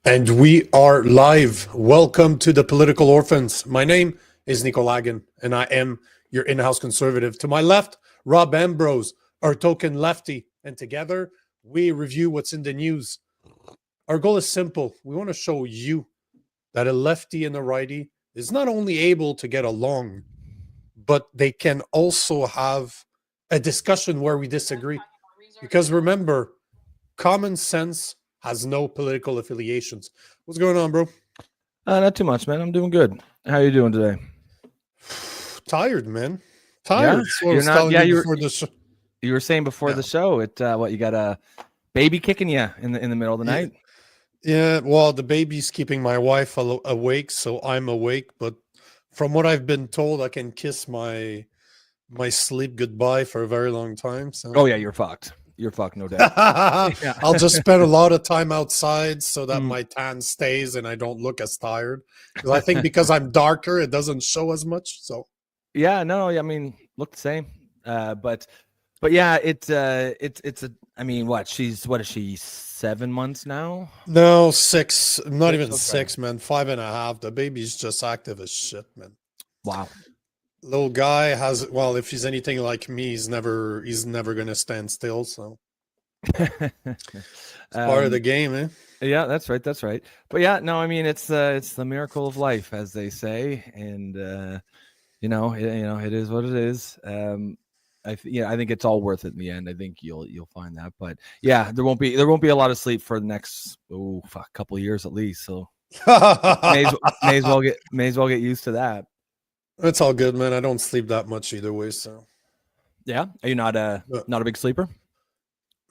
And we are live. Welcome to the Political Orphans. My name is Nico, and I am your in-house conservative. To my left, Rob Ambrose, our token lefty. And together, we review what's in the news. Our goal is simple. We want to show you that a lefty and a righty is not only able to get along, but they can also have a discussion where we disagree. Because remember, common sense has no political affiliations. What's going on, bro? Not too much, man. I'm doing good. How you doing today? Tired, man. Tired. Yeah? You're not. Yeah, before the show. You were saying before the show. What you got a baby kicking you in the middle of the night? Yeah. Well, the baby's keeping my wife awake, so I'm awake. But from what I've been told, I can kiss my sleep goodbye for a very long time. So. Oh yeah, you're fucked. You're fucked, no doubt. Yeah. I'll just spend a lot of time outside so that my tan stays and I don't look as tired. Because I think because I'm darker, it doesn't show as much. So yeah, no, I mean, look the same. But yeah, it's a. I mean, what is she 7 months now? No, 6. Not even 6, man. 5.5. The baby's just active as shit, man. Wow. Little guy has, well, if he's anything like me, he's never gonna stand still. So it's part of the game, eh? Yeah, that's right. But yeah, no, I mean, it's the miracle of life, as they say, and it is what it is. I think it's all worth it in the end. I think you'll find that. But yeah, there won't be a lot of sleep for the next couple of years at least. So may as well get used to that. It's all good, man. I don't sleep that much either way. So yeah, are you not a big sleeper?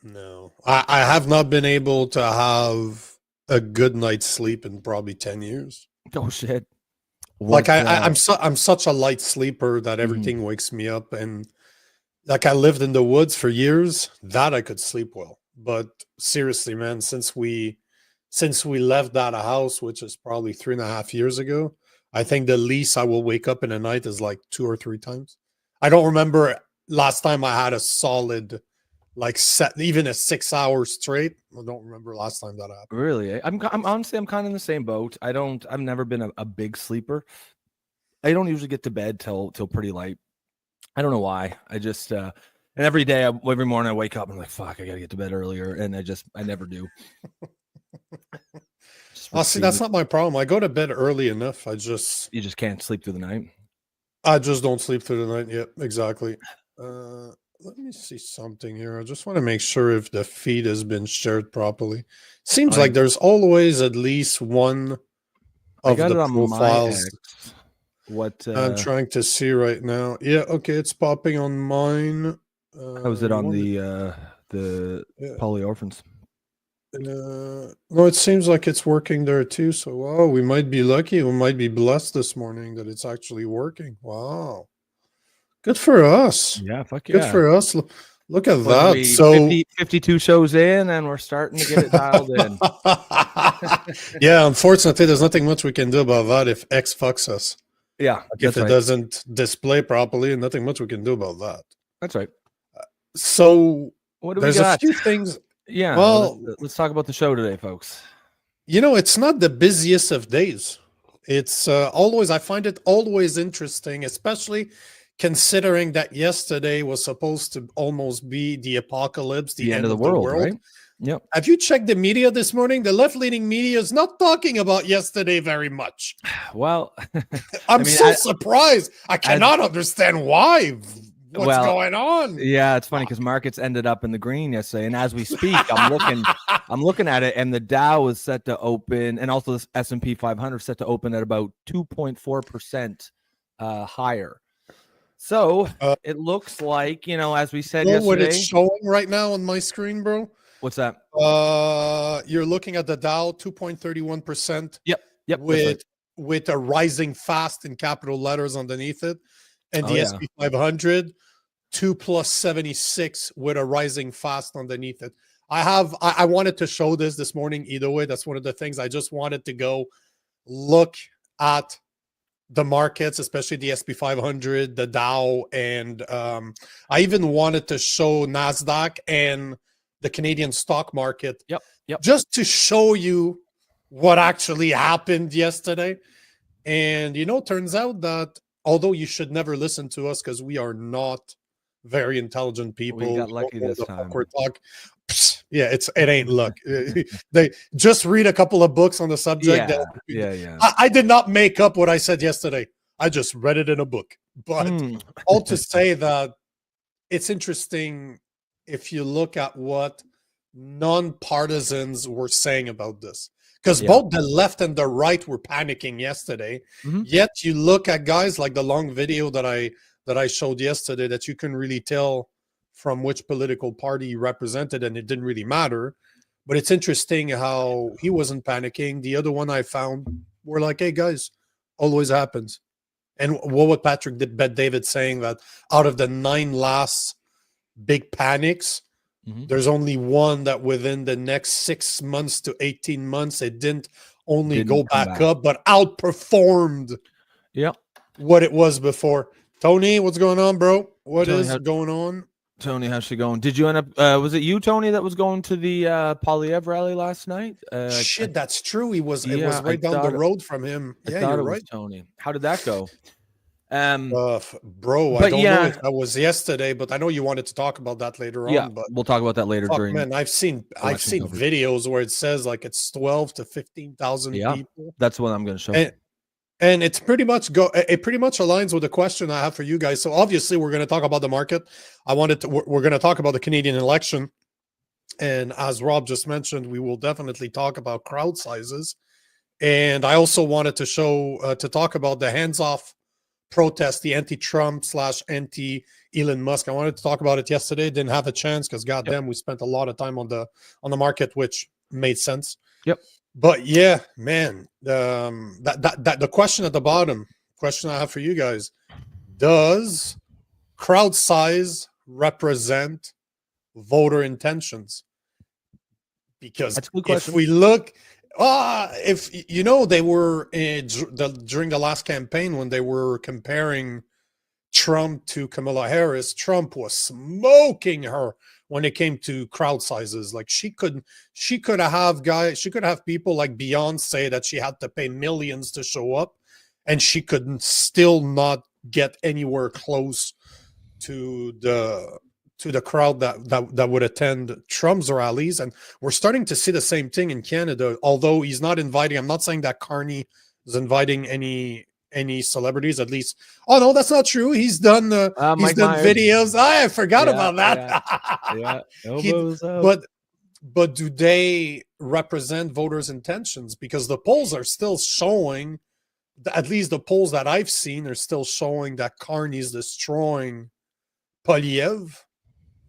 No, I have not been able to have a good night's sleep in probably 10 years. Oh shit! I'm such a light sleeper that everything wakes me up, and like I lived in the woods for years, that I could sleep well. But seriously, man, since we left that house, which is probably 3.5 years ago, I think the least I will wake up in a night is like 2 or 3 times. I don't remember last time I had a solid, like even a 6 hours straight. I don't remember last time that happened. Really? I'm honestly, I'm kind of in the same boat. I've never been a big sleeper. I don't usually get to bed till pretty late. I don't know why. I just and every morning I wake up and I'm like, fuck, I gotta get to bed earlier, and I never do. See, that's not my problem. I go to bed early enough. You just can't sleep through the night. I just don't sleep through the night. Yep, exactly. Let me see something here. I just want to make sure if the feed has been shared properly. Seems like there's always at least one of the profiles. What I'm trying to see right now. Yeah, okay, it's popping on mine. How's it on the Political Orphans? No, it seems like it's working there too. So, wow, we might be lucky. We might be blessed this morning that it's actually working. Wow. Good for us. Yeah, fuck yeah. Good for us. Look at that. So 52 shows in, and we're starting to get it dialed in. Yeah, unfortunately, there's nothing much we can do about that if X fucks us. Yeah. If it doesn't display properly, nothing much we can do about that. That's right. So what do there's we got? a few things. Yeah. Well, let's talk about the show today, folks. It's not the busiest of days. It's I find it always interesting, especially considering that yesterday was supposed to almost be the apocalypse, the end of the world. Right? Yep. Have you checked the media this morning? The left-leaning media is not talking about yesterday very much. Well, I'm surprised. I cannot understand why. What's going on? Yeah, it's funny because markets ended up in the green yesterday, and as we speak, I'm looking at it, and the Dow is set to open, and also the S&P 500 set to open at about 2.4% higher. So it looks like, as we said yesterday. What it's showing right now on my screen, bro? What's that? You're looking at the Dow 2.31%. Yep. With a rising fast in capital letters underneath it, and the S&P 500 2+76 with a rising fast underneath it. I wanted to show this morning either way. That's one of the things I just wanted to go look at the markets, especially the S&P 500, the Dow, and I even wanted to show NASDAQ and the Canadian stock market. Yep. Just to show you what actually happened yesterday. And, turns out that although you should never listen to us because we are not very intelligent people, We got we don't lucky know this the fuck time. we're talking. Yeah, it ain't luck. They just read a couple of books on the subject. Yeah. I did not make up what I said yesterday. I just read it in a book. But all to say that it's interesting if you look at what non-partisans were saying about this. Because both the left and the right were panicking yesterday. Yet you look at guys like the long video that I showed yesterday that you can really tell from which political party he represented, and it didn't really matter. But it's interesting how he wasn't panicking. The other one I found were like, hey guys, always happens. And what would Patrick Bet-David saying that out of the 9 last big panics, there's only one that within the next 6 months to 18 months, it didn't go back up, but outperformed what it was before. Tony, what's going on, bro? What is going on? Tony, how's she going? Did you end up, was it you, Tony, that was going to the Polyev rally last night? Shit, that's true. It was right down the road from him. I thought it was Tony. How did that go? Bro, I don't know if that was yesterday, but I know you wanted to talk about that later on. But we'll talk about that later. Man, I've seen videos where it says like it's 12 to 15,000 people. That's what I'm going to show. And it's pretty much aligns with the question I have for you guys. So obviously we're going to talk about the market. We're going to talk about the Canadian election, and as Rob just mentioned, we will definitely talk about crowd sizes. And I also wanted to talk about the hands-off protest, the anti-Trump / anti-Elon Musk. I wanted to talk about it yesterday. Didn't have a chance because goddamn, we spent a lot of time on the market, which made sense. But yeah, man, the question at the bottom, question I have for you guys: does crowd size represent voter intentions? Because if we look, if they were during the last campaign when they were comparing Trump to Kamala Harris, Trump was smoking her when it came to crowd sizes. Like she could have people like Beyonce that she had to pay millions to show up, and she could still not get anywhere close to the crowd that would attend Trump's rallies. And we're starting to see the same thing in Canada, although he's not inviting. I'm not saying that Carney is inviting any celebrities, at least. Oh no, that's not true. He's done videos. I forgot about that. But do they represent voters' intentions? Because the polls are still showing, at least the polls that I've seen are still showing that Carney's destroying Polyev.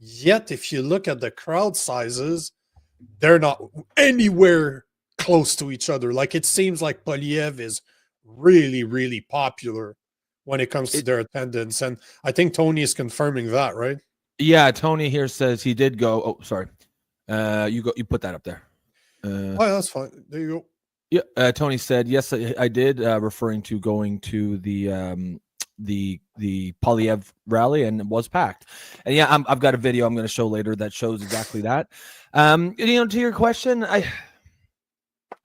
Yet if you look at the crowd sizes, they're not anywhere close to each other. Like it seems like Polyev is really, really popular when it comes to their attendance. And I think Tony is confirming that, right? Yeah, Tony here says he did go. Oh, sorry. You put that up there. That's fine. There you go. Yeah, Tony said, yes, I did, referring to going to the Polyev rally, and it was packed. And yeah, I've got a video I'm going to show later that shows exactly that. To your question, I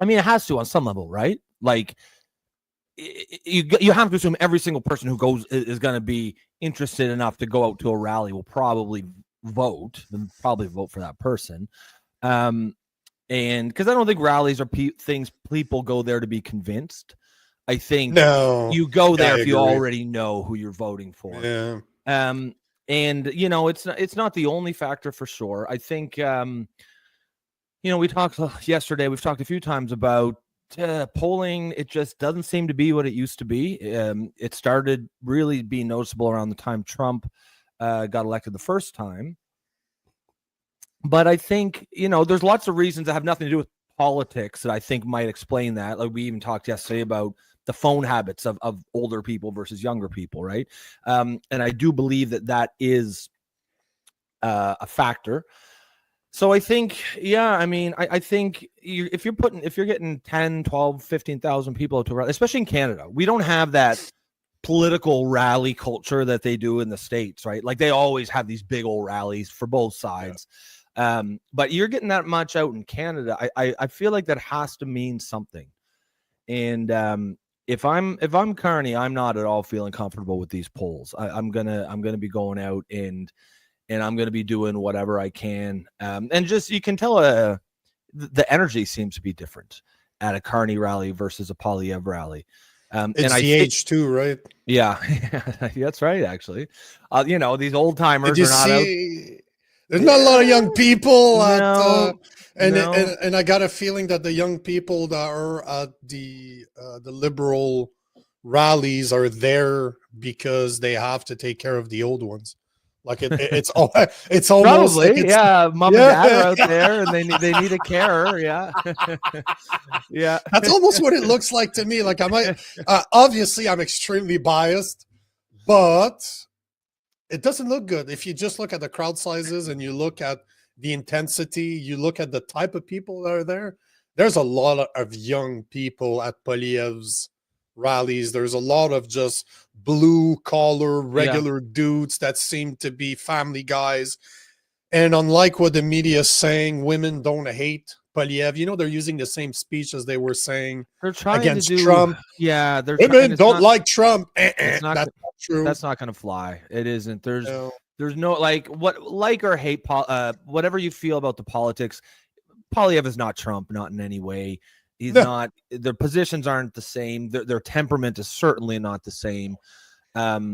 mean, it has to on some level, right? Like, you have to assume every single person who goes is going to be interested enough to go out to a rally will probably vote for that person. And because I don't think rallies are things people go there to be convinced. I think you go there if you already know who you're voting for. Yeah. And it's not the only factor for sure. I think we talked yesterday. We've talked a few times about polling. It just doesn't seem to be what it used to be. It started really being noticeable around the time Trump got elected the first time. But I think, there's lots of reasons that have nothing to do with politics that I think might explain that. Like we even talked yesterday about the phone habits of older people versus younger people, right? And I do believe that is a factor. So I think, I think if you're getting 10, 12, 15,000 people to rally, especially in Canada, we don't have that political rally culture that they do in the States, right? Like they always have these big old rallies for both sides. But you're getting that much out in Canada. I feel like that has to mean something. And if I'm Carney, I'm not at all feeling comfortable with these polls. I'm gonna be going out and I'm gonna be doing whatever I can. And just you can tell the energy seems to be different at a Carney rally versus a Poilievre rally. It's and the age too, right? Yeah, that's right. Actually, these old timers Did you are not see? There's not a lot of young people No. and I got a feeling that the young people that are at the liberal rallies are there because they have to take care of the old ones. Like it's almost Probably, like it's, Mom and dad are out there, and they need a carer. Yeah, yeah. That's almost what it looks like to me. Like I might obviously I'm extremely biased, but it doesn't look good if you just look at the crowd sizes and you look at the intensity, you look at the type of people that are there. There's a lot of young people at Poilievre's rallies. There's a lot of just blue collar, regular dudes that seem to be family guys. And unlike what the media is saying, women don't hate Poilievre. They're using the same speech as they were saying They're trying against to do Trump. Yeah, they're women don't like Trump. It's not, that's not true. That's not going to fly. It isn't. There's no like or hate whatever you feel about the politics. Poilievre is not Trump, not in any way. He's not. Their positions aren't the same. Their temperament is certainly not the same. They're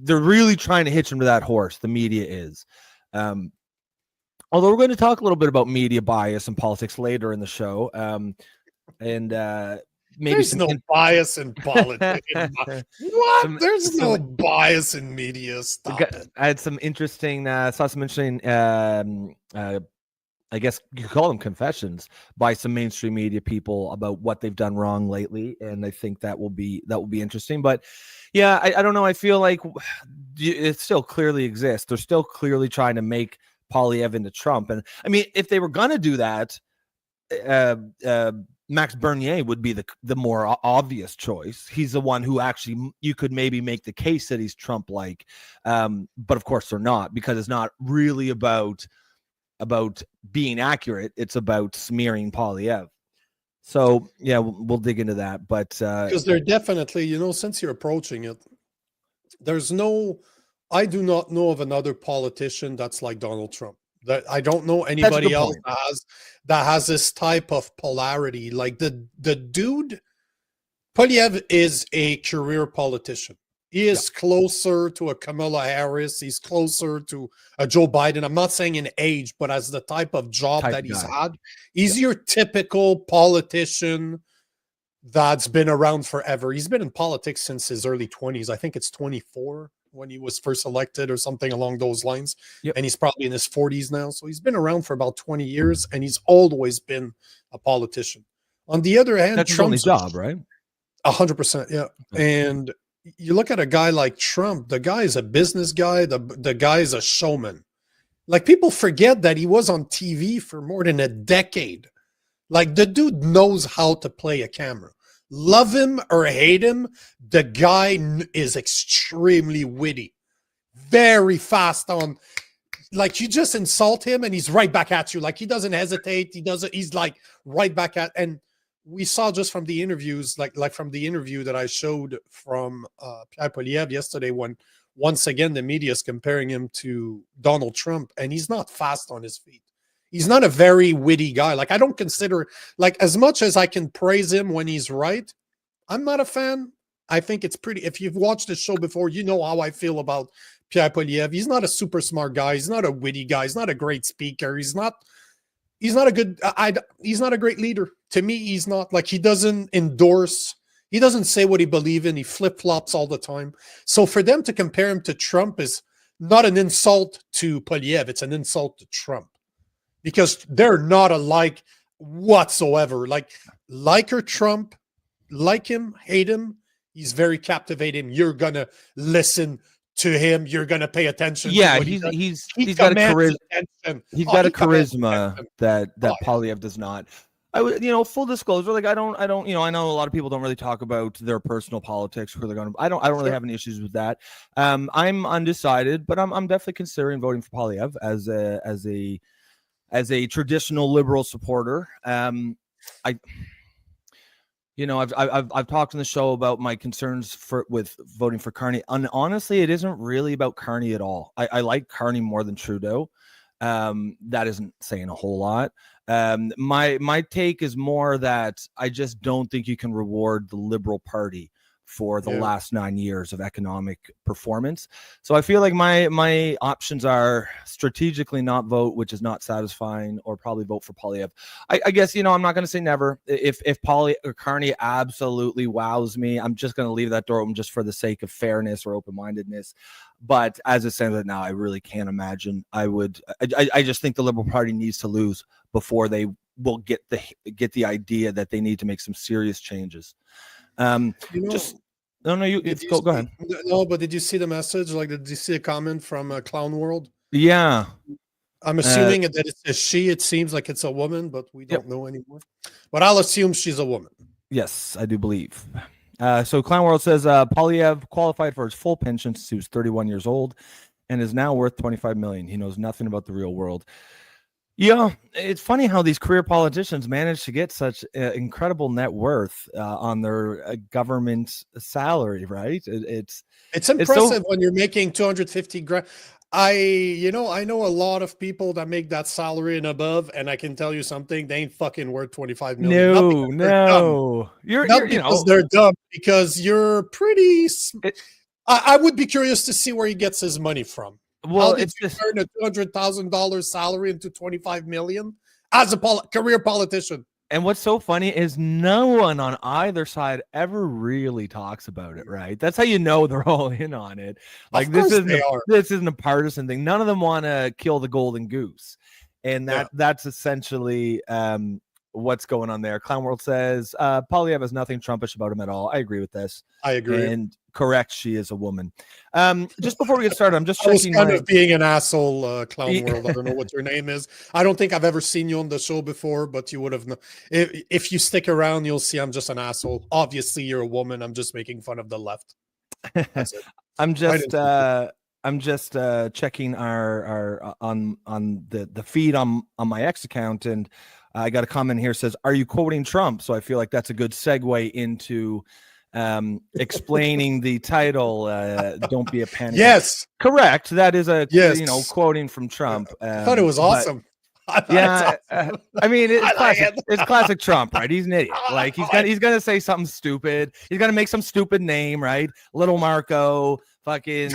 really trying to hitch him to that horse. The media is. Although we're going to talk a little bit about media bias and politics later in the show. Maybe there's no bias in politics. What? There's no bias in media. Stop it. I had some interesting, saw some interesting, I guess you could call them confessions by some mainstream media people about what they've done wrong lately, and I think that will be interesting. But yeah, I don't know. I feel like it still clearly exists. They're still clearly trying to make Poilievre into Trump, and I mean, if they were going to do that, Max Bernier would be the more obvious choice. He's the one who actually you could maybe make the case that he's Trump-like, but of course they're not, because it's not really about being accurate. It's about smearing Poilievre. So yeah, we'll dig into that. But because they're definitely, since you're approaching it, I do not know of another politician that's like Donald Trump. That I don't know anybody else that has this type of polarity. Like the dude, Poilievre is a career politician. He is closer to a Kamala Harris. He's closer to a Joe Biden. I'm not saying in age, but as the type of job that he's had, he's your typical politician that's been around forever. He's been in politics since his early 20s. I think it's 24 when he was first elected or something along those lines. And he's probably in his 40s now. So he's been around for about 20 years, and he's always been a politician. On the other hand, that's Trump's job, right? 100%. Yeah. And you look at a guy like Trump, the guy is a business guy. The guy is a showman. Like, people forget that he was on TV for more than a decade. Like, the dude knows how to play a camera. Love him or hate him, the guy is extremely witty, very fast on. Like, you just insult him and he's right back at you. Like, he doesn't hesitate. He's like right back at. And we saw just from the interviews, like from the interview that I showed from Pierre Poilievre yesterday, when once again the media is comparing him to Donald Trump, and he's not fast on his feet. He's not a very witty guy. Like, I don't consider, like, as much as I can praise him when he's right, I'm not a fan. I think it's pretty, if you've watched the show before, you know how I feel about Pierre Poilievre. He's not a super smart guy. He's not a witty guy. He's not a great speaker. He's not a good, he's not a great leader. To me, he's not, like, he doesn't endorse, he doesn't say what he believes in. He flip-flops all the time. So for them to compare him to Trump is not an insult to Poilievre. It's an insult to Trump. Because they're not alike whatsoever. Like or Trump, like him, hate him, he's very captivating. You're gonna listen to him. You're gonna pay attention. Yeah, he's got a charisma. He's got a charisma that Poilievre does not. I would, full disclosure, like I don't, I know a lot of people don't really talk about their personal politics, who they're going to. I don't really have any issues with that. I'm undecided, but I'm definitely considering voting for Polyev as a traditional liberal supporter. I I've talked in the show about my concerns with voting for Carney, and honestly, it isn't really about Carney at all. I like Carney more than Trudeau. That isn't saying a whole lot. My take is more that I just don't think you can reward the Liberal Party for the last 9 years of economic performance. So I feel like my options are strategically not vote, which is not satisfying, or probably vote for Polyev. I guess, I'm not going to say never. If Carney absolutely wows me, I'm just going to leave that door open just for the sake of fairness or open-mindedness. But as it stands right now, I really can't imagine I would. I just think the Liberal Party needs to lose before they will get the idea that they need to make some serious changes. You go ahead. No, but did you see the message? Like, did you see a comment from Clown World? Yeah. I'm assuming that it's a she. It seems like it's a woman, but we don't know anymore. But I'll assume she's a woman. Yes, I do believe. So Clown World says Polyev qualified for his full pension since he was 31 years old and is now worth $25 million. He knows nothing about the real world. Yeah, it's funny how these career politicians manage to get such incredible net worth on their government salary, right? It's impressive when you're making 250 grand. I know a lot of people that make that salary and above, and I can tell you something: they ain't fucking worth 25 million. No, they're dumb, because you're pretty. I would be curious to see where he gets his money from. Well, it's just turn a $200,000 salary into 25 million as a career politician. And what's so funny is no one on either side ever really talks about it, right? That's how you know they're all in on it. Like, this isn't a partisan thing. None of them want to kill the golden goose, and that's essentially what's going on there. Clown World says Polyev has nothing Trumpish about him at all. I agree with this. I agree. And correct, she is a woman. Just before we get started, I'm just checking. I was kind of being an asshole, Clown World. I don't know what your name is. I don't think I've ever seen you on the show before, but you would have. If you stick around, you'll see I'm just an asshole. Obviously, you're a woman. I'm just making fun of the left. That's it. I'm just checking our on the feed on my X account, and I got a comment here says, "Are you quoting Trump?" So I feel like that's a good segue into explaining the title. Don't be a panic. Yes, correct. That is quoting from Trump. I thought it was awesome. I mean, it's classic Trump, right? He's an idiot. Like, he's gonna say something stupid. He's gonna make some stupid name, right? Little Marco, fucking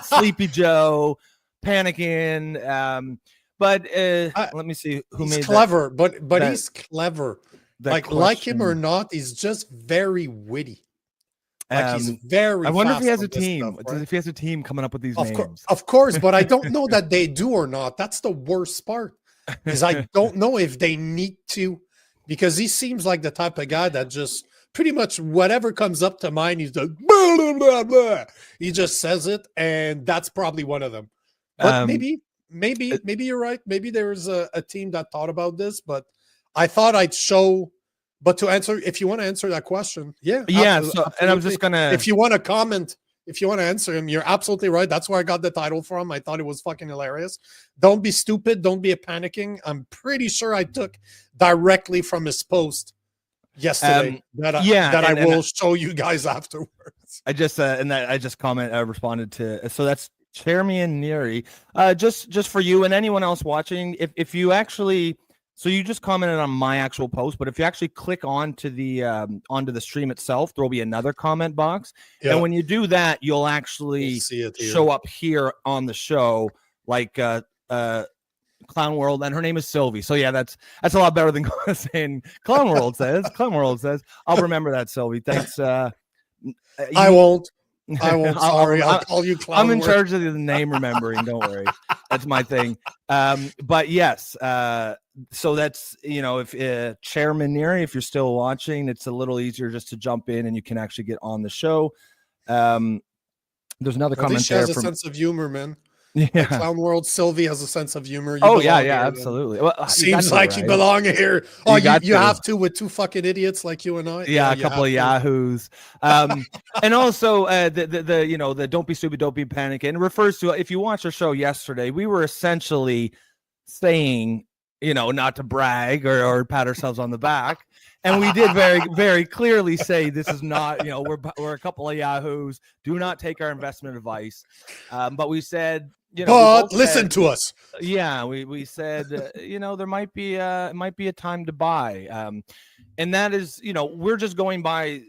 Sleepy Joe, PANICAN. But let me see who made clever, but he's clever. Like him or not, he's just very witty. He's very. I wonder if he has a team. Stuff, right? If he has a team coming up with these names. Of course, but I don't know that they do or not. That's the worst part. Is I don't know if they need to, because he seems like the type of guy that just pretty much whatever comes up to mind, he's like blah, blah, blah, blah. He just says it, and that's probably one of them. But maybe you're right. Maybe there's a team that thought about this, but I thought I'd show. But to answer, if you want to answer that question, yeah. So, and I'm just gonna. If you want to comment, if you want to answer him, you're absolutely right. That's where I got the title from. I thought it was fucking hilarious. Don't be stupid. Don't be a panicking. I'm pretty sure I took directly from his post yesterday I will show you guys afterwards. I just responded to. So that's Chairman Neary. Just for you and anyone else watching, if you actually. So you just commented on my actual post, but if you actually click onto the stream itself, there will be another comment box. Yeah. And when you do that, you'll actually show up here on the show, like Clown World, and her name is Sylvie. So yeah, that's a lot better than saying Clown World says. Clown World says. I'll remember that, Sylvie. Thanks. I won't. Sorry, I'll call you Clown. I'm in charge of the name remembering. Don't worry, that's my thing. But yes, so that's if Chairman Neary, if you're still watching, it's a little easier just to jump in and you can actually get on the show. There's another comment there. She has a sense of humor, man. Like Clown World, Sylvie has a sense of humor. You Oh yeah, belong here, then. absolutely. Well, Seems like you belong here. Oh, you have to with two fucking idiots like you and I. Yeah, a couple of yahoos. And also the you know, the don't be stupid, don't be panicking refers to, if you watched our show yesterday, we were essentially saying, you know, not to brag or pat ourselves on the back. And we did very, very clearly say this is not, you know, we're a couple of yahoos. Do not take our investment advice. But we said, you know, but listen to us. Yeah, we said, you know, there might be a time to buy. And that is, you know, we're just going by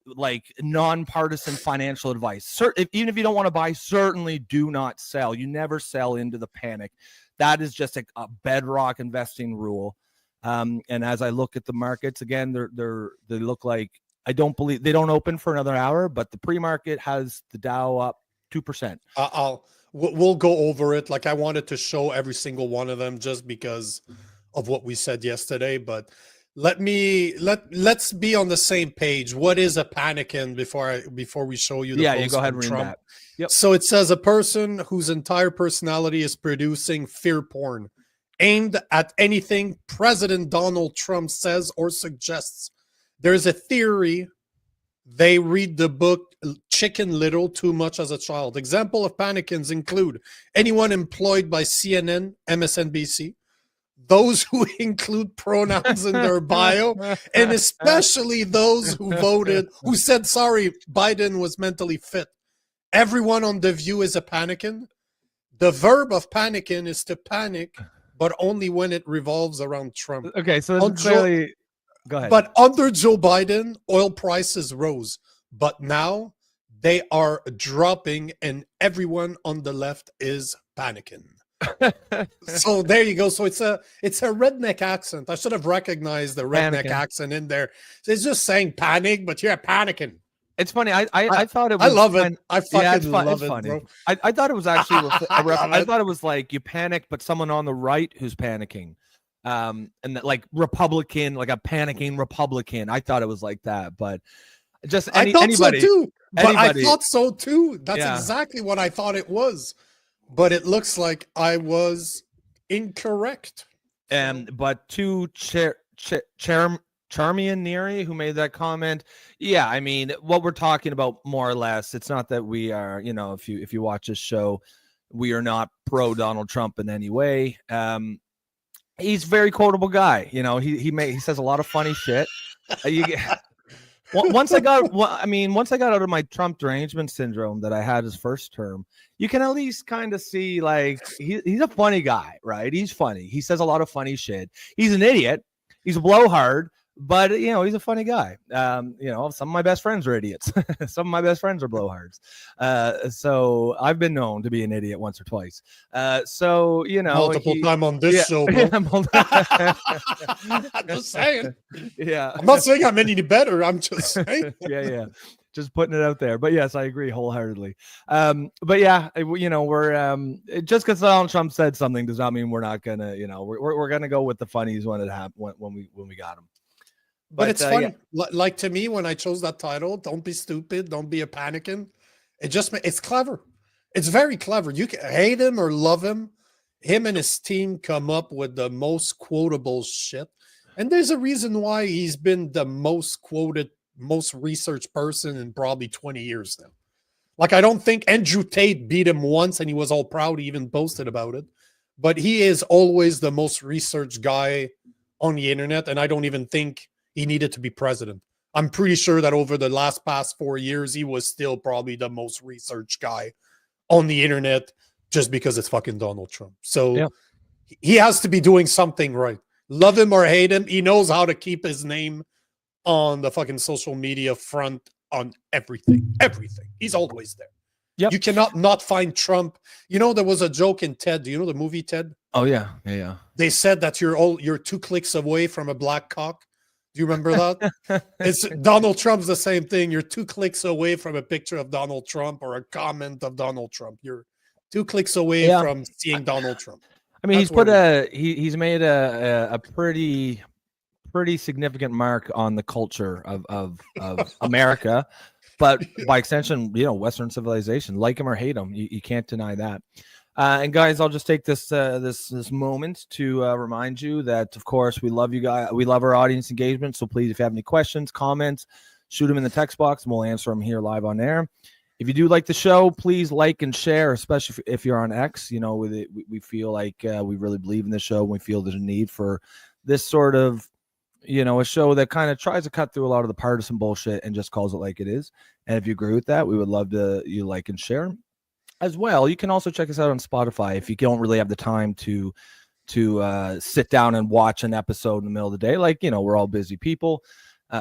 like nonpartisan financial advice. Even if you don't want to buy, certainly do not sell. You never sell into the panic. That is just a bedrock investing rule. And as I look at the markets again, they look like, I don't believe they don't open for another hour, but the pre-market has the Dow up 2%. We'll go over it. Like I wanted to show every single one of them just because of what we said yesterday, but let's be on the same page. What is a PANICAN before we show you the you go ahead and read that. Yep. So it says a person whose entire personality is producing fear porn aimed at anything President Donald Trump says or suggests. There's a theory they read the book Chicken Little too much as a child. Example of PANICANs include anyone employed by CNN, MSNBC, those who include pronouns in their bio, and especially those who said, sorry, Biden was mentally fit. Everyone on The View is a PANICAN. The verb of PANICAN is to panic, but only when it revolves around Trump. Okay, so clearly, go ahead. But under Joe Biden, oil prices rose, but now they are dropping, and everyone on the left is panicking. So there you go. So it's a redneck accent. I should have recognized the redneck accent in there. It's just saying panic, but you're panicking. It's funny. I thought it was. I love it. I fucking love it, funny. bro. I thought it was actually. I thought it was like you panic, but someone on the right who's panicking, and that, like Republican, like a panicking Republican. I thought it was like that, but just anybody. So too. But I thought so too. That's exactly what I thought it was. But it looks like I was incorrect. But to Charmian Neary, who made that comment, yeah, I mean, what we're talking about more or less, it's not that we are, you know, if you watch this show, we are not pro Donald Trump in any way. He's a very quotable guy. You know, he says a lot of funny shit. Once I got out of my Trump derangement syndrome that I had his first term, you can at least kind of see, like, he's a funny guy, right? He's funny. He says a lot of funny shit. He's an idiot. He's a blowhard, but, you know, he's a funny guy. You know, some of my best friends are idiots. Some of my best friends are blowhards. So I've been known to be an idiot once or twice. So, you know, multiple time on this show, bro. I'm just saying. Yeah. I'm not saying I'm any better. I'm just saying. Yeah. Just putting it out there. But yes, I agree wholeheartedly. But yeah, you know, we're just because Donald Trump said something does not mean we're not gonna, you know, we're gonna go with the funnies when it happened, when we got him. But it's funny. Yeah. Like, to me, when I chose that title, don't be stupid, don't be a panicking. It's clever. It's very clever. You can hate him or love him. Him and his team come up with the most quotable shit. And there's a reason why he's been the most quoted, most researched person in probably 20 years now. Like, I don't think Andrew Tate beat him once and he was all proud. He even boasted about it. But he is always the most researched guy on the internet. And I don't even think he needed to be president. I'm pretty sure that over the past 4 years, he was still probably the most researched guy on the internet just because it's fucking Donald Trump. So he has to be doing something right. Love him or hate him, he knows how to keep his name on the fucking social media front on everything. Everything. He's always there. Yep. You cannot not find Trump. You know, there was a joke in Ted. Do you know the movie Ted? Oh, yeah. They said that you're 2 clicks away from a black cock. Do you remember that? It's Donald Trump's the same thing. You're 2 clicks away from a picture of Donald Trump or a comment of Donald Trump. You're 2 clicks away from seeing Donald Trump. I mean, he's made a pretty significant mark on the culture of America. but by extension, Western civilization, like him or hate him, you can't deny that. And guys, I'll just take this moment to remind you that, of course, we love you guys. We love our audience engagement. So please, if you have any questions, comments, shoot them in the text box, and we'll answer them here live on air. If you do like the show, please like and share, especially if you're on X. We feel like we really believe in this show. And we feel there's a need for this sort of, a show that kind of tries to cut through a lot of the partisan bullshit and just calls it like it is. And if you agree with that, we would love you like and share. As well, you can also check us out on Spotify if you don't really have the time to sit down and watch an episode in the middle of the day. Like, we're all busy people,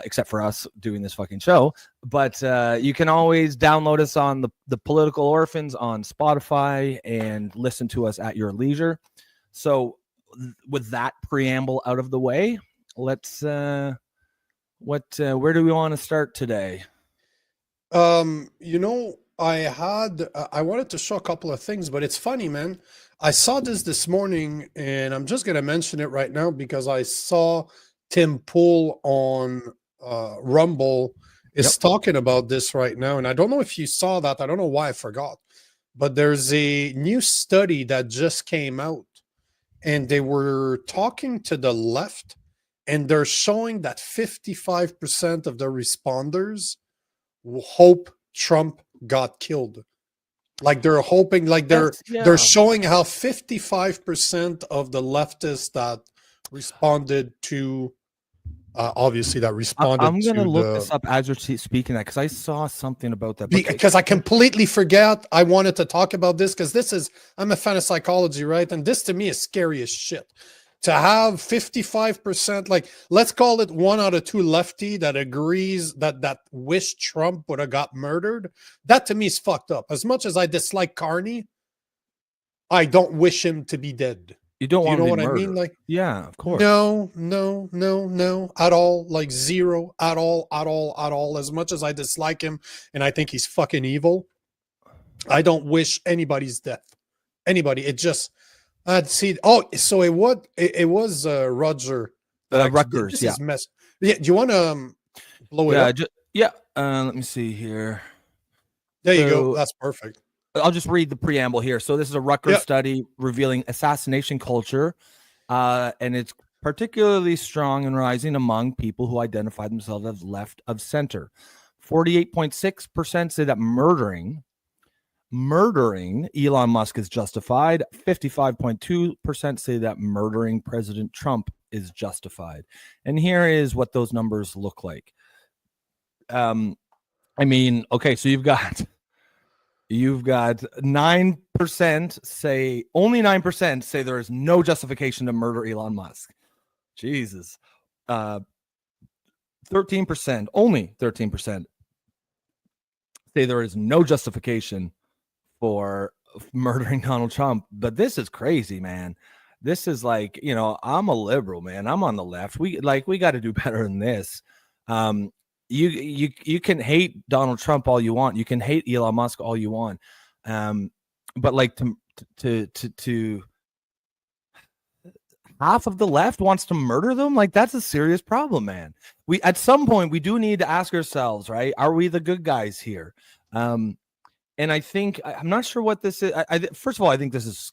except for us doing this fucking show. But you can always download us on the Political Orphans on Spotify and listen to us at your leisure. So with that preamble out of the way, let's where do we want to start today? I wanted to show a couple of things, but it's funny, man. I saw this morning, and I'm just going to mention it right now because I saw Tim Pool on Rumble is talking about this right now. And I don't know if you saw that. I don't know why I forgot. But there's a new study that just came out, and they were talking to the left, and they're showing that 55% of the responders hope Trump got killed. Like they're hoping, like they're showing how 55% of the leftists that responded to obviously that responded. I'm gonna look this up as you're speaking that because I saw something about that. Because I completely forgot I wanted to talk about this because I'm a fan of psychology, right? And this to me is scary as shit. To have 55%, like let's call it 1 out of 2 lefty that agrees that wish Trump would have got murdered. That to me is fucked up. As much as I dislike Carney, I don't wish him to be dead. You don't want to be what murdered. I mean? Like, yeah, of course. No, at all. Like zero, at all. As much as I dislike him and I think he's fucking evil, I don't wish anybody's death. Anybody. It just. See. Oh, so it was Roger. Rutgers. Yeah. Yeah. Do you want to blow it up? Let me see here. There you go. That's perfect. I'll just read the preamble here. So this is a Rutgers study revealing assassination culture, and it's particularly strong and rising among people who identify themselves as left of center. 48.6% say that murdering Elon Musk is justified. 55.2% say that murdering President Trump is justified. And here is what those numbers look like. Okay, so you've got 9% say, only 9% say there is no justification to murder Elon Musk. Jesus. 13%, only 13% say there is no justification for murdering Donald Trump. But this is crazy, man. This is like, I'm a liberal, man. I'm on the left. We got to do better than this. You can hate Donald Trump all you want. You can hate Elon Musk all you want. But like to half of the left wants to murder them. Like that's a serious problem, man. At some point we do need to ask ourselves, right? Are we the good guys here? And I think I'm not sure what this is. First of all, I think this is,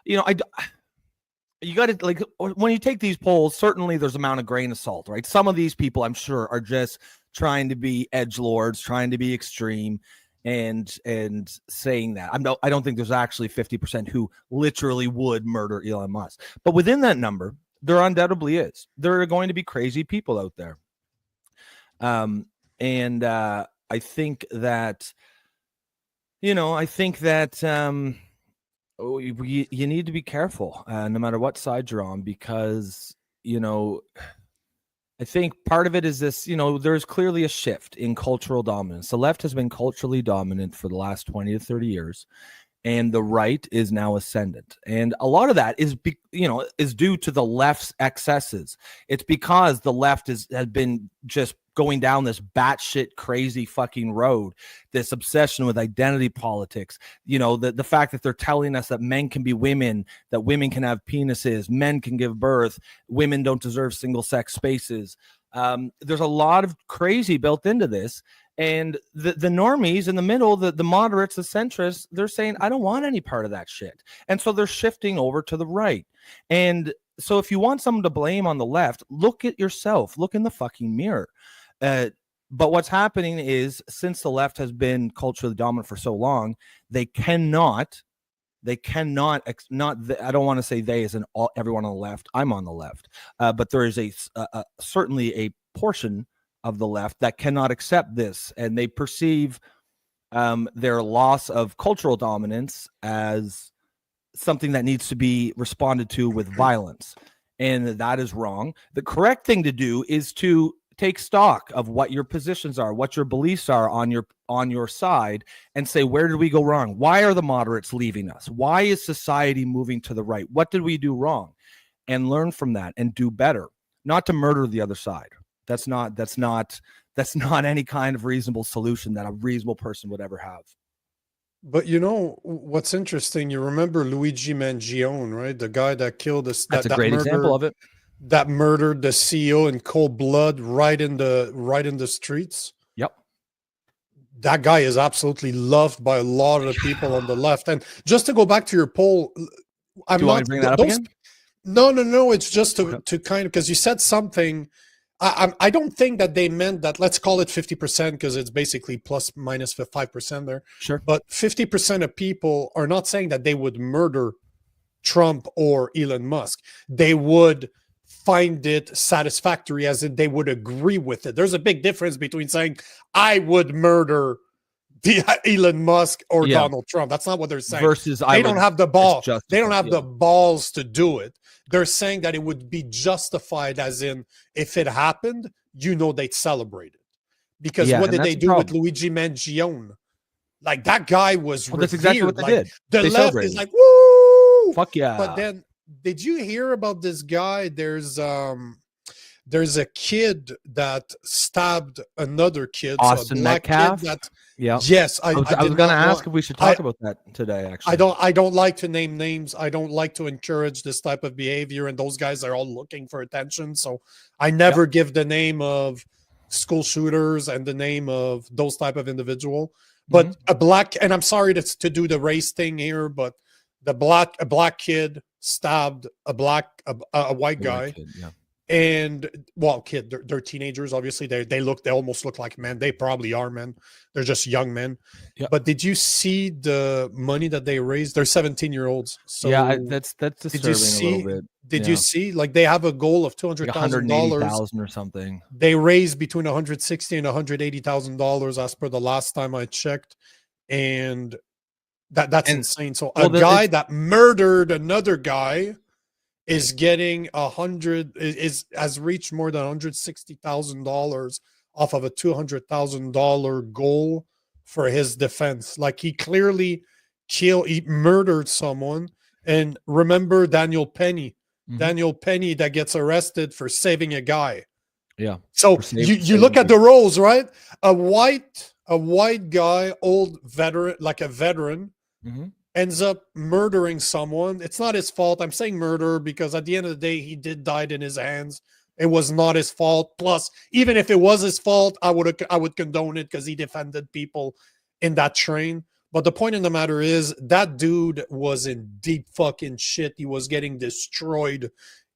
you got to, like, when you take these polls, certainly there's amount of grain of salt, right? Some of these people, I'm sure, are just trying to be edgelords, trying to be extreme, and saying that. I don't think there's actually 50% who literally would murder Elon Musk. But within that number, there undoubtedly is. There are going to be crazy people out there. And I think that, you need to be careful no matter what side you're on, because, I think part of it is this, there's clearly a shift in cultural dominance. The left has been culturally dominant for the last 20 to 30 years, and the right is now ascendant. And a lot of that is due to the left's excesses. It's because the left has been just going down this batshit crazy fucking road, this obsession with identity politics. The fact that they're telling us that men can be women, that women can have penises, men can give birth, women don't deserve single sex spaces. There's a lot of crazy built into this. And the normies in the middle, the moderates, the centrists, they're saying, I don't want any part of that shit. And so they're shifting over to the right. And so if you want someone to blame on the left, look at yourself, look in the fucking mirror. But what's happening is, since the left has been culturally dominant for so long, they cannot, I don't want to say they as in everyone on the left. I'm on the left. But there is certainly a portion of the left that cannot accept this, and they perceive their loss of cultural dominance as something that needs to be responded to with violence, and that is wrong. The correct thing to do is to take stock of what your positions are, what your beliefs are on your side, and say, where did we go wrong? Why are the moderates leaving us? Why is society moving to the right? What did we do wrong? And learn from that and do better, not to murder the other side. That's not any kind of reasonable solution that a reasonable person would ever have. But you know what's interesting? You remember Luigi Mangione, right? The guy that killed us. That's a great example of it. That murdered the CEO in cold blood, right in the streets. Yep. That guy is absolutely loved by a lot of the people on the left. And just to go back to your poll, Do you want me to bring that up again? No. It's just to kind of, because you said something. I don't think that they meant that. Let's call it 50%, because it's basically plus minus 5% there. Sure. But 50% of people are not saying that they would murder Trump or Elon Musk. They would find it satisfactory, as in they would agree with it. There's a big difference between saying I would murder Elon Musk or Donald Trump. That's not what they're saying. Versus they don't have the ball. They don't have the balls to do it. They're saying that it would be justified, as in, if it happened, they'd celebrate it. Because what did they do with Luigi Mangione? Like, that guy was that's exactly what they did. The left is like, woo! Fuck yeah. But then, did you hear about this guy? There's a kid that stabbed another kid. Austin Metcalf? Yes, I was going to ask if we should talk about that today. Actually, I don't like to name names. I don't like to encourage this type of behavior, and those guys are all looking for attention. So I never give the name of school shooters and the name of those type of individual. But a black, and I'm sorry to do the race thing here, but a black kid stabbed a white guy. Kid, And kid, they're teenagers. Obviously, they almost look like men. They probably are men. They're just young men. Yep. But did you see the money that they raised? They're 17-year-olds. So that's disturbing a little bit. Did you see? Like, they have a goal of $200,000 or something. They raised between $160,000 and $180,000 as per the last time I checked, and that's insane. So a guy that murdered another guy is getting has reached more than $160,000 off of a $200,000 goal for his defense. Like, he clearly murdered someone. And remember Daniel Penny, that gets arrested for saving a guy. Yeah. So you look at the roles, right? A white guy, old veteran, like a veteran, ends up murdering someone. It's not his fault. I'm saying murder because at the end of the day, he did die in his hands. It was not his fault. Plus, even if it was his fault, I would condone it because he defended people in that train. But the point in the matter is that dude was in deep fucking shit. He was getting destroyed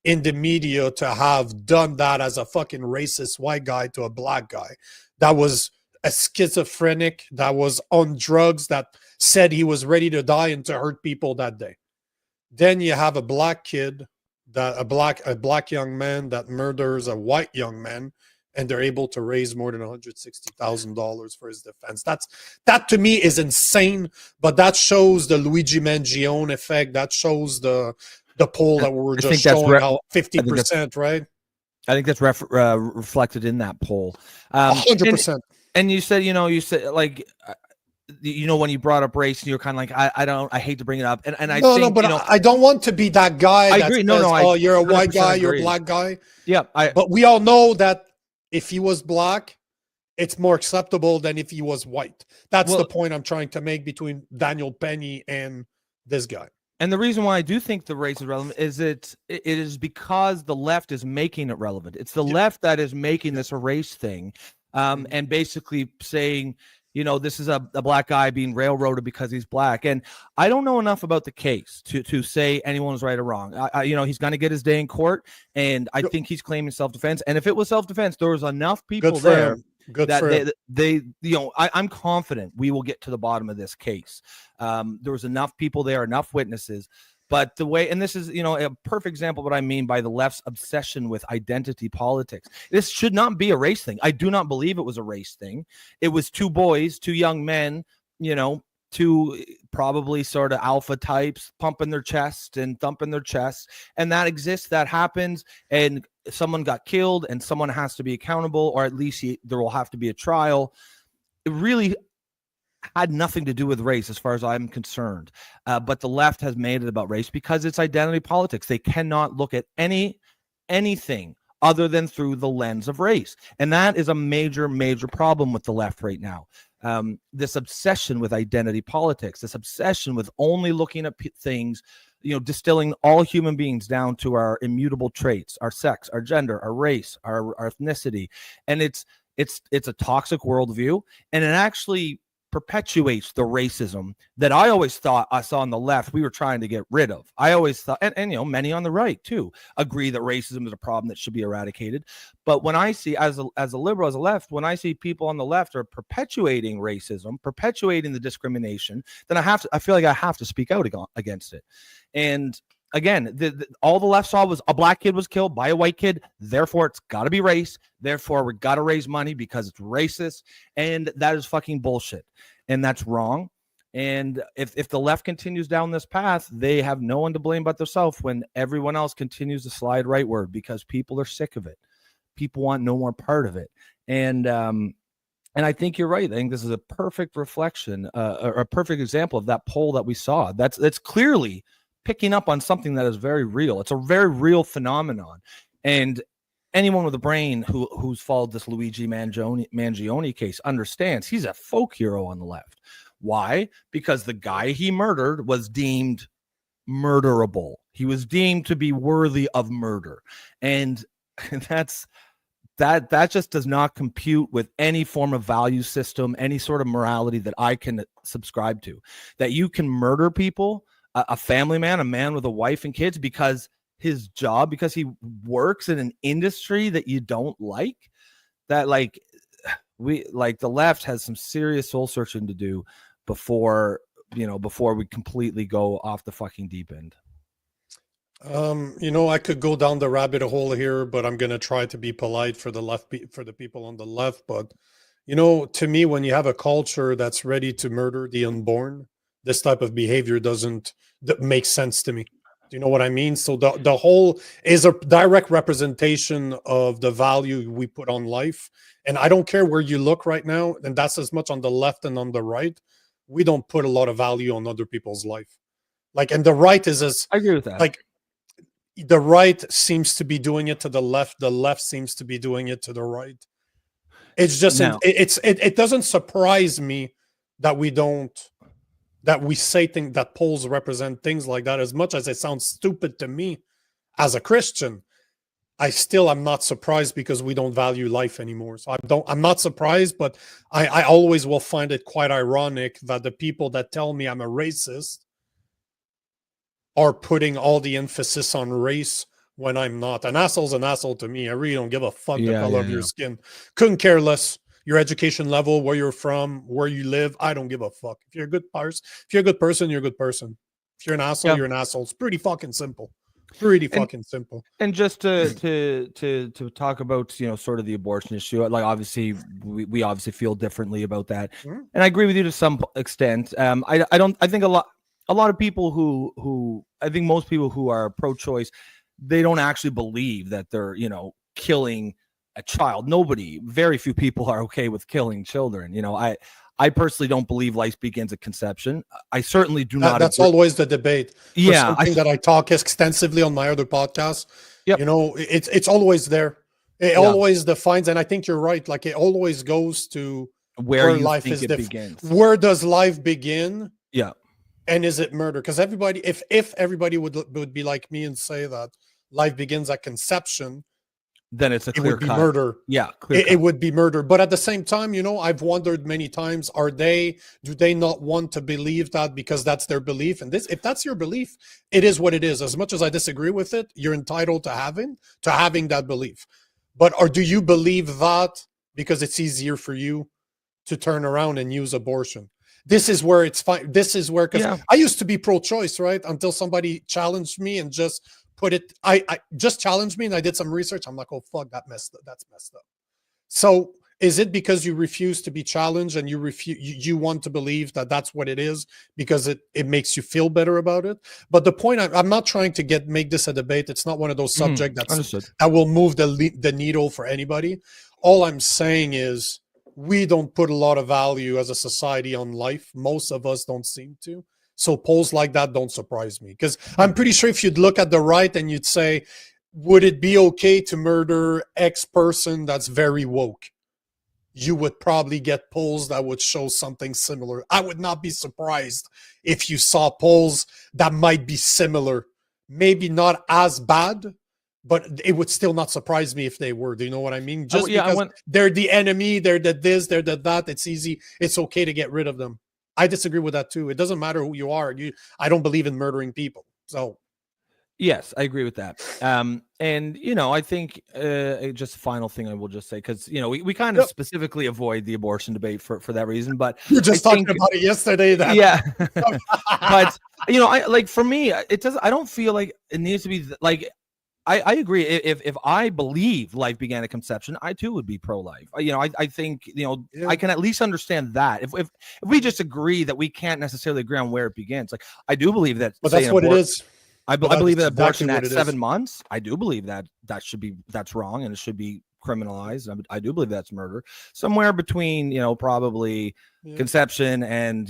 in the media to have done that as a fucking racist white guy to a black guy. That was a schizophrenic, that was on drugs, that said he was ready to die and to hurt people that day. Then you have a black kid, a black young man that murders a white young man, and they're able to raise more than $160,000 for his defense. That to me is insane, but that shows the Luigi Mangione effect. That shows the poll that we were just showing how 50%, right? I think that's reflected in that poll. 100%. And you said like, when you brought up race, you're kind of like, I hate to bring it up, and I think, but I don't want to be that guy. I agree. You're a white guy, you're a black guy. Yeah, but we all know that if he was black, it's more acceptable than if he was white. That's the point I'm trying to make between Daniel Penny and this guy. And the reason why I do think the race is relevant is it is because the left is making it relevant. It's the left that is making this a race thing. and basically saying, this is a black guy being railroaded because he's black. And I don't know enough about the case to say anyone's right or wrong. He's going to get his day in court, and I think he's claiming self-defense. And if it was self-defense, there was enough people there that I'm confident we will get to the bottom of this case. There was enough people there, enough witnesses. But the way, and this is, a perfect example of what I mean by the left's obsession with identity politics. This should not be a race thing. I do not believe it was a race thing. It was two boys, two young men, two probably sort of alpha types pumping their chest and thumping their chest. And that exists, that happens. And someone got killed and someone has to be accountable, or at least there will have to be a trial. It really had nothing to do with race as far as I'm concerned. But the left has made it about race because it's identity politics. They cannot look at anything other than through the lens of race. And that is a major, major problem with the left right now. This obsession with identity politics, this obsession with only looking at things, distilling all human beings down to our immutable traits, our sex, our gender, our race, our ethnicity. And it's a toxic worldview. And it actually perpetuates the racism that I always thought I saw on the left we were trying to get rid of. I always thought, and many on the right too, agree that racism is a problem that should be eradicated. But when I see, as a liberal, as a left, when I see people on the left are perpetuating racism, perpetuating the discrimination, then I feel like I have to speak out against it. And again, all the left saw was a black kid was killed by a white kid. Therefore, it's got to be race. Therefore, we got to raise money because it's racist. And that is fucking bullshit. And that's wrong. And if the left continues down this path, they have no one to blame but themselves when everyone else continues to slide rightward because people are sick of it. People want no more part of it. And I think you're right. I think this is a perfect reflection, or a perfect example of that poll that we saw. That's clearly picking up on something that is very real. It's a very real phenomenon. And anyone with a brain who's followed this Luigi Mangione case understands he's a folk hero on the left. Why? Because the guy he murdered was deemed murderable. He was deemed to be worthy of murder. And that just does not compute with any form of value system, any sort of morality that I can subscribe to. That you can murder people, a family man, a man with a wife and kids, because his job, because he works in an industry that you don't like. That the left has some serious soul searching to do before we completely go off the fucking deep end. I could go down the rabbit hole here, but I'm going to try to be polite for the people on the left. But, to me, when you have a culture that's ready to murder the unborn, this type of behavior doesn't make sense to me. Do you know what I mean? So the whole is a direct representation of the value we put on life. And I don't care where you look right now, and that's as much on the left and on the right. We don't put a lot of value on other people's life. And the right is I agree with that. The right seems to be doing it to the left seems to be doing it to the right. It's just it doesn't surprise me that we say things, that polls represent things like that. As much as it sounds stupid to me as a Christian, I'm not surprised because we don't value life anymore. So I'm not surprised, but I always will find it quite ironic that the people that tell me I'm a racist are putting all the emphasis on race when I'm not. An asshole's an asshole to me. I really don't give a fuck the color of your skin. Couldn't care less. Your education level, where you're from, where you live, I don't give a fuck. If you're a good person, you're a good person. If you're an asshole, you're an asshole. It's pretty fucking simple. Fucking simple. And just to talk about sort of the abortion issue, obviously we obviously feel differently about that, and I agree with you to some extent. I think a lot of people who I think most people who are pro-choice, they don't actually believe that they're killing a child. Very few people are okay with killing children. I personally don't believe life begins at conception. I certainly do not. That's always the debate. Yeah, something that I talk extensively on my other podcasts. Yep. It's always there. It always defines, and I think you're right. It always goes to where life is begins. Where does life begin? Yeah. And is it murder? Because everybody, if everybody would be like me and say that life begins at conception, then it's a it clear would be cut murder. Yeah, clear It would be murder. But at the same time, I've wondered many times, do they not want to believe that because that's their belief? And if that's your belief, it is what it is. As much as I disagree with it, you're entitled to having that belief. Or do you believe that because it's easier for you to turn around and use abortion? This is where it's fine. This is where, because I used to be pro-choice, right? Until somebody challenged me and just put it, I just challenged me and I did some research. I'm like, oh, fuck, that's messed up. So is it because you refuse to be challenged and you want to believe that that's what it is because it makes you feel better about it? But the point, I'm not trying to make this a debate. It's not one of those subjects that will move the needle for anybody. All I'm saying is we don't put a lot of value as a society on life. Most of us don't seem to. So polls like that don't surprise me, because I'm pretty sure if you'd look at the right and you'd say, would it be okay to murder X person that's very woke? You would probably get polls that would show something similar. I would not be surprised if you saw polls that might be similar, maybe not as bad, but it would still not surprise me if they were. Do you know what I mean? Just because they're the enemy, they're the this, they're the that, it's easy. It's okay to get rid of them. I disagree with that too. It doesn't matter who you are. I don't believe in murdering people. So yes, I agree with that. And I think just a final thing I will just say, because we kind of specifically avoid the abortion debate for that reason. But you're just talking about it yesterday. Yeah, but for me, it does. I don't feel like it needs to be like. I agree. If I believe life began at conception, I too would be pro-life. I think I can at least understand that. If we just agree that we can't necessarily agree on where it begins, like I do believe that. But that's what it is. I believe that abortion at 7 months. I do believe that's wrong and it should be criminalized. I do believe that's murder. Somewhere between probably conception and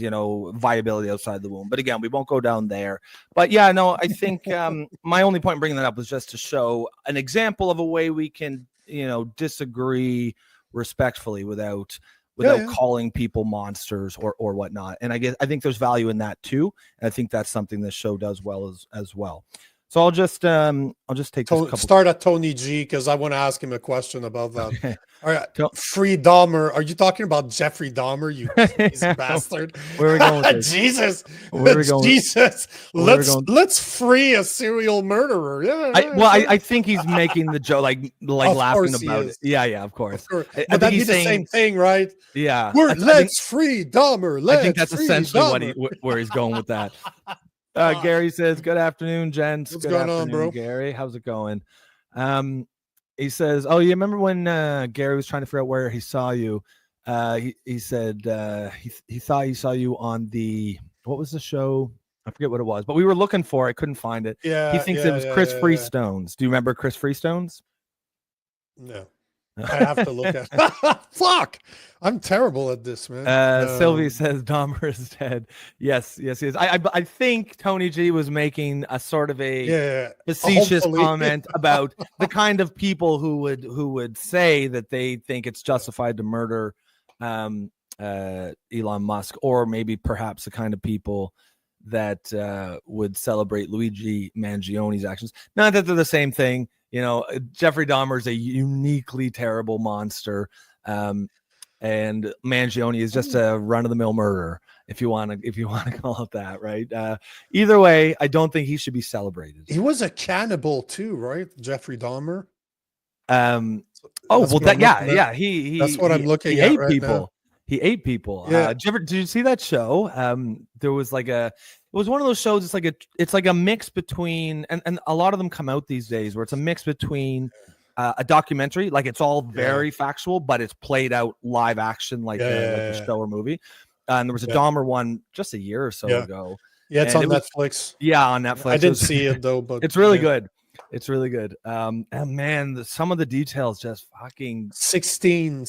viability outside the womb. But again, we won't go down there. But I think my only point in bringing that up was just to show an example of a way we can disagree respectfully without calling people monsters or whatnot. And I think there's value in that too. And I think that's something this show does well as well. So I'll just take start at Tony G, because I want to ask him a question about that. Okay. All right, Free Dahmer. Are you talking about Jeffrey Dahmer? You bastard! Where are we going with this? Jesus, Jesus! Let's free a serial murderer. I think he's making the joke, like laughing about it. Yeah, of course. But that'd be the same thing, right? Yeah. Let's free Dahmer. I think that's essentially where he's going with that. Gary says, good afternoon, gents. What's going on, bro? Gary, how's it going? He says, oh, you remember when Gary was trying to figure out where he saw you? He said he thought he saw you on what was the show? I forget what it was, but we were looking for it, couldn't find it. Yeah, he thinks it was Chris Freestones. Do you remember Chris Freestones? No. I have to look at fuck. I'm terrible at this, man. Sylvie says Dahmer is dead. Yes, he is. I think Tony G was making a sort of a facetious comment about the kind of people who would say that they think it's justified to murder Elon Musk, or maybe perhaps the kind of people that would celebrate Luigi Mangioni's actions. Not that they're the same thing. Jeffrey Dahmer is a uniquely terrible monster, and Mangione is just a run-of-the-mill murderer, if you want to call it that, right? Either way, I don't think he should be celebrated. He was a cannibal too, right, Jeffrey Dahmer? He that's what I'm looking at right people. Now. He ate people. Yeah. Did you see that show? There was it was one of those shows. It's like a mix between, and a lot of them come out these days where it's a mix between a documentary, like it's all very factual, but it's played out live action, like a show or movie. And there was a Dahmer one just a year or so ago. Yeah, it's on Netflix. Yeah, on Netflix. I didn't see it though, but it's really good. It's really good. And man, some of the details just fucking 16.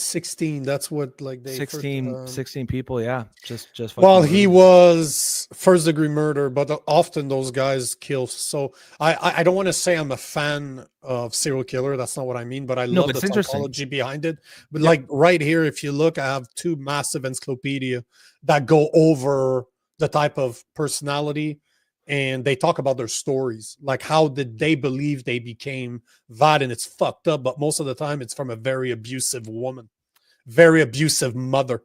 That's what they 16 people. Yeah. Just well, he was first degree murder, but often those guys kill. So I don't want to say I'm a fan of serial killer. That's not what I mean, but I love the psychology behind it. But right here, if you look, I have two massive encyclopedia that go over the type of personality and they talk about their stories, like how did they believe they became that, and it's fucked up, but most of the time it's from a very abusive woman, very abusive mother.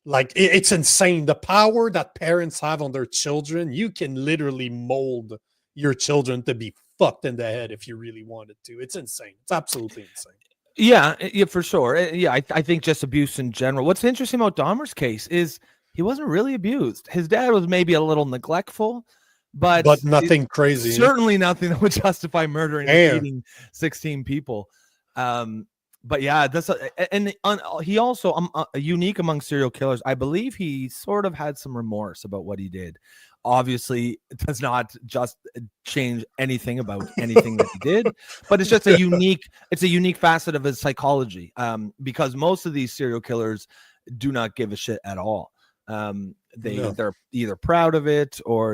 Like it's insane the power that parents have on their children. You can literally mold your children to be fucked in the head if you really wanted to. It's insane. It's absolutely insane. Yeah, for sure. Yeah, I think just abuse in general. What's interesting about Dahmer's case is he wasn't really abused. His dad was maybe a little neglectful, but nothing crazy. Certainly nothing that would justify murdering and eating 16 people. But yeah, he also unique among serial killers. I believe he sort of had some remorse about what he did. Obviously, it does not just change anything about anything that he did, but it's just a unique facet of his psychology. Because most of these serial killers do not give a shit at all. They're either proud of it or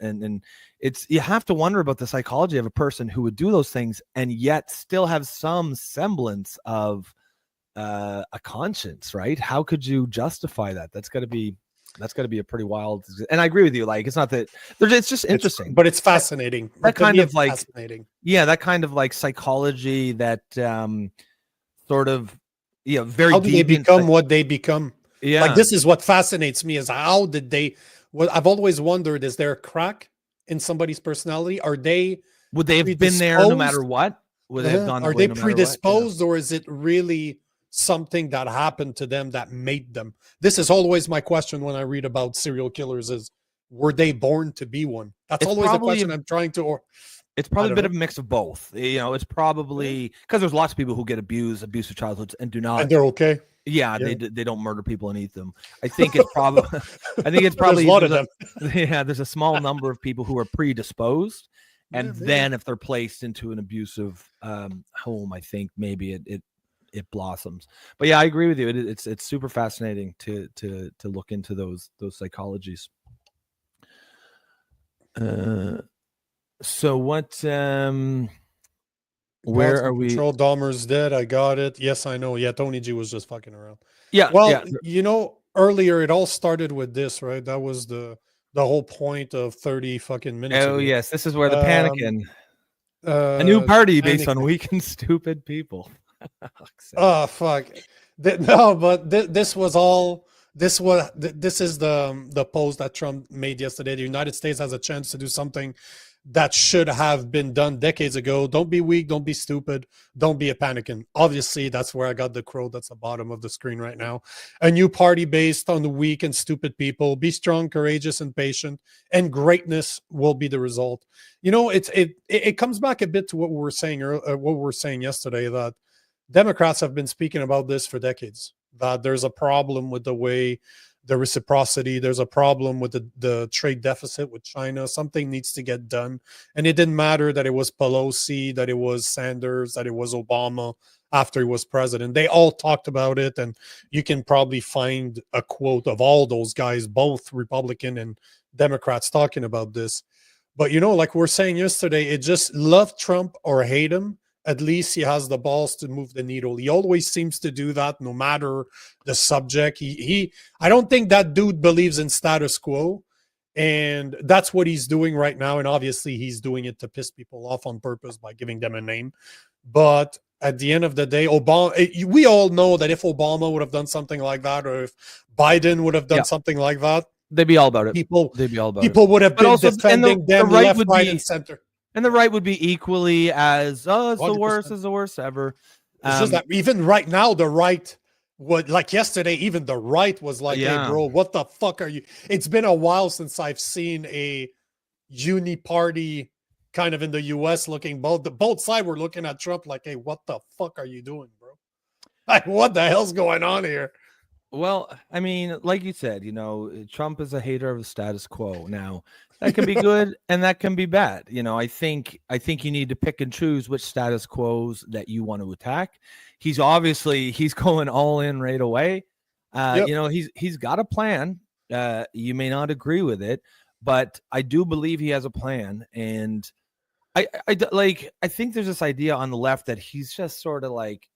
and it's, you have to wonder about the psychology of a person who would do those things and yet still have some semblance of a conscience, right? How could you justify that? That's got to be a pretty wild. And I agree with you. Like, it's not that it's just interesting, but it's fascinating. That kind of like fascinating. Yeah, that kind of like psychology that sort of very. How do they become what they become? Yeah, like this is what fascinates me, is how did they? Well, I've always wondered: is there a crack in somebody's personality? Would they have been there no matter what? Would they have gone? Are they predisposed, or is it really something that happened to them that made them? This is always my question when I read about serial killers: is were they born to be one? That's always the question I'm trying to. Or it's probably a bit of a mix of both. It's probably because there's lots of people who get abusive childhoods and do not, and they're okay. Yeah, they don't murder people and eat them. I think it's probably there's a lot of them. Yeah, there's a small number of people who are predisposed, and then if they're placed into an abusive home, I think maybe it blossoms. But yeah, I agree with you. It's super fascinating to look into those psychologies. So what? Where are we? Control Dahmer's dead. I got it. Yes, I know. Yeah, Tony G was just fucking around. Yeah. Well, earlier it all started with this, right? That was the whole point of 30 fucking minutes. Oh, yes. This is where the PANICAN, a new party based on weak and stupid people. Oh, fuck. No, but this was all. This is the post that Trump made yesterday. The United States has a chance to do something that should have been done decades ago. Don't be weak. Don't be stupid. Don't be a PANICAN. Obviously, that's where I got the quote that's at the bottom of the screen right now. A new party based on the weak and stupid people. Be strong, courageous, and patient, and greatness will be the result. It comes back a bit to what we were saying yesterday, that Democrats have been speaking about this for decades, that there's a problem with the way the reciprocity, there's a problem with the trade deficit with China. Something needs to get done. And it didn't matter that it was Pelosi, that it was Sanders, that it was Obama after he was president. They all talked about it. And you can probably find a quote of all those guys, both Republican and Democrats, talking about this. But, like we were saying yesterday, it just love Trump or hate him. At least he has the balls to move the needle. He always seems to do that no matter the subject. I don't think that dude believes in status quo. And that's what he's doing right now. And obviously he's doing it to piss people off on purpose by giving them a name. But at the end of the day, we all know that if Obama would have done something like that, or if Biden would have done something like that, they'd be all about it. People would have been defending them left, right, and center. And the right would be equally as, it's 100%. The worst ever. It's just that even right now, the right would, like yesterday, even the right was like, hey, bro, what the fuck are you? It's been a while since I've seen a uni-party kind of in the U.S. looking, both sides were looking at Trump like, hey, what the fuck are you doing, bro? Like, what the hell's going on here? Well, I mean, like you said, Trump is a hater of the status quo. Now, that can be good and that can be bad. I think you need to pick and choose which status quos that you want to attack. He's going all in right away. He's got a plan. You may not agree with it, but I do believe he has a plan. And I think there's this idea on the left that he's just sort of like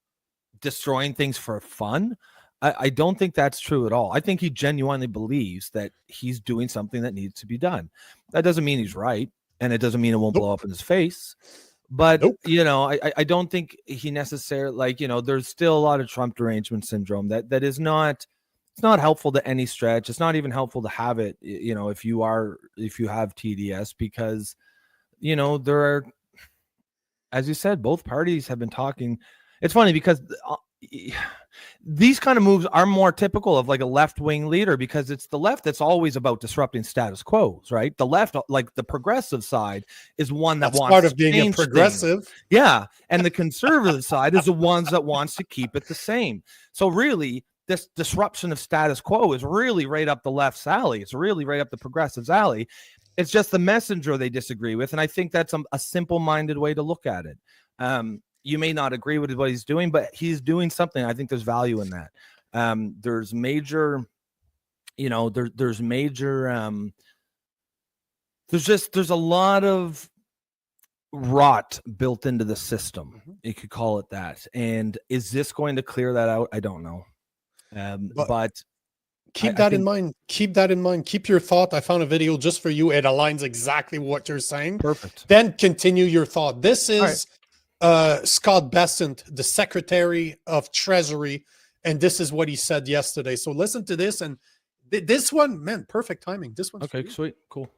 destroying things for fun. I don't think that's true at all. I think he genuinely believes that he's doing something that needs to be done. That doesn't mean he's right, and it doesn't mean it won't blow up in his face. But, I don't think he necessarily, there's still a lot of Trump derangement syndrome that is not, it's not helpful to any stretch. It's not even helpful to have it, if you have TDS, because, there are, as you said, both parties have been talking. It's funny because these kind of moves are more typical of like a left-wing leader, because it's the left that's always about disrupting status quos, right? The left, like the progressive side, is one that wants part of being a progressive. Things. Yeah. And the conservative side is the ones that wants to keep it the same. So really, this disruption of status quo is really right up the left's alley. It's really right up the progressive's alley. It's just the messenger they disagree with. And I think that's a simple-minded way to look at it. You may not agree with what he's doing, but he's doing something. I think there's value in that. There's major, there's a lot of rot built into the system. You could call it that. And is this going to clear that out? I don't know. But keep that in mind. Keep that in mind. Keep your thought. I found a video just for you. It aligns exactly what you're saying. Perfect. Then continue your thought. This is Scott Bessent, the Secretary of Treasury, and this is what he said yesterday. So listen to this, and this one, man, perfect timing. This one. Okay, sweet, cool.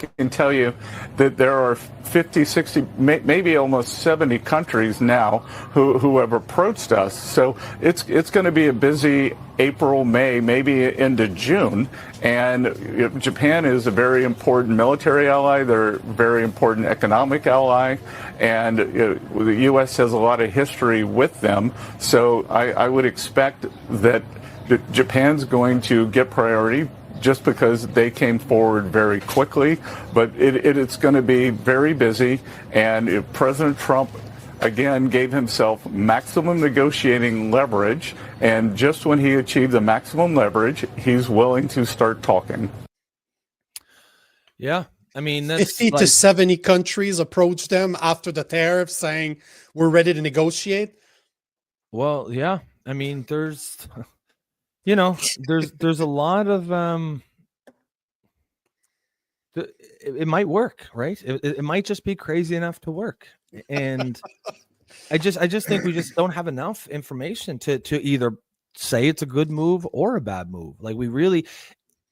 I can tell you that there are 50, 60, maybe almost 70 countries now who have approached us. So it's going to be a busy April, May, maybe into June. And Japan is a very important military ally. They're a very important economic ally. And the U.S. has a lot of history with them. So I would expect that Japan's going to get priority, just because they came forward very quickly. But it's going to be very busy. And if President Trump, again, gave himself maximum negotiating leverage, and just when he achieved the maximum leverage, he's willing to start talking. Yeah. I mean, that's 50 to 70 countries approached them after the tariffs saying, we're ready to negotiate. Well, yeah. I mean, there's a lot of it might work, right? It might just be crazy enough to work. And I just think we just don't have enough information to either say it's a good move or a bad move. Like, we really,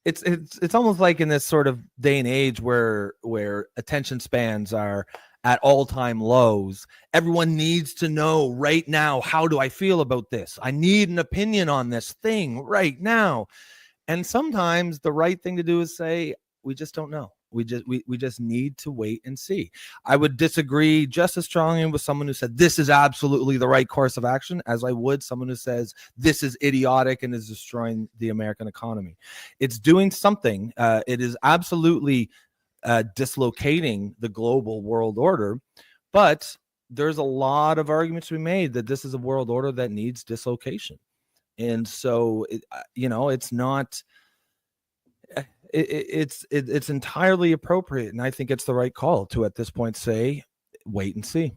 it's almost like in this sort of day and age where attention spans are at all-time lows. Everyone needs to know right now, how do I feel about this? I need an opinion on this thing right now. And sometimes the right thing to do is say, we just don't know. We just need to wait and see. I would disagree just as strongly with someone who said this is absolutely the right course of action as I would someone who says this is idiotic and is destroying the American economy. It's doing something. It is absolutely dislocating the global world order, but there's a lot of arguments to be made that this is a world order that needs dislocation. And so it's not, it's entirely appropriate, and I think it's the right call to at this point say wait and see.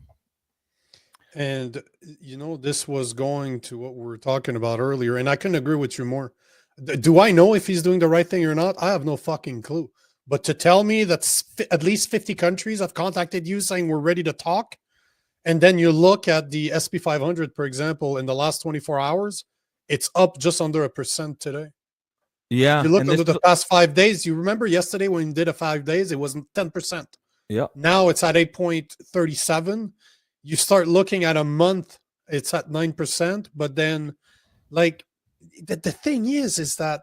And this was going to what we were talking about earlier, and I couldn't agree with you more. Do I know if he's doing the right thing or not? I have no fucking clue. But to tell me that at least 50 countries have contacted you saying we're ready to talk, and then you look at the SP 500, for example, in the last 24 hours, it's up just under 1% today. Yeah. You look over the past 5 days. You remember yesterday when you did a 5 days, it was 10%. Yeah. Now it's at 8.37. You start looking at a month, it's at 9%. But then, like, the thing is that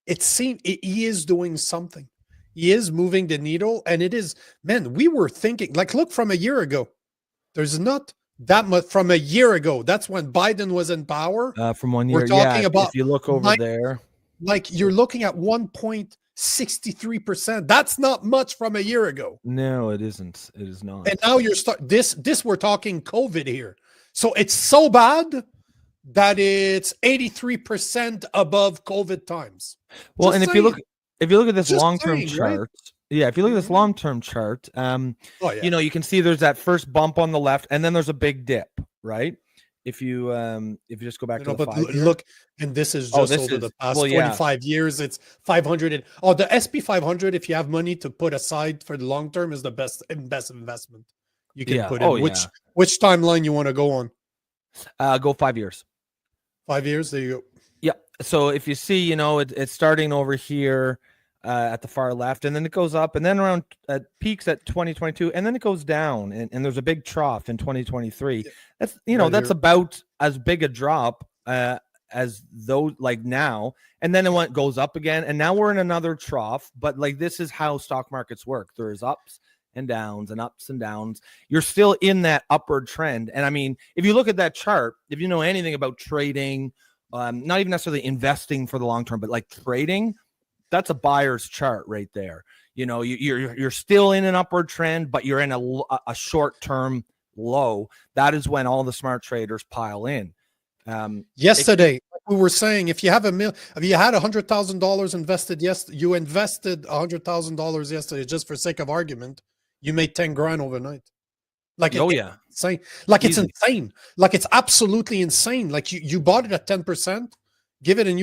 he is doing something. He is moving the needle, and it is, man, we were thinking, like, look, from a year ago, there's not that much from a year ago. That's when Biden was in power. From 1 year. We're talking about, if you look over there, like, you're looking at 1.63%. That's not much from a year ago. No, it isn't. It is not. And now this we're talking COVID here. So it's so bad that it's 83% above COVID times. Well, Just and saying. if you look at this Just long-term saying, chart, right? Yeah, if you look at this long-term chart, you can see there's that first bump on the left, and then there's a big dip, right? If you just go back to the but 5-year. look, and this is just over the past 25 years. It's 500. The SP 500, if you have money to put aside for the long term, is the best investment you can put in. Which timeline you want to go on? Go 5 years. 5 years. There you go. Yeah. So if you see, it's starting over here at the far left, and then it goes up, and then around peaks at 2022, and then it goes down, and there's a big trough in 2023. That's that's about as big a drop as those like now, and then it goes up again, and now we're in another trough. But like this is how stock markets work. There's ups and downs and ups and downs. You're still in that upward trend, and I mean, if you look at that chart, if you know anything about trading, not even necessarily investing for the long term, but like trading. That's a buyer's chart right there. You're still in an upward trend, but you're in a short-term low. That is when all the smart traders pile in. Yesterday, we were saying if you had $100,000 invested, you invested $100,000 yesterday, just for sake of argument, you made 10 grand overnight. Like, insane. Like Easy. It's insane. Like it's absolutely insane. Like you bought it at 10%. Give it a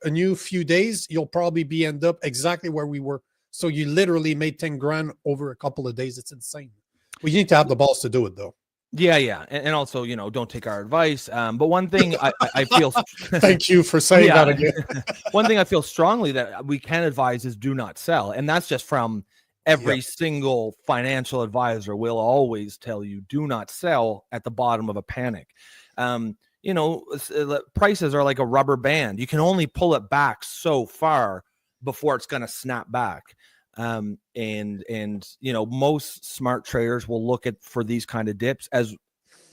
new few days, you'll probably end up exactly where we were. So you literally made 10 grand over a couple of days. It's insane. We need to have the balls to do it, though. Yeah. And also, don't take our advice. But one thing I feel... Thank you for saying that again. One thing I feel strongly that we can advise is do not sell. And that's just from every single financial advisor will always tell you, do not sell at the bottom of a panic. Prices are like a rubber band. You can only pull it back so far before it's going to snap back. And most smart traders will look for these kind of dips as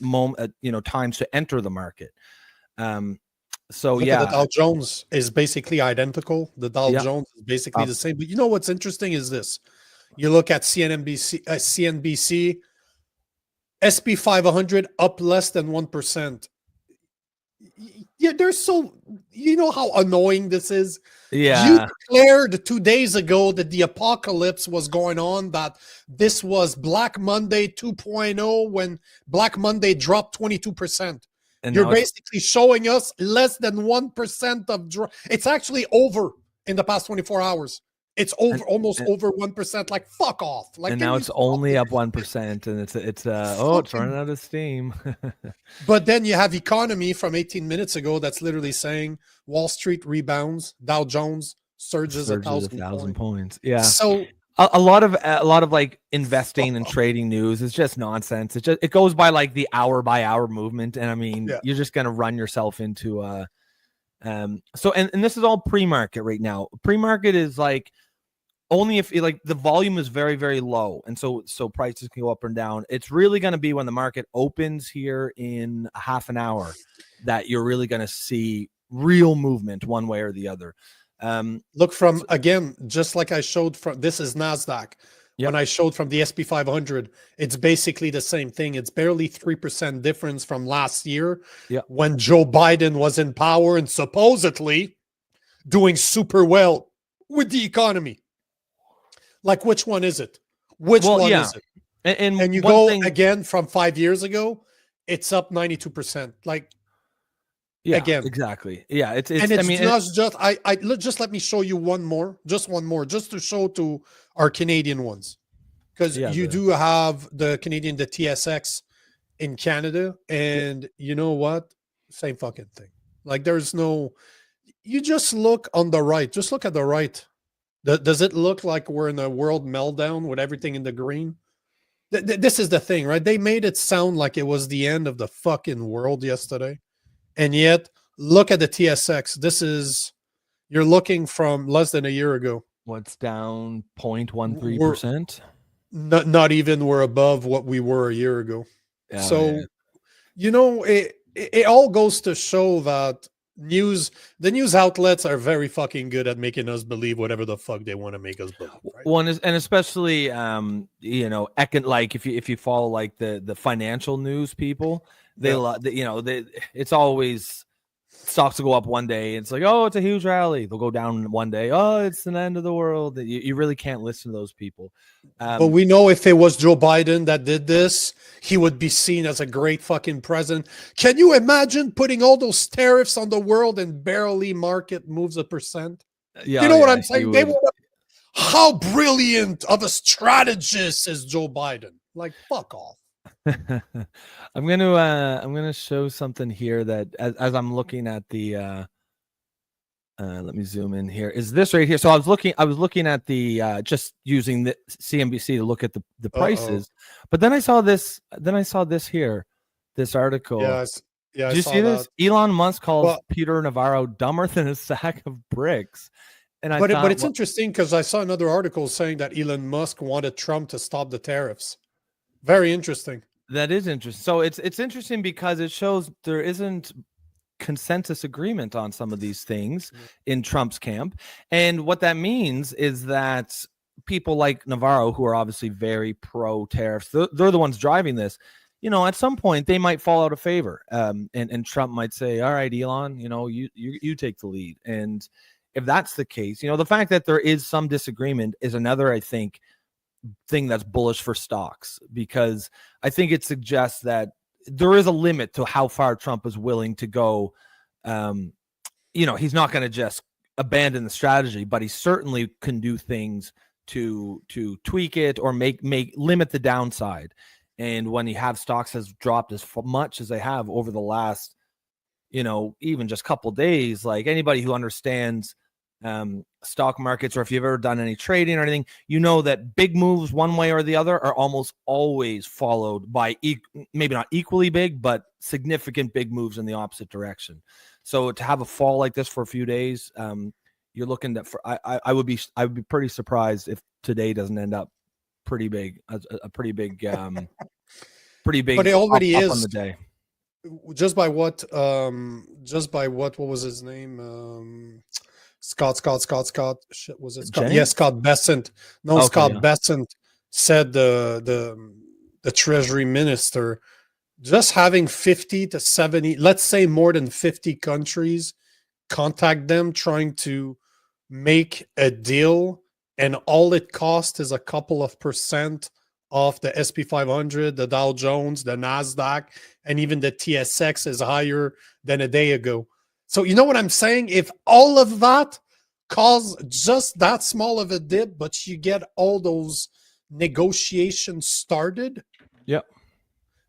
times to enter the market. The Dow Jones is basically identical. The Dow Jones is basically the same. But what's interesting is this. You look at CNBC, SP 500 up less than 1%. Yeah, they're so, how annoying this is. Yeah. You declared 2 days ago that the apocalypse was going on, that this was Black Monday 2.0 when Black Monday dropped 22%. And you're basically showing us less than 1% of drop. It's actually over in the past 24 hours. It's over over 1%. Like, fuck off. Like, and now it's only up 1%, and it's running out of steam. But then you have economy from 18 minutes ago that's literally saying Wall Street rebounds, Dow Jones surges 1,000 points. Yeah. So a lot of like investing and trading news is just nonsense. It goes by like the hour by hour movement, and I mean you're just gonna run yourself into and this is all pre-market right now. Pre-market is like only if the volume is very, very low, and so prices can go up and down. It's really going to be when the market opens here in a half an hour that you're really going to see real movement one way or the other. Look from again, just like I showed from this is NASDAQ. Yep. When I showed from the SP 500, it's basically the same thing. It's barely 3% difference from last year when Joe Biden was in power and supposedly doing super well with the economy. Like, which one is it? Which one is it? And you go again from 5 years ago, it's up 92%. Like, again, exactly. Yeah, it's just let me show you one more, just to show to our Canadian ones, because you do have the TSX in Canada, and you know what? Same fucking thing. Like, there's no. You just look on the right. Just look at the right. Does it look like we're in a world meltdown with everything in the green? This is the thing, right? They made it sound like it was the end of the fucking world yesterday. And yet, look at the TSX. You're looking from less than a year ago. What's down 0.13%? Not even we're above what we were a year ago. So, it all goes to show that the news outlets are very fucking good at making us believe whatever the fuck they want to make us believe. Right? One is, and especially like if you follow like the financial news people, it's always stocks will go up one day. It's like, oh, it's a huge rally. They'll go down one day. Oh, it's an end of the world. You really can't listen to those people. But we know if it was Joe Biden that did this, he would be seen as a great fucking president. Can you imagine putting all those tariffs on the world and barely market moves 1%? Yeah, you know what I'm saying? How brilliant of a strategist is Joe Biden? Like, fuck off. I'm gonna show something here that as I'm looking at the let me zoom in here. Is this right here? So I was looking at the just using the CNBC to look at the prices, but then I saw this here, this article. Yeah. Did you see this? Elon Musk calls Peter Navarro dumber than a sack of bricks. But it's interesting because I saw another article saying that Elon Musk wanted Trump to stop the tariffs. Very interesting. That is interesting. So it's interesting because it shows there isn't consensus agreement on some of these things in Trump's camp. And what that means is that people like Navarro, who are obviously very pro tariffs, they're the ones driving this. At some point they might fall out of favor. And Trump might say, all right, Elon, you take the lead. And if that's the case, the fact that there is some disagreement is another, I think, thing that's bullish for stocks, because I think it suggests that there is a limit to how far Trump is willing to go. He's not going to just abandon the strategy, but he certainly can do things to tweak it or limit the downside. And when you have stocks has dropped as much as they have over the last, even just couple days, like anybody who understands stock markets, or if you've ever done any trading or anything, that big moves one way or the other are almost always followed by maybe not equally big, but significant big moves in the opposite direction. So to have a fall like this for a few days, you're looking at I would be pretty surprised if today doesn't end up pretty big, a pretty big, pretty big. But it already up is on the day. Just by what was his name? Scott. Shit, was it Scott? Jennings? Yes, Scott Bessent. No, okay, Scott Bessent said the Treasury Minister, just having 50 to 70, let's say more than 50 countries contact them trying to make a deal, and all it costs is a couple of percent off the SP 500, the Dow Jones, the NASDAQ, and even the TSX is higher than a day ago. So you know what I'm saying? If all of that caused just that small of a dip, but you get all those negotiations started. Yep.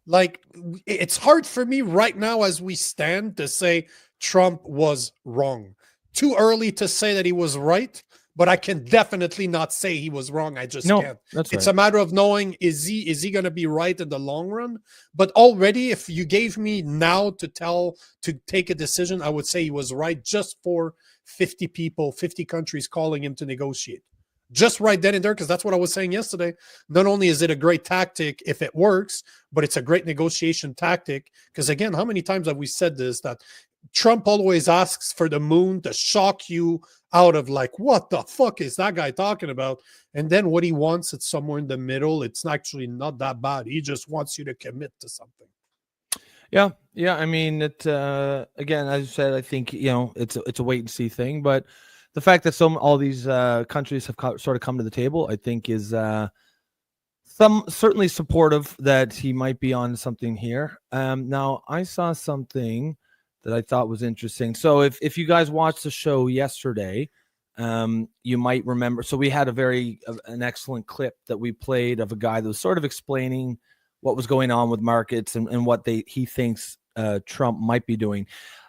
Like, it's hard for me right now as we stand to say Trump was wrong. Too early to say that he was right, but I can definitely not say he was wrong. I just can't. It's a matter of knowing, is he going to be right in the long run? But already, if you gave me now to take a decision, I would say he was right, just for 50 people, 50 countries calling him to negotiate. Just right then and there, because that's what I was saying yesterday. Not only is it a great tactic if it works, but it's a great negotiation tactic. Because again, how many times have we said this, that Trump always asks for the moon to shock you out of like, what the fuck is that guy talking about? And then what he wants, it's somewhere in the middle. It's actually not that bad. He just wants you to commit to something. Yeah. I mean, it again, as you said, I think it's a wait and see thing. But the fact that all these countries have sort of come to the table, I think, is certainly supportive that he might be on something here. Now, I saw something that I thought was interesting. So if you guys watched the show yesterday, you might remember. So we had an excellent clip that we played of a guy that was sort of explaining what was going on with markets and what he thinks Trump might be doing.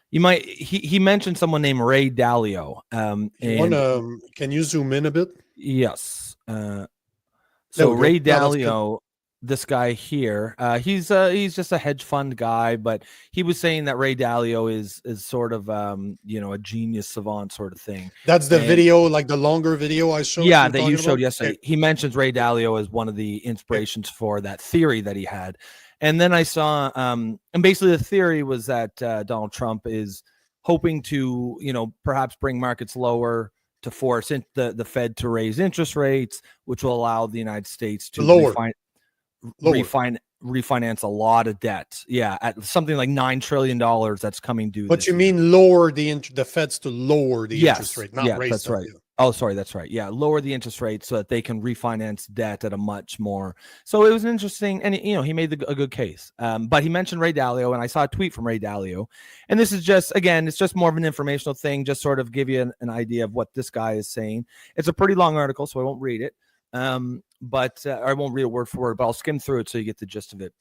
He mentioned someone named Ray Dalio. Can you zoom in a bit? Yes. So Ray Dalio, this guy here, he's just a hedge fund guy, but he was saying that Ray Dalio is sort of a genius savant sort of thing. That's the video, like the longer video I showed. Yeah, that you showed yesterday. He mentions Ray Dalio as one of the inspirations for that theory that he had. And then I saw, and basically the theory was that Donald Trump is hoping to, perhaps bring markets lower to force the Fed to raise interest rates, which will allow the United States to refinance a lot of debt. Yeah, at something like $9 trillion that's coming due. But you mean lower the Feds to lower the interest Yes. rate, not Yeah, raise that's them. right. Oh, sorry, that's right. Yeah, lower the interest rate so that they can refinance debt at a much more. So it was an interesting, and he made a good case. But he mentioned Ray Dalio, and I saw a tweet from Ray Dalio, and this is just, again, it's just more of an informational thing, just sort of give you an idea of what this guy is saying. It's a pretty long article, so I won't read it. But I won't read it word for word, but I'll skim through it so you get the gist of it.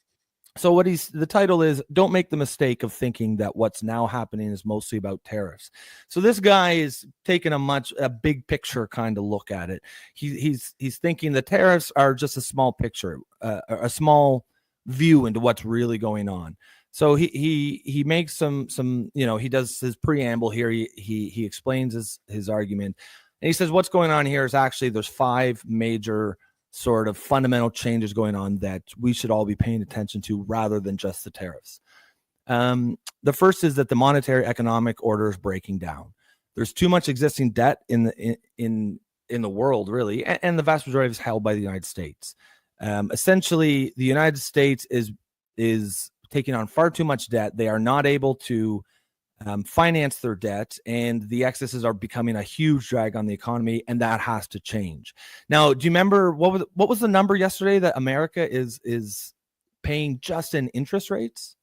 So the title is, don't make the mistake of thinking that what's now happening is mostly about tariffs. So this guy is taking a big picture kind of look at it. He's thinking the tariffs are just a small picture, a small view into what's really going on. So he makes some he does his preamble here. He explains his argument, and he says what's going on here is actually there's 5 major sort of fundamental changes going on that we should all be paying attention to rather than just the tariffs. The first is that the monetary economic order is breaking down. There's too much existing debt in the world, really, and the vast majority is held by the United States. Essentially, the United States is taking on far too much debt. They are not able to finance their debt, and the excesses are becoming a huge drag on the economy, and that has to change. Now, do you remember what was the number yesterday that America is paying just in interest rates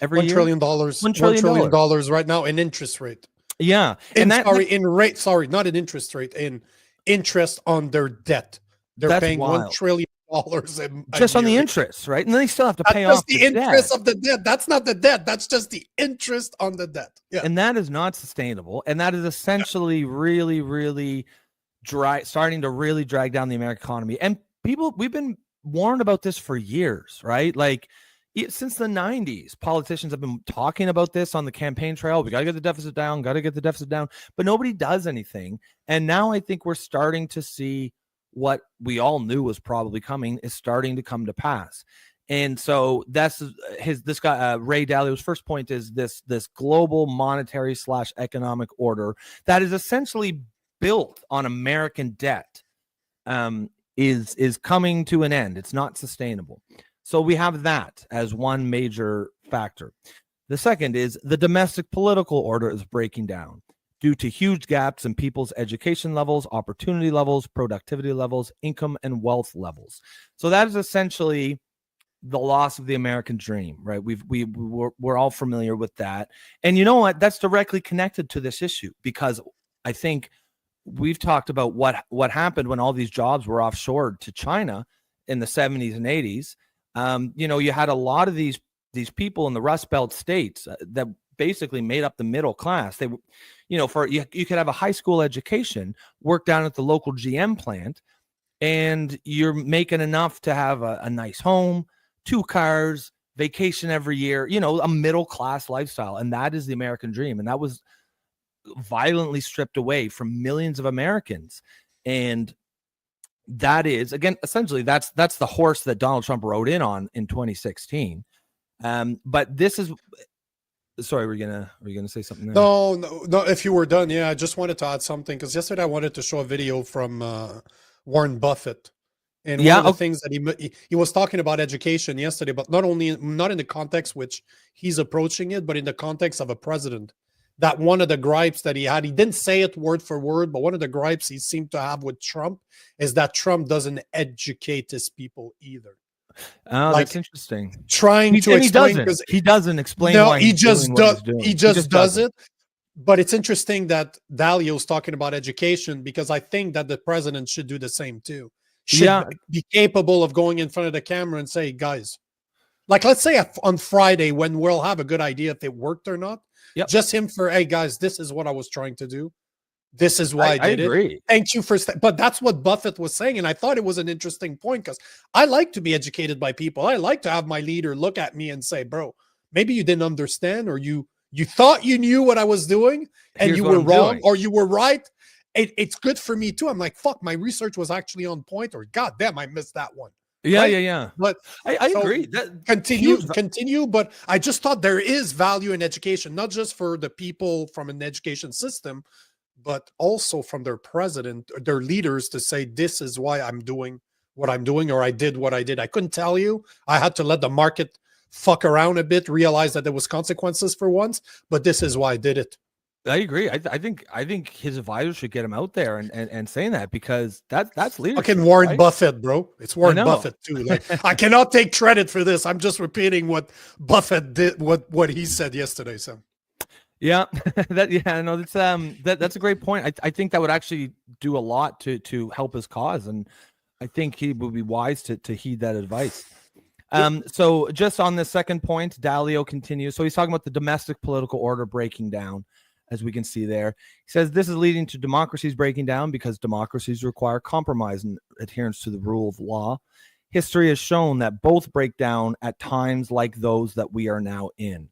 every year? $1 trillion. $1 trillion right now in interest rate. Yeah. Not in interest rate, in interest on their debt. They're paying $1 trillion just on the interest, right? And then they still have to pay off the interest of the debt. That's not the debt. That's just the interest on the debt. Yeah. And that is not sustainable. And that is essentially really, really starting to really drag down the American economy. And we've been warned about this for years, right? Like since the 90s, politicians have been talking about this on the campaign trail. We got to get the deficit down, but nobody does anything. And now I think we're starting to see what we all knew was probably coming is starting to come to pass. And so this guy, Ray Dalio's first point is this global monetary / economic order that is essentially built on American debt is coming to an end. It's not sustainable. So we have that as one major factor. The second is the domestic political order is breaking down due to huge gaps in people's education levels, opportunity levels, productivity levels, income and wealth levels. So that is essentially the loss of the American dream, right? We're all familiar with that. And you know what? That's directly connected to this issue, because I think we've talked about what happened when all these jobs were offshored to China in the 70s and 80s. You had a lot of these people in the Rust Belt states that basically made up the middle class. They, you could have a high school education, work down at the local GM plant, and you're making enough to have a nice home, 2 cars, vacation every year, a middle class lifestyle. And that is the American dream. And that was violently stripped away from millions of Americans. And that is, again, essentially that's the horse that Donald Trump rode in on in 2016. But this is, sorry, were you gonna say something there? No. If you were done, yeah. I just wanted to add something, because yesterday I wanted to show a video from Warren Buffett, and one of the things that he was talking about education yesterday, but not in the context which he's approaching it, but in the context of a president. That one of the gripes that he had, he didn't say it word for word, but one of the gripes he seemed to have with Trump is that Trump doesn't educate his people either. Oh, that's interesting. Trying to explain, because he doesn't explain. No, why he just does. He just does it. But it's interesting that Dalio's talking about education, because I think that the president should do the same too. Should be capable of going in front of the camera and say, guys, like let's say on Friday when we'll have a good idea if it worked or not. Just him for, hey guys, this is what I was trying to do. This is why I did it. Thank you for, but that's what Buffett was saying. And I thought it was an interesting point, because I like to be educated by people. I like to have my leader look at me and say, bro, maybe you didn't understand, or you thought you knew what I was doing and you were wrong, or you were right. It's good for me too. I'm like, fuck, my research was actually on point, or God damn, I missed that one. Yeah. But I agree. Continue. But I just thought there is value in education, not just for the people from an education system, but also from their president, their leaders, to say, this is why I'm doing what I'm doing, or I did what I did. I couldn't tell you. I had to let the market fuck around a bit, realize that there was consequences for once, but this is why I did it. I agree. I think his advisor should get him out there and saying that, because that's leadership. Fucking Warren right? Buffett, bro. It's Warren Buffett too. Like, I cannot take credit for this. I'm just repeating what Buffett did, what he said yesterday. So yeah, that's a great point. I think that would actually do a lot to help his cause, and I think he would be wise to heed that advice. So just on the second point, Dalio continues. So he's talking about the domestic political order breaking down, as we can see there. He says this is leading to democracies breaking down because democracies require compromise and adherence to the rule of law. History has shown that both break down at times like those that we are now in.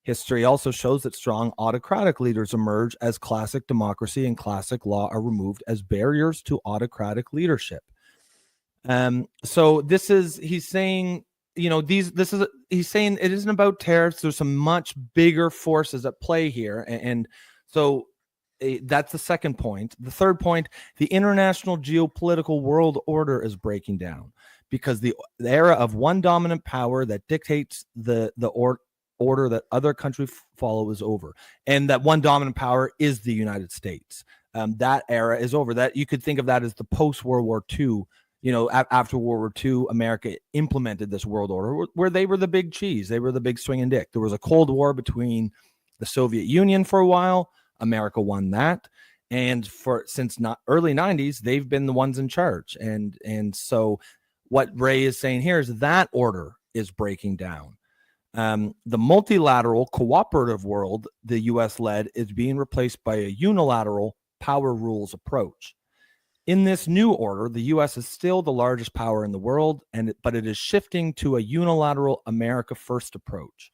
History also shows that strong autocratic leaders emerge as classic democracy and classic law are removed as barriers to autocratic leadership. So he's saying, he's saying it isn't about tariffs. There's some much bigger forces at play here. And so that's the second point. The third point, the international geopolitical world order is breaking down because the era of one dominant power that dictates the order that other countries follow is over. And that one dominant power is the United States. That era is over. That you could think of that as the post-World War II. After World War II, America implemented this world order where they were the big cheese. They were the big swinging dick. There was a Cold War between the Soviet Union for a while. America won that. And since early 90s, they've been the ones in charge. And so what Ray is saying here is that order is breaking down. The multilateral cooperative world the U.S. led is being replaced by a unilateral power rules approach. In this new order, the U.S. is still the largest power in the world, but it is shifting to a unilateral America First approach.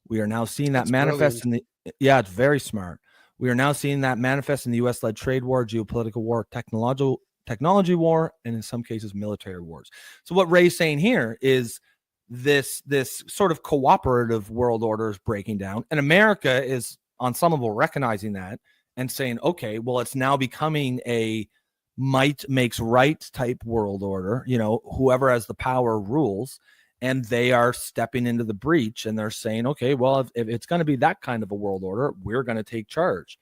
We are now seeing that manifest it's very smart. We are now seeing that manifest in the U.S.-led trade war, geopolitical war, technology war, and in some cases, military wars. So what Ray's saying here is this sort of cooperative world order is breaking down, and America is on some level recognizing that and saying, okay, well, it's now becoming a might makes right type world order. Whoever has the power rules, and they are stepping into the breach, and they're saying, okay, well, if it's going to be that kind of a world order, we're going to take charge.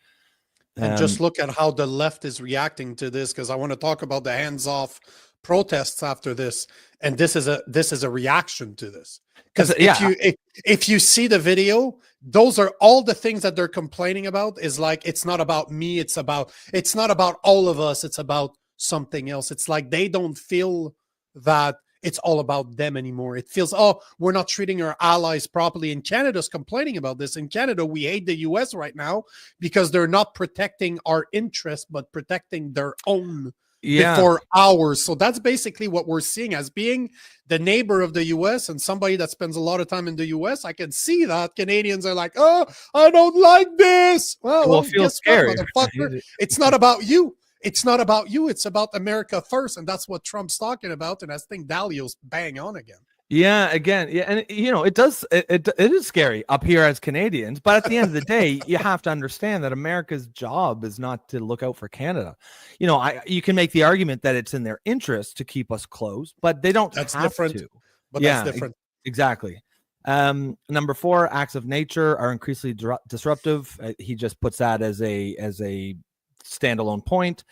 And just look at how the left is reacting to this, because I want to talk about the hands-off protests after this, and this is a reaction to this. Because if you see the video, those are all the things that they're complaining about. Is like, it's not about me, it's not about all of us, it's about something else. It's like they don't feel that it's all about them anymore. It feels, oh, we're not treating our allies properly. And Canada's complaining about this. In Canada, we hate the US right now because they're not protecting our interests, but protecting their own before ours. So that's basically what we're seeing as being the neighbor of the US and somebody that spends a lot of time in the US. I can see that Canadians are like, oh, I don't like this. Well, feel scary. Motherfucker. It's not about you. It's not about you. It's about America first. And that's what Trump's talking about. And I think Dalio's bang on again. Yeah, again, yeah, and it is scary up here as Canadians, but at the end of the day, you have to understand that America's job is not to look out for Canada. You can make the argument that it's in their interest to keep us close, but they don't have to. But that's different. Exactly. Number 4, acts of nature are increasingly disruptive. He just puts that as a standalone point.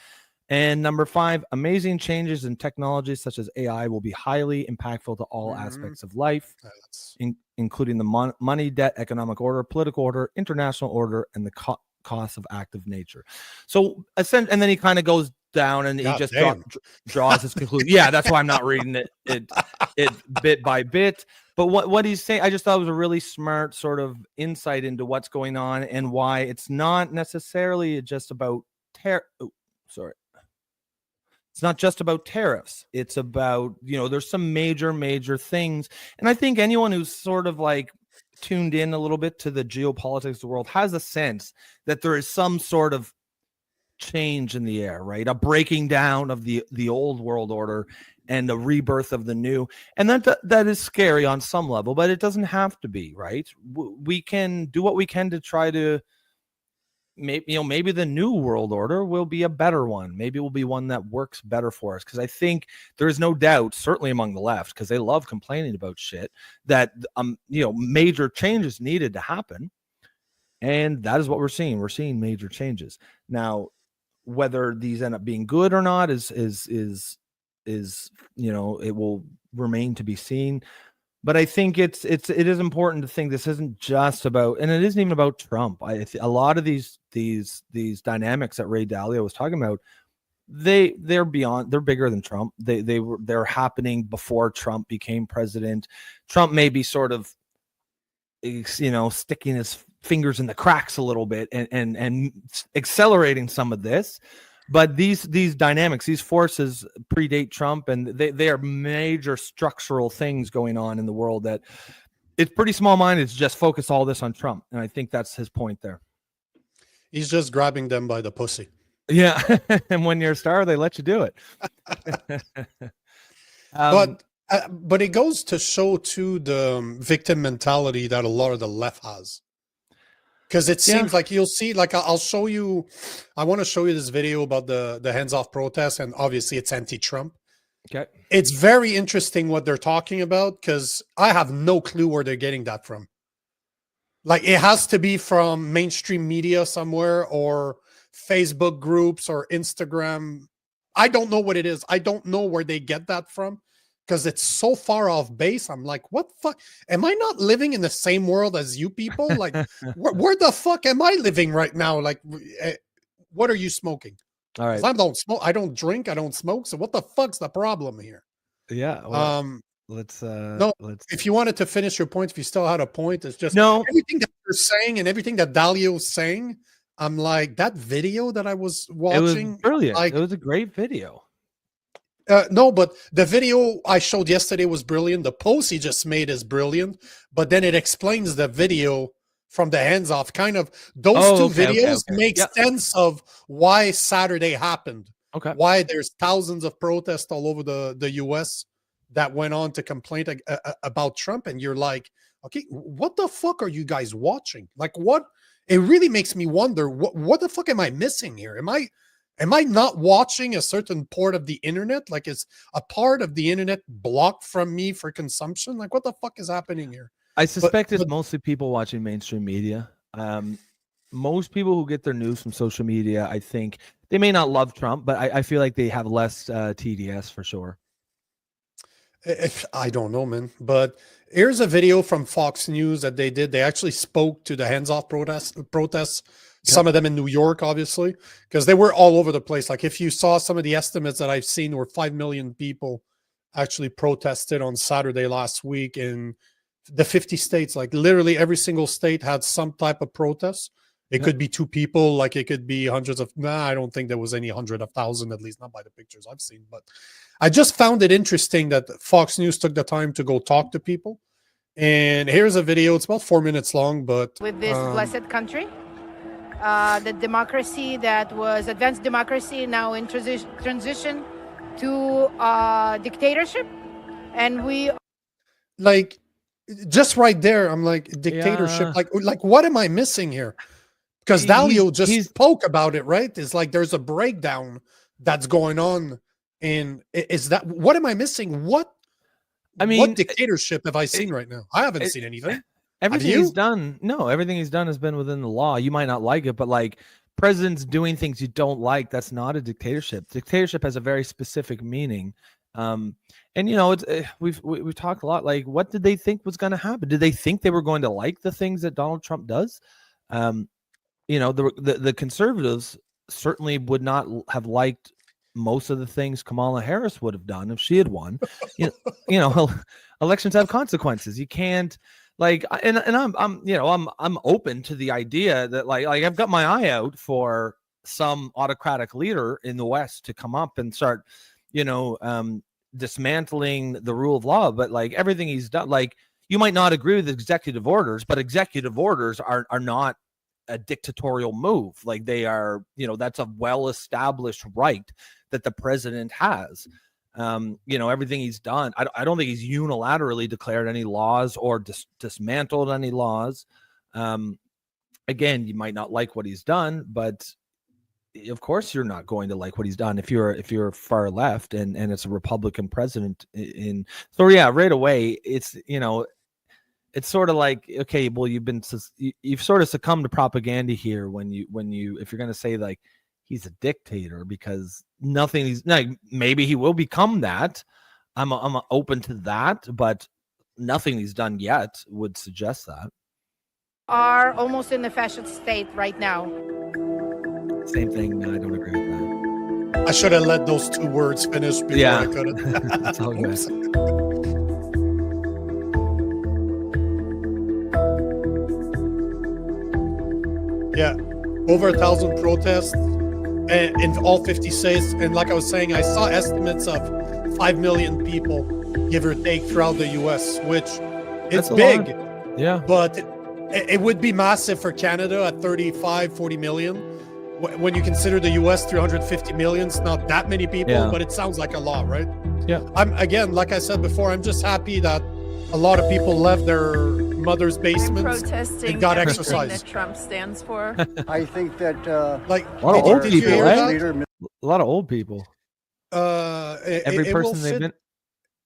And number 5, amazing changes in technology such as AI will be highly impactful to all aspects of life, including the money, debt, economic order, political order, international order, and the cost of active nature. So, and then he kind of goes down and he just draws his conclusion. Yeah, that's why I'm not reading it bit by bit. But what he's saying, I just thought it was a really smart sort of insight into what's going on and why it's not necessarily just about It's not just about tariffs. It's about, there's some major things. And I think anyone who's sort of like tuned in a little bit to the geopolitics of the world has a sense that there is some sort of change in the air, right? A breaking down of the old world order and the rebirth of the new. And that is scary on some level, but it doesn't have to be, right? We can do what we can to try to maybe the new world order will be a better one. Maybe it will be one that works better for us. Because I think there is no doubt, certainly among the left, because they love complaining about shit, that major changes needed to happen, and that is what we're seeing. We're seeing major changes now. Whether these end up being good or not is it will remain to be seen. But I think it is important to think this isn't just about, and it isn't even about Trump. A lot of these dynamics that Ray Dalio was talking about, they're bigger than Trump. They're happening before Trump became president. Trump may be sort of, sticking his fingers in the cracks a little bit and accelerating some of this. But these dynamics, these forces predate Trump, and they are major structural things going on in the world that it's pretty small-minded to just focus all this on Trump. And I think that's his point there. He's just grabbing them by the pussy. Yeah. And when you're a star, they let you do it. But it goes to show too the victim mentality that a lot of the left has. Because it seems like you'll see, like I'll show you, I want to show you this video about the hands-off protest, and obviously it's anti-Trump. Okay. It's very interesting what they're talking about, because I have no clue where they're getting that from. Like, it has to be from mainstream media somewhere, or Facebook groups, or Instagram. I don't know what it is. I don't know where they get that from, because it's so far off base. I'm like, what the fuck? Am I not living in the same world as you people? Like, where the fuck am I living right now? Like, what are you smoking? All right. I don't smoke. I don't drink. I don't smoke. So what the fuck's the problem here? Yeah. Well, let's. If you wanted to finish your point, if you still had a point, it's just everything that you're saying and everything that Dalio's saying. I'm like, that video that I was watching. It was brilliant. Like, it was a great video. No, but the video I showed yesterday was brilliant. The post he just made is brilliant, but then it explains the video from the hands off. Kind of those two videos make sense of why Saturday happened. Okay. Why there's thousands of protests all over the US that went on to complain about Trump. And you're like, okay, what the fuck are you guys watching? Like, what? It really makes me wonder, what the fuck am I missing here? Am I not watching a certain part of the internet? Like, is a part of the internet blocked from me for consumption? Like, what the fuck is happening here? I suspect it's mostly people watching mainstream media. Most people who get their news from social media, I think they may not love Trump, but I feel like they have less TDS for sure. I don't know, man. But here's a video from Fox News that they did. They actually spoke to the hands-off protests. Some of them in New York, obviously, because they were all over the place. Like, if you saw some of the estimates that I've seen, were 5 million people actually protested on Saturday last week in the 50 states. Like, literally every single state had some type of protest. It could be 2 people, like it could be hundreds of. I don't think there was any 100,000, at least not by the pictures I've seen. But I just found it interesting that Fox News took the time to go talk to people. And here's a video. It's about 4 minutes long, but with this blessed country. The democracy that was advanced democracy now in transition to dictatorship, and we like just right there. I'm like, dictatorship. Like what am I missing here? Because Dalio just spoke about it, right? It's like there's a breakdown that's going on, and is that what am I missing? What dictatorship have I seen right now? I haven't seen anything. Everything he's done, everything he's done has been within the law. You might not like it, but like presidents doing things you don't like, that's not a dictatorship. Dictatorship has a very specific meaning. And it's we've talked a lot. Like, what did they think was going to happen? Did they think they were going to like the things that Donald Trump does? The conservatives certainly would not have liked most of the things Kamala Harris would have done if she had won. Elections have consequences. You can't. Like, and I'm open to the idea that like I've got my eye out for some autocratic leader in the West to come up and start, dismantling the rule of law. But like everything he's done, like you might not agree with executive orders, but executive orders are not a dictatorial move. Like they are, that's a well-established right that the president has. Everything he's done, I don't think he's unilaterally declared any laws or dismantled any laws. again, you might not like what he's done, but of course you're not going to like what he's done if you're far left and it's a Republican president in. So yeah, right away it's, you know, it's sort of like, okay, well, you've sort of succumbed to propaganda here when you if you're going to say like he's a dictator, because nothing he's like, maybe he will become that. I'm open to that, but nothing he's done yet would suggest that. Are almost in the fascist state right now. Same thing. No, I don't agree with that. I should have let those two words finish before I could have. It's all good. Yeah, over 1,000 protests in all 50 states. And like I was saying, I saw estimates of 5 million people, give or take, throughout the U.S., which it's big. Yeah. But it would be massive for Canada at 35, 40 million. When you consider the U.S. 350 million, it's not that many people, but it sounds like a lot, right? Yeah. Again, like I said before, I'm just happy that a lot of people left their mother's basements and got exercise. That Trump stands for. I think that like a lot of old people, right? leader, A lot of old people. Every person they've been.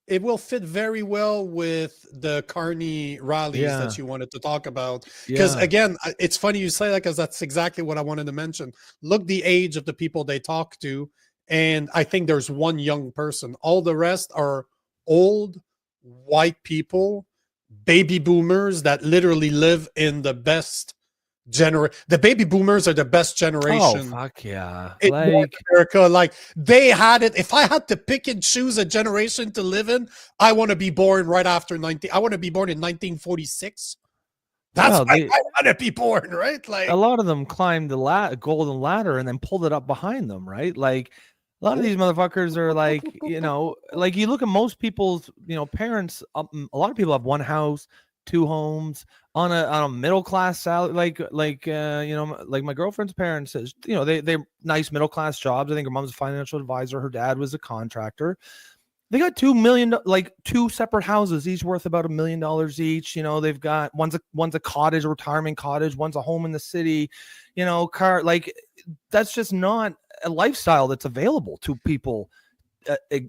It will fit very well with the Carney rallies that you wanted to talk about. Because again, it's funny you say that, because that's exactly what I wanted to mention. Look the age of the people they talk to, and I think there's one young person. All the rest are old, white people, baby boomers that literally live in the best the baby boomers are the best generation. Oh, fuck yeah. In North America. Like, they had it. If I had to pick and choose a generation to live in, I want to be born right after I want to be born in 1946. That's I want to be born, right? Like, a lot of them climbed the golden ladder and then pulled it up behind them, right? Like, a lot of these motherfuckers are like, you know, like you look at most people's, you know, parents. A lot of people have one house, 2 homes, on a middle class salary, like you know, like my girlfriend's parents, you know, they're nice middle class jobs. I think her mom's a financial advisor, her dad was a contractor. They got $2 million, like 2 separate houses, each worth about $1 million each. You know, they've got one's a cottage, a retirement cottage, one's a home in the city. You know, car, like, that's just not a lifestyle that's available to people.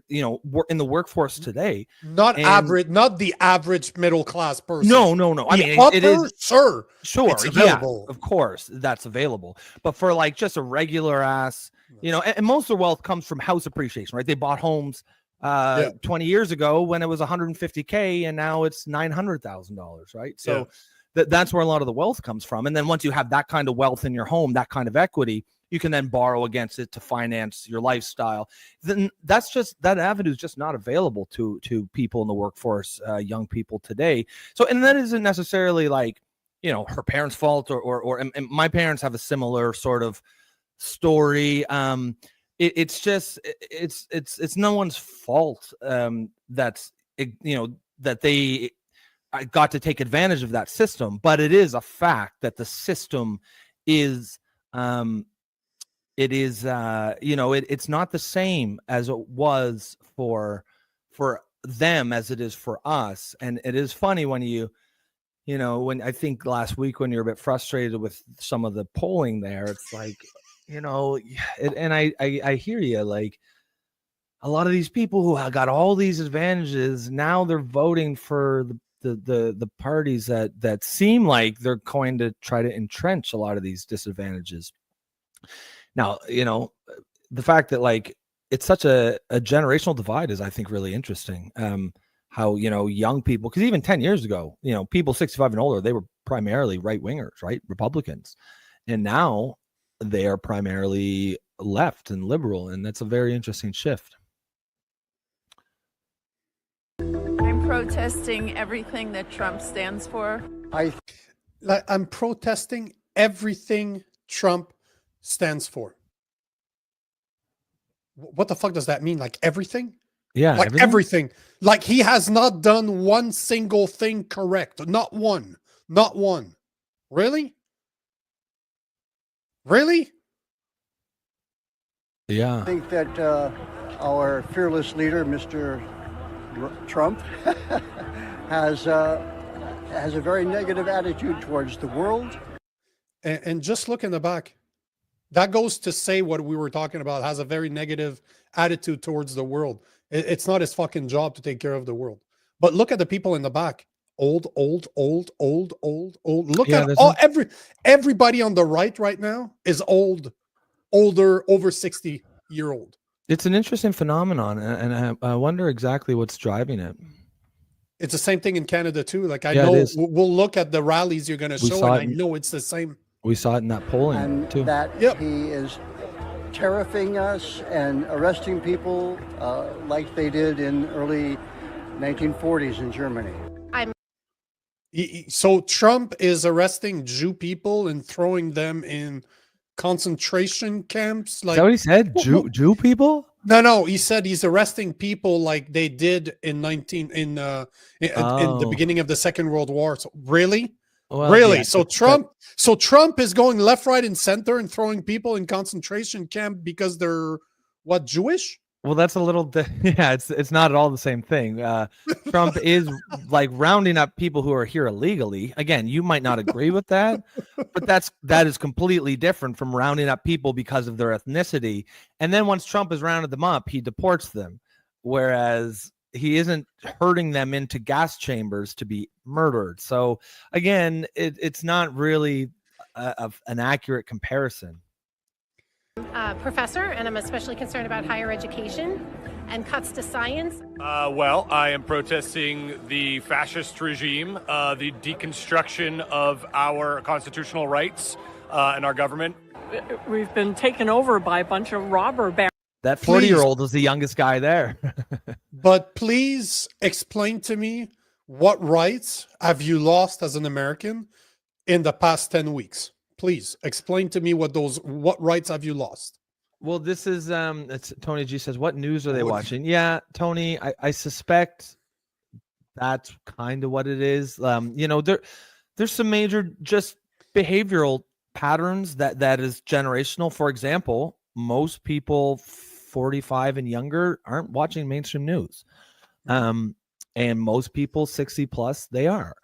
You know, in the workforce today. Not the average middle class person. No. I mean, it is sure, it's available. Yeah, of course, that's available. But for like just a regular ass, you know, and most of their wealth comes from house appreciation, right? They bought homes 20 years ago when it was $150K, and now it's $900,000, right? So that's where a lot of the wealth comes from. And then once you have that kind of wealth in your home, that kind of equity, you can then borrow against it to finance your lifestyle. Then that avenue is just not available to people in the workforce, young people today. So, and that isn't necessarily like, you know, her parents' fault or and my parents have a similar sort of story. It's just it's no one's fault. That's, you know, that they got to take advantage of that system, but it is a fact that the system is you know, it's not the same as it was for them as it is for us. And it is funny when you know, when I think last week when you're a bit frustrated with some of the polling there, it's like, you know, and I hear you, like, a lot of these people who got all these advantages, now they're voting for the parties that seem like they're going to try to entrench a lot of these disadvantages. Now, you know, the fact that like it's such a generational divide is, I think, really interesting. How, you know, young people, because even 10 years ago, you know, people 65 and older, they were primarily right wingers, right? Republicans. And now they are primarily left and liberal. And that's a very interesting shift. I'm protesting everything that Trump stands for. I'm protesting everything Trump stands for. What the fuck does that mean? Like everything? Yeah, like everything. Like, he has not done one single thing correct. Not one. Really? Yeah. I think that our fearless leader, Mr. Trump, has a very negative attitude towards the world. And just look in the back. That goes to say what we were talking about, has a very negative attitude towards the world. It's not his fucking job to take care of the world. But look at the people in the back. Old. Look Yeah, at there's all everybody on the right now is older, over 60-year-old. It's an interesting phenomenon, and I wonder exactly what's driving it. It's the same thing in Canada too. Like I Yeah, it know is. we'll look at the rallies you're going to We show, saw and I it in- know it's the same. We saw it in that polling And too. that Yep. he is tariffing us and arresting people like they did in early 1940s in Germany. So Trump is arresting Jew people and throwing them in concentration camps. Is Like that what he said? Jew people? no, he said he's arresting people like they did in in the beginning of the Second World War. So really? Well, Really? yeah, So Trump is going left, right, and center and throwing people in concentration camp because they're what, Jewish? Well, that's a little. Yeah, it's not at all the same thing. Trump is like rounding up people who are here illegally. Again, you might not agree with that, but that is completely different from rounding up people because of their ethnicity. And then once Trump has rounded them up, he deports them, whereas he isn't herding them into gas chambers to be murdered. So again, it's not really an accurate comparison. Professor, and I'm especially concerned about higher education and cuts to science. Well, I am protesting the fascist regime, the deconstruction of our constitutional rights and our government. We've been taken over by a bunch of robber barons. That 40-year-old is the youngest guy there. But please explain to me, what rights have you lost as an American in the past 10 weeks? Please explain to me what rights have you lost? Well, this is it's Tony G says, what news are they watching? Yeah, Tony, I suspect that's kind of what it is. There's some major just behavioral patterns that is generational. For example, most people 45 and younger aren't watching mainstream news. And most people 60 plus, they are.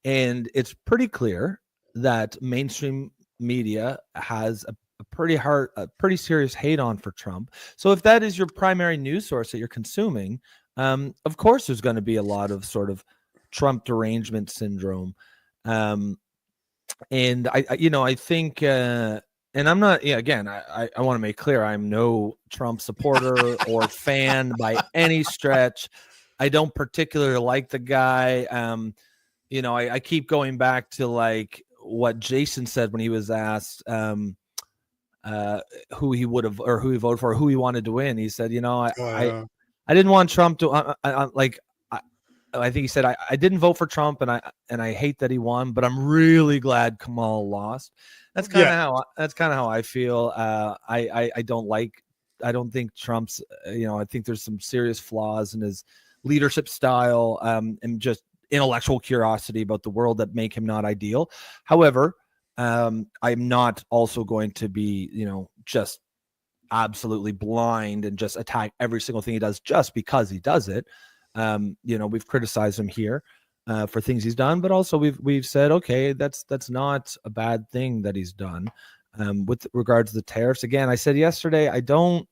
And it's pretty clear that mainstream media has a pretty serious hate on for Trump. So if that is your primary news source that you're consuming, of course there's going to be a lot of sort of Trump derangement syndrome. And I think, and I'm not, again, I want to make clear, I'm no Trump supporter or fan by any stretch. I don't particularly like the guy. I keep going back to like what Jason said when he was asked who he would have, or who he voted for, who he wanted to win. He said, I didn't want Trump to I think he said I didn't vote for Trump and I hate that he won, but I'm really glad Kamal lost. That's kind of how I feel. I don't think Trump's, I think there's some serious flaws in his leadership style and just intellectual curiosity about the world that make him not ideal. However, I'm not also going to be, just absolutely blind and just attack every single thing he does just because he does it. We've criticized him here for things he's done, but also we've said, okay, that's not a bad thing that he's done. With regards to the tariffs, again, I said yesterday, I don't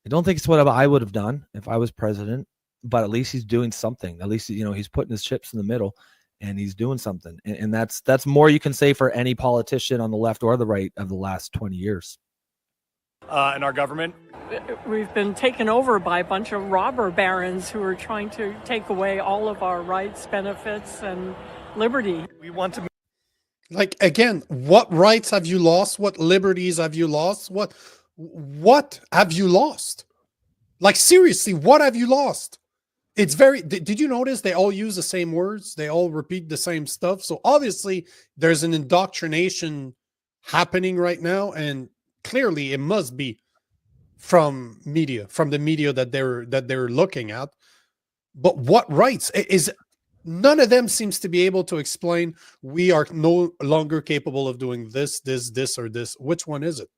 think it's what I would have done if I was president, but at least he's doing something. At least, he's putting his chips in the middle and he's doing something. And that's more you can say for any politician on the left or the right of the last 20 years. And our government. We've been taken over by a bunch of robber barons who are trying to take away all of our rights, benefits, and liberty. We want to. Like, again, what rights have you lost? What liberties have you lost? What have you lost? Like, seriously, what have you lost? It's did you notice they all use the same words? They all repeat the same stuff. So obviously there's an indoctrination happening right now. And clearly it must be from the media that they're looking at. But what rights is none of them seems to be able to explain. We are no longer capable of doing this, or this. Which one is it?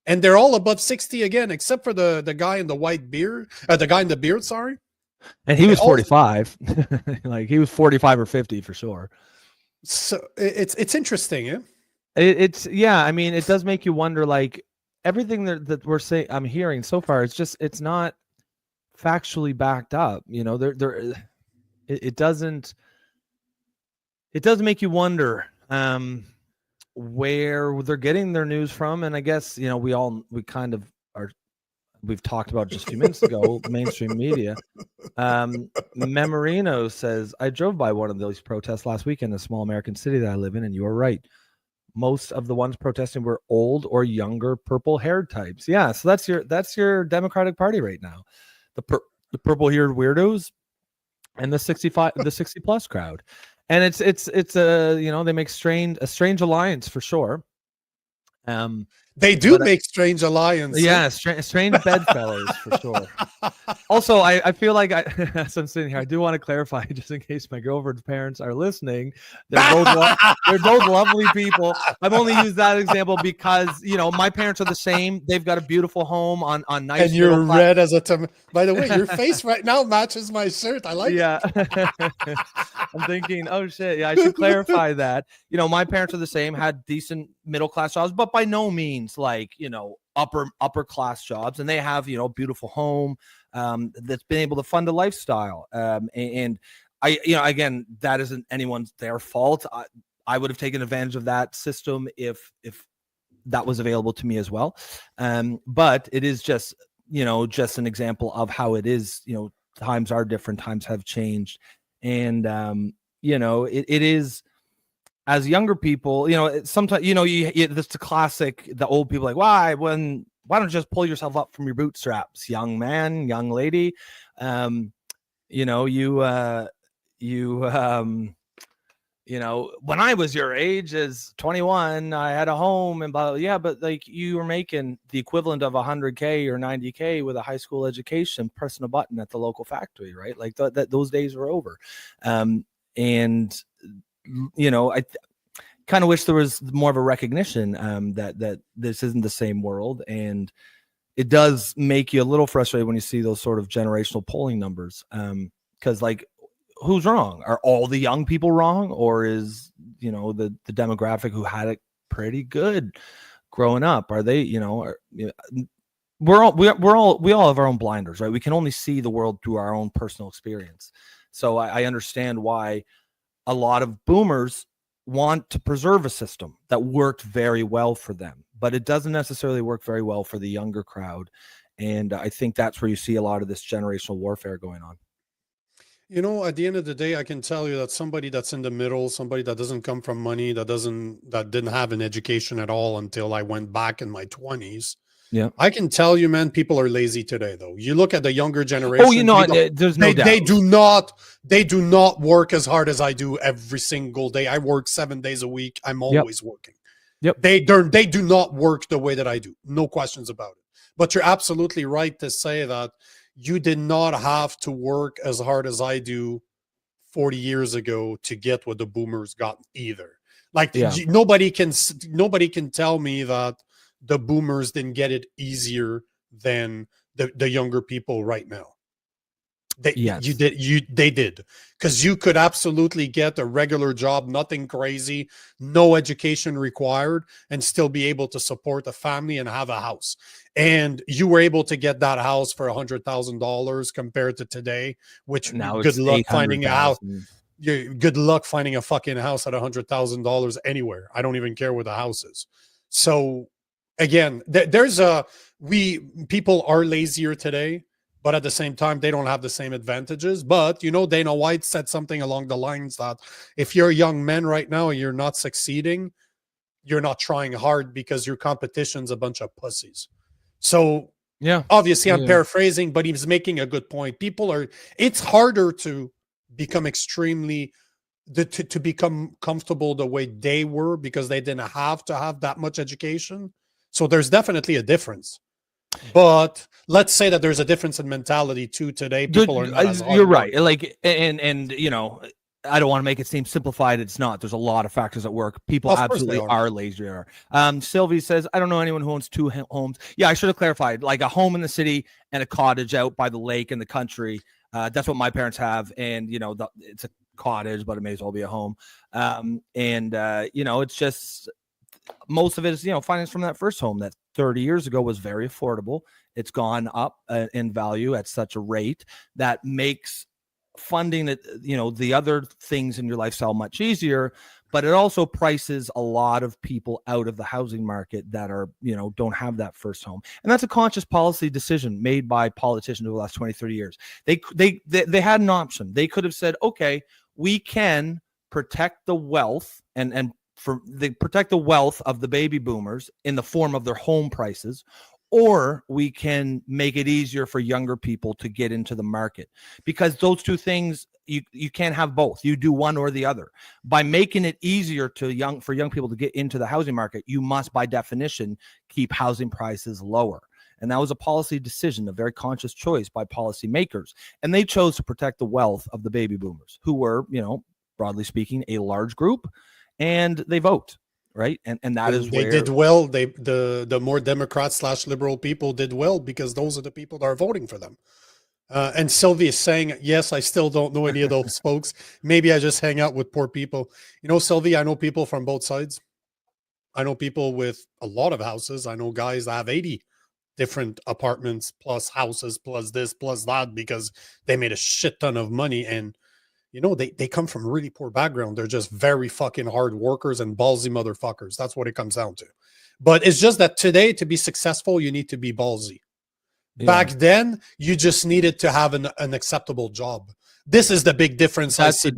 And they're all above 60 again, except for the guy in the white beard, the guy in the beard, sorry. And he was 45. Like he was 45 or 50 for sure. So it's interesting, yeah. I mean, it does make you wonder, like everything that we're saying, I'm hearing so far, it's not factually backed up. It doesn't make you wonder where they're getting their news from. And I guess, we've talked about just a few minutes ago, mainstream media. Memorino says, I drove by one of those protests last week in a small American city that I live in, and you are right. Most of the ones protesting were old or younger purple-haired types. Yeah, so that's your Democratic Party right now. The purple-haired weirdos and the 60 plus crowd. And it's they make a strange alliance for sure. They do make strange alliances. Yeah, strange bedfellows for sure. Also, I feel like as I'm sitting here, I do want to clarify, just in case my girlfriend's parents are listening. They're both lovely people. I've only used that example because my parents are the same. They've got a beautiful home on nice. And you're red as a By the way, your face right now matches my shirt. I like. Yeah. I'm thinking, oh shit, yeah, I should clarify that. My parents are the same, had decent middle class jobs, but by no means like upper class jobs, and they have beautiful home that's been able to fund a lifestyle, and I again, that isn't their fault. I would have taken advantage of that system if that was available to me as well, but it is just an example of how it is. Times are different, times have changed, and it is. As younger people, sometimes, that's the classic, the old people like, why don't you just pull yourself up from your bootstraps, young man, young lady? When I was your age as 21, I had a home and blah, yeah, but like you were making the equivalent of 100K or 90K with a high school education, pressing a button at the local factory, right? Like those days were over. I kind of wish there was more of a recognition that this isn't the same world, and it does make you a little frustrated when you see those sort of generational polling numbers. Because like, who's wrong? Are all the young people wrong, or is the demographic who had it pretty good growing up? Are they we all have our own blinders, right? We can only see the world through our own personal experience. So I understand why a lot of boomers want to preserve a system that worked very well for them, but it doesn't necessarily work very well for the younger crowd. And I think that's where you see a lot of this generational warfare going on. At the end of the day, I can tell you that somebody that's in the middle, somebody that doesn't come from money, that didn't have an education at all until I went back in my 20s. Yeah, I can tell you, man, people are lazy today, though. You look at the younger generation. There's no doubt. They do not work as hard as I do every single day. I work 7 days a week. I'm always working. Yep. They do not work the way that I do. No questions about it. But you're absolutely right to say that you did not have to work as hard as I do 40 years ago to get what the boomers got either. Like nobody can tell me that the boomers didn't get it easier than the younger people right now. They did, because you could absolutely get a regular job, nothing crazy, no education required, and still be able to support a family and have a house. And you were able to get that house for $100,000 compared to today, which now good luck finding a house. Good luck finding a fucking house at $100,000 anywhere. I don't even care where the house is. So again, people are lazier today, but at the same time, they don't have the same advantages. But, Dana White said something along the lines that if you're a young man right now and you're not succeeding, you're not trying hard because your competition's a bunch of pussies. So, yeah, obviously I'm paraphrasing, but he's making a good point. It's harder to become to become comfortable the way they were because they didn't have to have that much education. So there's definitely a difference, but let's say that there's a difference in mentality too today. People are not as hard. You're right. Like, and I don't want to make it seem simplified. It's not. There's a lot of factors at work. People absolutely are lazier. Sylvie says, I don't know anyone who owns 2 homes. Yeah, I should have clarified. Like a home in the city and a cottage out by the lake in the country. That's what my parents have, and it's a cottage, but it may as well be a home. It's just most of it is, finance from that first home that 30 years ago was very affordable. It's gone up in value at such a rate that makes funding it, the other things in your lifestyle much easier, but it also prices a lot of people out of the housing market that are, don't have that first home. And that's a conscious policy decision made by politicians over the last 20, 30 years. They had an option. They could have said, okay, we can protect the wealth and they protect the wealth of the baby boomers in the form of their home prices, or we can make it easier for younger people to get into the market, because those two things, you can't have both. You do one or the other. By making it easier for young people to get into the housing market, you must, by definition, keep housing prices lower. And that was a policy decision, a very conscious choice by policymakers. And they chose to protect the wealth of the baby boomers, who were, broadly speaking, a large group, and they vote. Right. And that is they where did well. The more Democrat / liberal people did well, because those are the people that are voting for them. And Sylvie is saying, yes, I still don't know any of those folks. Maybe I just hang out with poor people. Sylvie, I know people from both sides. I know people with a lot of houses. I know guys that have 80 different apartments plus houses plus this plus that, because they made a shit ton of money. And they come from a really poor background. They're just very fucking hard workers and ballsy motherfuckers. That's what it comes down to. But it's just that today, to be successful, you need to be ballsy. Yeah. Back then, you just needed to have an acceptable job. This is the big difference I see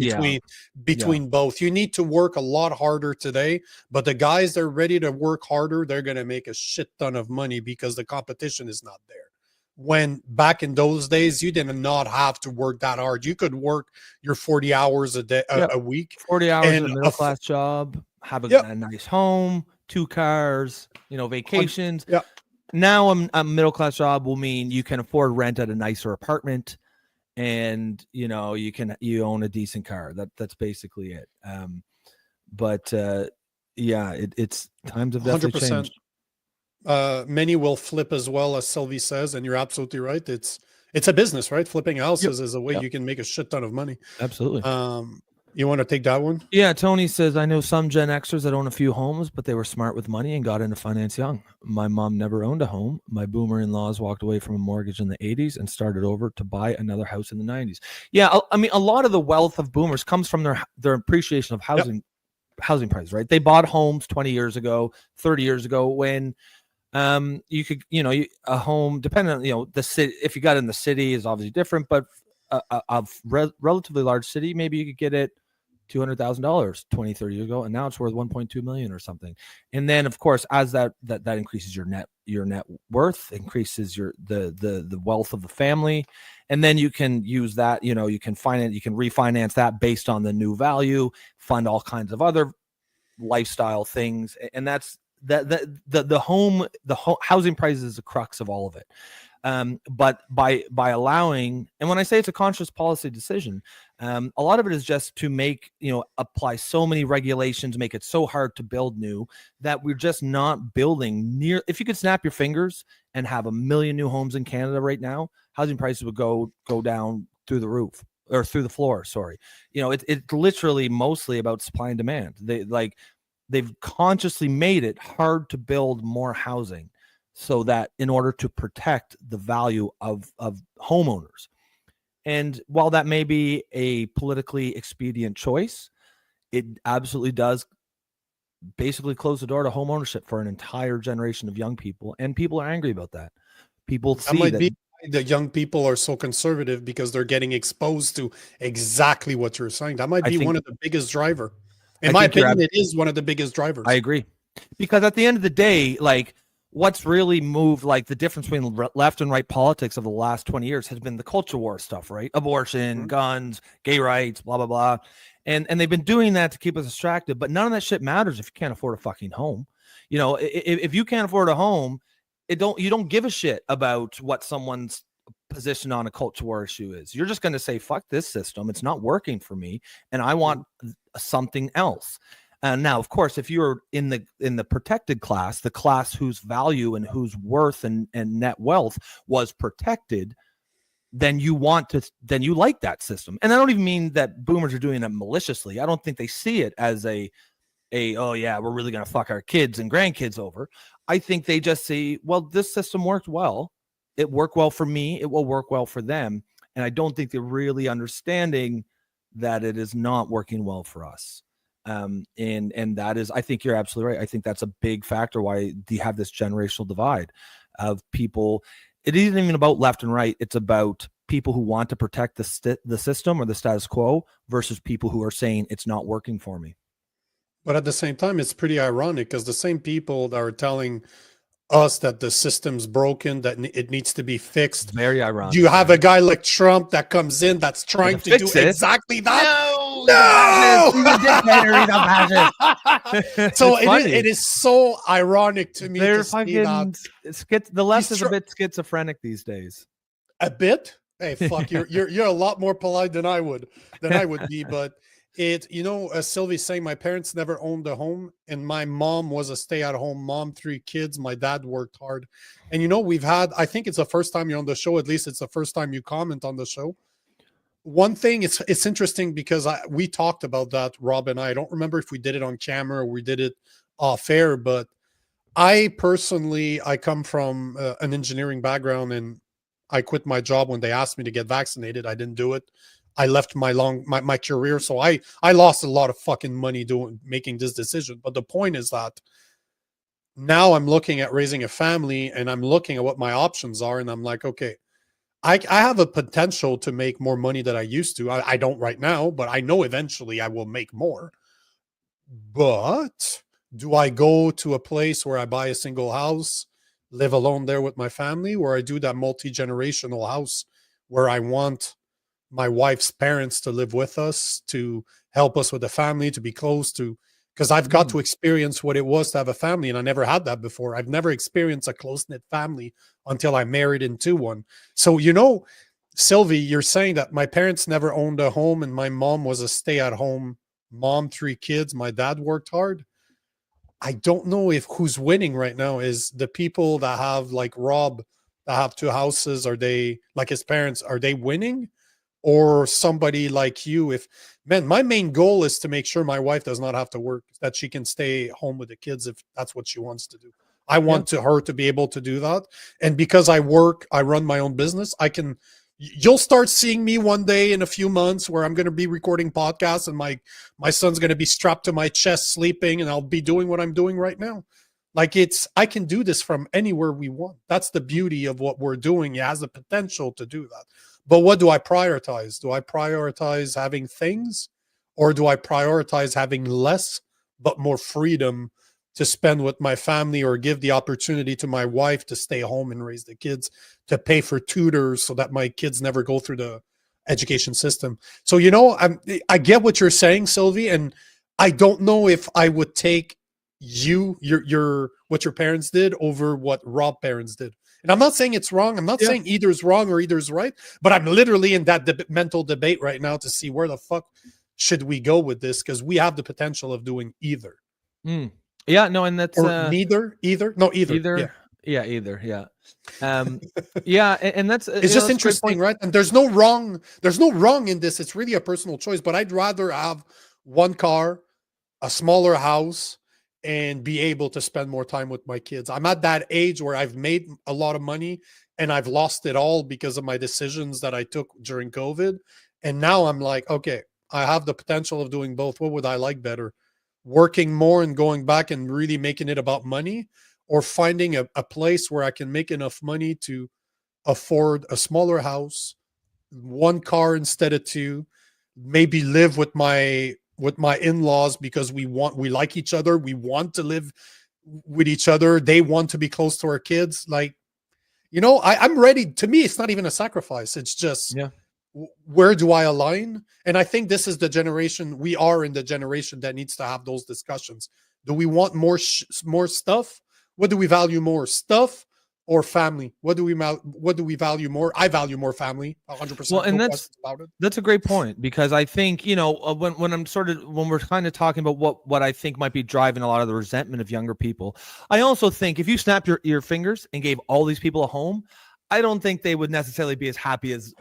between both. You need to work a lot harder today, but the guys that are ready to work harder, they're going to make a shit ton of money because the competition is not there. When back in those days, you did not have to work that hard. You could work your 40 hours a day, a week. 40 hours in a middle class job, have a nice home, 2 cars, vacations. Yeah. Now a middle class job will mean you can afford rent at a nicer apartment, and you own a decent car. That's basically it. It's times have definitely 100%. changed. Many will flip as well, as Sylvie says, and you're absolutely right. It's a business, right? Flipping houses is a way you can make a shit ton of money. Absolutely. You want to take that one? Yeah, Tony says, I know some Gen Xers that own a few homes, but they were smart with money and got into finance young. My mom never owned a home. My boomer in-laws walked away from a mortgage in the 80s and started over to buy another house in the 90s. Yeah, I mean, a lot of the wealth of boomers comes from their appreciation of housing prices, right? They bought homes 20 years ago, 30 years ago, when you could, a home, depending on, the city, if you got in the city is obviously different, but a relatively large city, maybe you could get it $200,000 20, 30 years ago, and now it's worth 1.2 million or something. And then of course, as that increases your net worth, increases the wealth of the family, and then you can use that, you can refinance that based on the new value, fund all kinds of other lifestyle things. And that's the housing price is the crux of all of it. But by allowing, and when I say it's a conscious policy decision, a lot of it is just to make, apply so many regulations, make it so hard to build new, that we're just not building near. If you could snap your fingers and have 1 million new homes in Canada right now, housing prices would go down through the roof, or through the floor. Sorry. It's literally mostly about supply and demand. They've consciously made it hard to build more housing, so that in order to protect the value of homeowners. And while that may be a politically expedient choice, it absolutely does basically close the door to home ownership for an entire generation of young people. And people are angry about that. People see that might be why the young people are so conservative, because they're getting exposed to exactly what you're saying. That might be one of the biggest driver. In my opinion, it is one of the biggest drivers. I agree. Because at the end of the day, what's really moved, the difference between left and right politics of the last 20 years has been the culture war stuff, right? Abortion, guns, gay rights, blah, blah, blah. And they've been doing that to keep us distracted, but none of that shit matters if you can't afford a fucking home. If you can't afford a home, you don't give a shit about what someone's position on a culture war issue is. You're just going to say, fuck this system. It's not working for me, and I want something else. Now, of course, if you're in the protected class, the class whose value and whose worth and net wealth was protected, then you like that system. And I don't even mean that boomers are doing it maliciously. I don't think they see it as a oh yeah, we're really going to fuck our kids and grandkids over. I think they just see, well, this system worked well. It worked well for me. It will work well for them. And I don't think they're really understanding that it is not working well for us. And that is, I think you're absolutely right. I think that's a big factor why you have this generational divide of people. It isn't even about left and right. It's about people who want to protect the system or the status quo versus people who are saying it's not working for me. But at the same time, it's pretty ironic because the same people that are telling us that the system's broken, that it needs to be fixed. It's very ironic. You have a guy like Trump that comes in that's trying to do exactly that. No! He's a dictator. He's a fascist. So it is so ironic to me. They're to see that. The left is a bit schizophrenic these days. A bit? Hey, fuck, you're a lot more polite than I would be, but as Sylvie's saying, my parents never owned a home, and my mom was a stay-at-home mom, 3 kids. My dad worked hard. And we've had, I think it's the first time you're on the show, at least it's the first time you comment on the show. One thing, it's interesting because we talked about that, Rob and I don't remember if we did it on camera or we did it off air, but I come from an engineering background, and I quit my job when they asked me to get vaccinated. I didn't do it. I left my career. So I lost a lot of fucking money making this decision. But the point is that now I'm looking at raising a family, and I'm looking at what my options are. And I'm like, okay, I have a potential to make more money than I used to. I don't right now, but I know eventually I will make more. But do I go to a place where I buy a single house, live alone there with my family, or I do that multi-generational house where I want my wife's parents to live with us, to help us with the family, to be close to, because I've got to experience what it was to have a family, and I never had that before. I've never experienced a close-knit family until I married into one. So, Sylvie, you're saying that my parents never owned a home, and my mom was a stay-at-home mom, 3 kids. My dad worked hard. I don't know if who's winning right now is the people that have, like Rob, that have 2 houses. Are they, like his parents, are they winning? Or somebody like you? My main goal is to make sure my wife does not have to work, that she can stay home with the kids if that's what she wants to do. I want her to be able to do that. And because I run my own business, you'll start seeing me one day in a few months where I'm going to be recording podcasts, and my son's going to be strapped to my chest sleeping, and I'll be doing what I'm doing right now. Like I can do this from anywhere we want. That's the beauty of what we're doing. It has the potential to do that. But what do I prioritize? Do I prioritize having things, or do I prioritize having less but more freedom to spend with my family, or give the opportunity to my wife to stay home and raise the kids, to pay for tutors so that my kids never go through the education system? So, I get what you're saying, Sylvie, and I don't know if I would take what your parents did over what Rob parents did. And I'm not saying it's wrong. I'm not saying either is wrong or either is right, but I'm literally in that mental debate right now to see where the fuck should we go with this, because we have the potential of doing either. Yeah, no, and that's either. Either. Yeah, either. Yeah. Yeah, and that's it's just interesting, right? And there's no wrong in this. It's really a personal choice, but I'd rather have one car, a smaller house, and be able to spend more time with my kids. I'm at that age where I've made a lot of money and I've lost it all because of my decisions that I took during COVID. And now I'm like, okay, I have the potential of doing both. What would I like better? Working more and going back and really making it about money, or finding a place where I can make enough money to afford a smaller house, one car instead of 2, maybe live with my in-laws because we like each other. We want to live with each other. They want to be close to our kids. Like, I'm ready. To me, it's not even a sacrifice. It's just, where do I align? And I think this is the generation, we are in the generation that needs to have those discussions. Do we want more stuff? What do we value more, stuff or family? What do we value more? I value more family, 100%. Well, and that's a great point, because I think, when we're kind of talking about what I think might be driving a lot of the resentment of younger people, I also think if you snap your fingers and gave all these people a home, I don't think they would necessarily be as happy as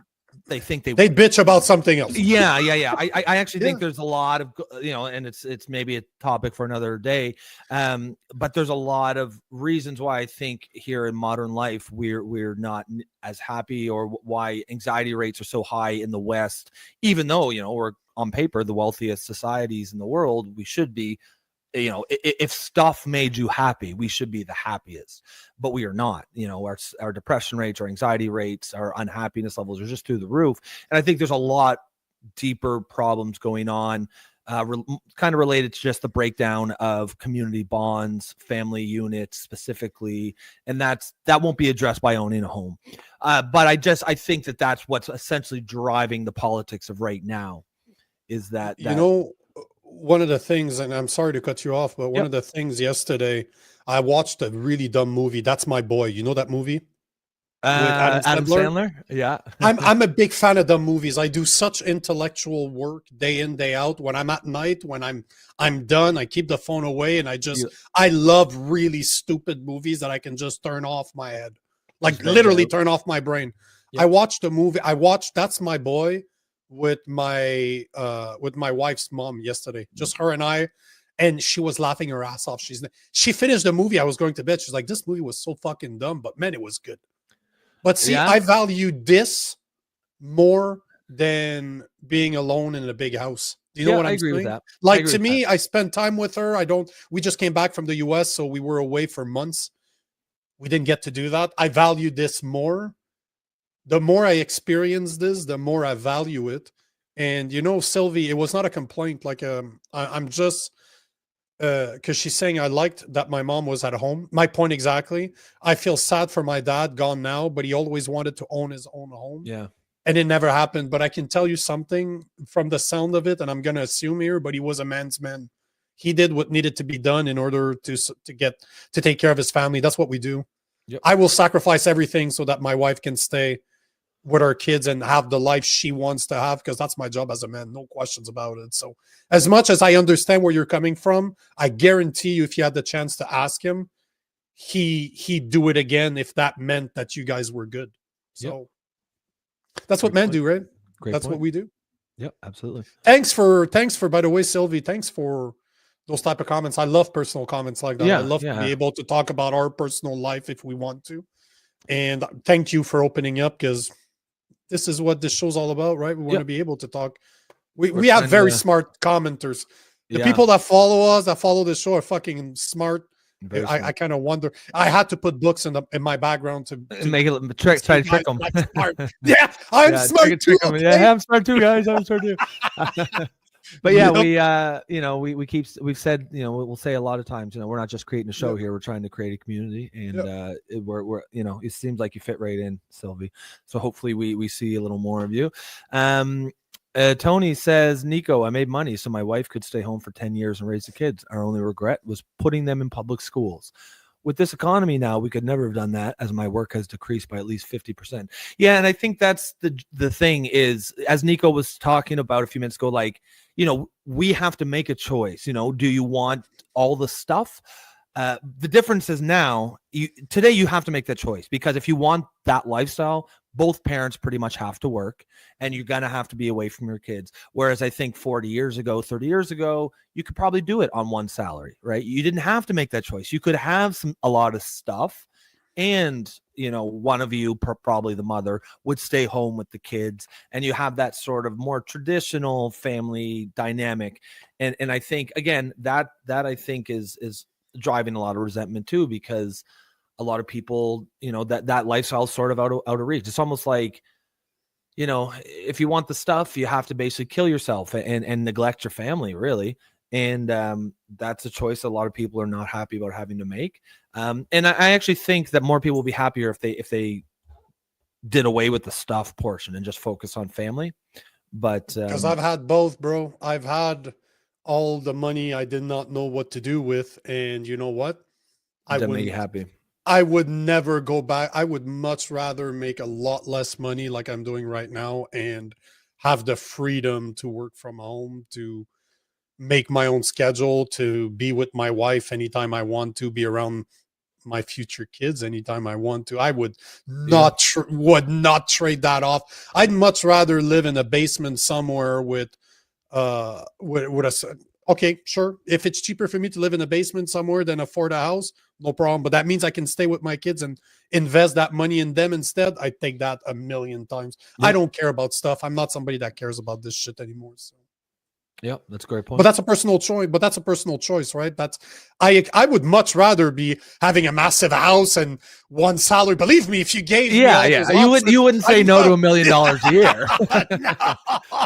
they think they bitch about something else. Yeah. I actually think there's a lot of, and it's maybe a topic for another day. But there's a lot of reasons why I think here in modern life, we're not as happy, or why anxiety rates are so high in the West, even though, we're on paper, the wealthiest societies in the world. We should be, if stuff made you happy, we should be the happiest, but we are not. Our depression rates, our anxiety rates, our unhappiness levels are just through the roof. And I think there's a lot deeper problems going on, kind of related to just the breakdown of community bonds, family units specifically. And that won't be addressed by owning a home. But I think that's what's essentially driving the politics of right now, is that one of the things, and I'm sorry to cut you off, but one of the things yesterday, I watched a really dumb movie. That's My Boy. You know that movie? With Adam Sandler? Yeah. I'm a big fan of dumb movies. I do such intellectual work day in, day out. When I'm at night, when I'm done, I keep the phone away, and I love really stupid movies that I can just turn off my head. Like literally turn off my brain. Yep. I watched a movie. I watched That's My Boy with my wife's mom yesterday, just her and I, and she was laughing her ass off. She finished the movie. I was going to bed. She's like, this movie was so fucking dumb, but man, it was good. But see, I value this more than being alone in a big house. Do you know what I'm saying? With that. Like, to me, I spend time with her. We just came back from the US, so we were away for months. We didn't get to do that. I value this more. The more I experience this, the more I value it. And Sylvie, it was not a complaint. Like, I'm just, because she's saying I liked that my mom was at home. My point exactly. I feel sad for my dad, gone now, but he always wanted to own his own home. Yeah. And it never happened. But I can tell you something from the sound of it, and I'm going to assume here, but he was a man's man. He did what needed to be done in order to take care of his family. That's what we do. Yep. I will sacrifice everything so that my wife can stay with our kids and have the life she wants to have, because that's my job as a man, no questions about it. So as much as I understand where you're coming from, I guarantee you, if you had the chance to ask him, he'd do it again if that meant that you guys were good. So that's what men do, right? That's what we do. Yep, absolutely. Thanks for by the way, Sylvie, thanks for those type of comments. I love personal comments like that. I love to be able to talk about our personal life if we want to. And thank you for opening up, because this is what this show's all about, right? We want to be able to talk. We have very smart commenters. The people that follow us, that follow this show, are fucking smart. I kind of wonder. I had to put books in my background to make it try to trick them. Yeah, I'm smart too. Yeah, I'm smart too, guys. I'm smart too. But we've said, we'll say a lot of times, we're not just creating a show here. We're trying to create a community, and we're it seems like you fit right in, Sylvie. So hopefully we see a little more of you. Tony says, Nico, I made money so my wife could stay home for 10 years and raise the kids. Our only regret was putting them in public schools. With this economy now, we could never have done that, as my work has decreased by at least 50%. Yeah, and I think that's the thing is, as Nico was talking about a few minutes ago, like, we have to make a choice. Do you want all the stuff? The difference is now, today you have to make that choice, because if you want that lifestyle, both parents pretty much have to work, and you're going to have to be away from your kids. Whereas I think 30 years ago, you could probably do it on one salary, right? You didn't have to make that choice. You could have a lot of stuff, and, one of you, probably the mother, would stay home with the kids, and you have that sort of more traditional family dynamic. And I think, again, that I think is driving a lot of resentment too, because a lot of people, that lifestyle is sort of out of reach. It's almost like, if you want the stuff, you have to basically kill yourself and neglect your family, really. And that's a choice a lot of people are not happy about having to make. And I actually think that more people will be happier if they did away with the stuff portion and just focus on family. But because I've had both, bro. I've had all the money I did not know what to do with, and you know what? That made you happy. I would never go back. I would much rather make a lot less money like I'm doing right now and have the freedom to work from home, to make my own schedule, to be with my wife anytime I want to, be around my future kids anytime I want to. I would not would not trade that off. I'd much rather live in a basement somewhere with a okay, sure. If it's cheaper for me to live in a basement somewhere than afford a house, no problem. But that means I can stay with my kids and invest that money in them instead. I take that a million times. I don't care about stuff. I'm not somebody that cares about this shit anymore. So. Yeah, that's a great point. But that's a personal choice. But that's a personal choice, right? That's I would much rather be having a massive house and one salary. Believe me, if you gave me all those options, you wouldn't say no to $1 million a year. No,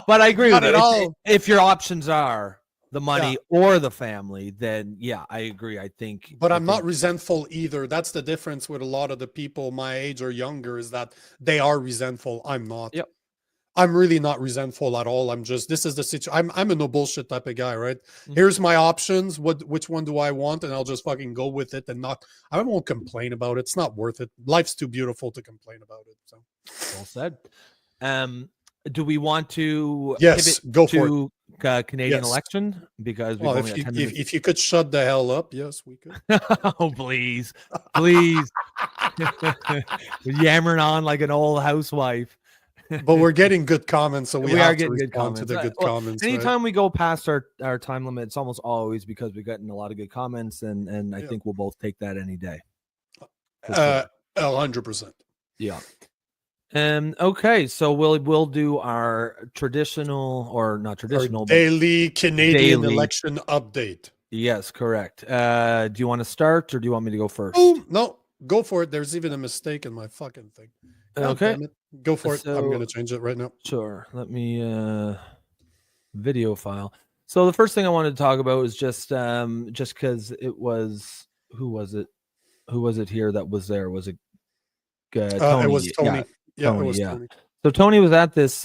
but I agree with not at you. all. If your options are the money or the family, then yeah, I agree. I think. But I'm not resentful either. That's the difference with a lot of the people my age or younger, is that they are resentful. I'm not. Yep. I'm really not resentful at all. I'm just, this is the situation. I'm a no bullshit type of guy, right? Here's my options. Which one do I want? And I'll just fucking go with it, and I won't complain about it. It's not worth it. Life's too beautiful to complain about it. So well said. Do we want to go for it. Canadian election? Because we've only got 10 minutes. If you could shut the hell up, yes, we could. Oh, please. Please. Yammering on like an old housewife. But we're getting good comments, so we are getting to good comments. to the good comments. Anytime right? we go past our time limit, it's almost always because we're getting a lot of good comments, and I think we'll both take that any day. 100%. Yeah. Okay, so we'll do our traditional, or not traditional, our daily Canadian daily election update. Yes, correct. Do you want to start, or do you want me to go first? Oh, no, go for it. There's even a mistake in my fucking thing. Okay, go for it. So, I'm gonna change it right now. Sure. Let me video file. So the first thing I wanted to talk about is just because it was, who was it here that was there? Was it Tony? It was Tony. Tony, it was yeah. Tony. So Tony was at this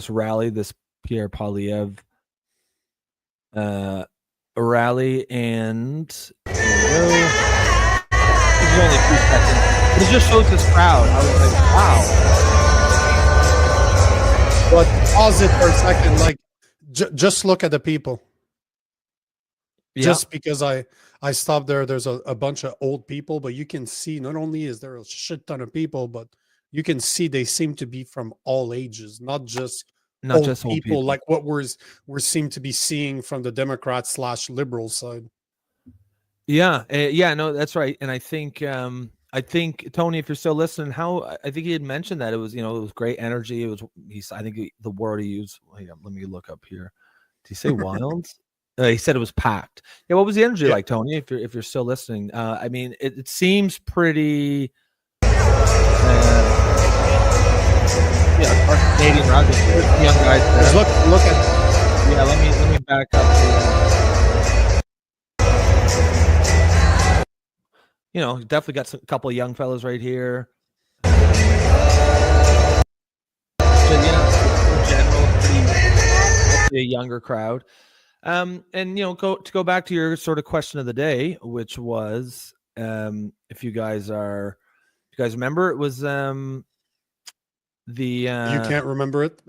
rally, this Pierre Poilievre rally, and there we go. This is only 2 seconds. It just shows this crowd. I was like, wow. But pause it for a second. Like, just look at the people. Yeah. Just because I stopped there, there's a bunch of old people, but you can see not only is there a shit ton of people, but you can see they seem to be from all ages, not just old people, like what we're seem to be seeing from the Democrat/liberal side. Yeah, no, that's right. And I think Tony, if you're still listening, I think he had mentioned that it was, it was great energy. It was, I think the word he used. Let me look up here. Did he say wild? He said it was packed. Yeah, what was the energy like, Tony? If you're still listening, I mean, it seems pretty. Our Canadian rugby, young guys. Look at. Yeah, let me back up. Definitely got a couple of young fellas right here. So, in general, pretty a younger crowd. And go back to your sort of question of the day, which was, if you guys remember, it was the you can't remember it.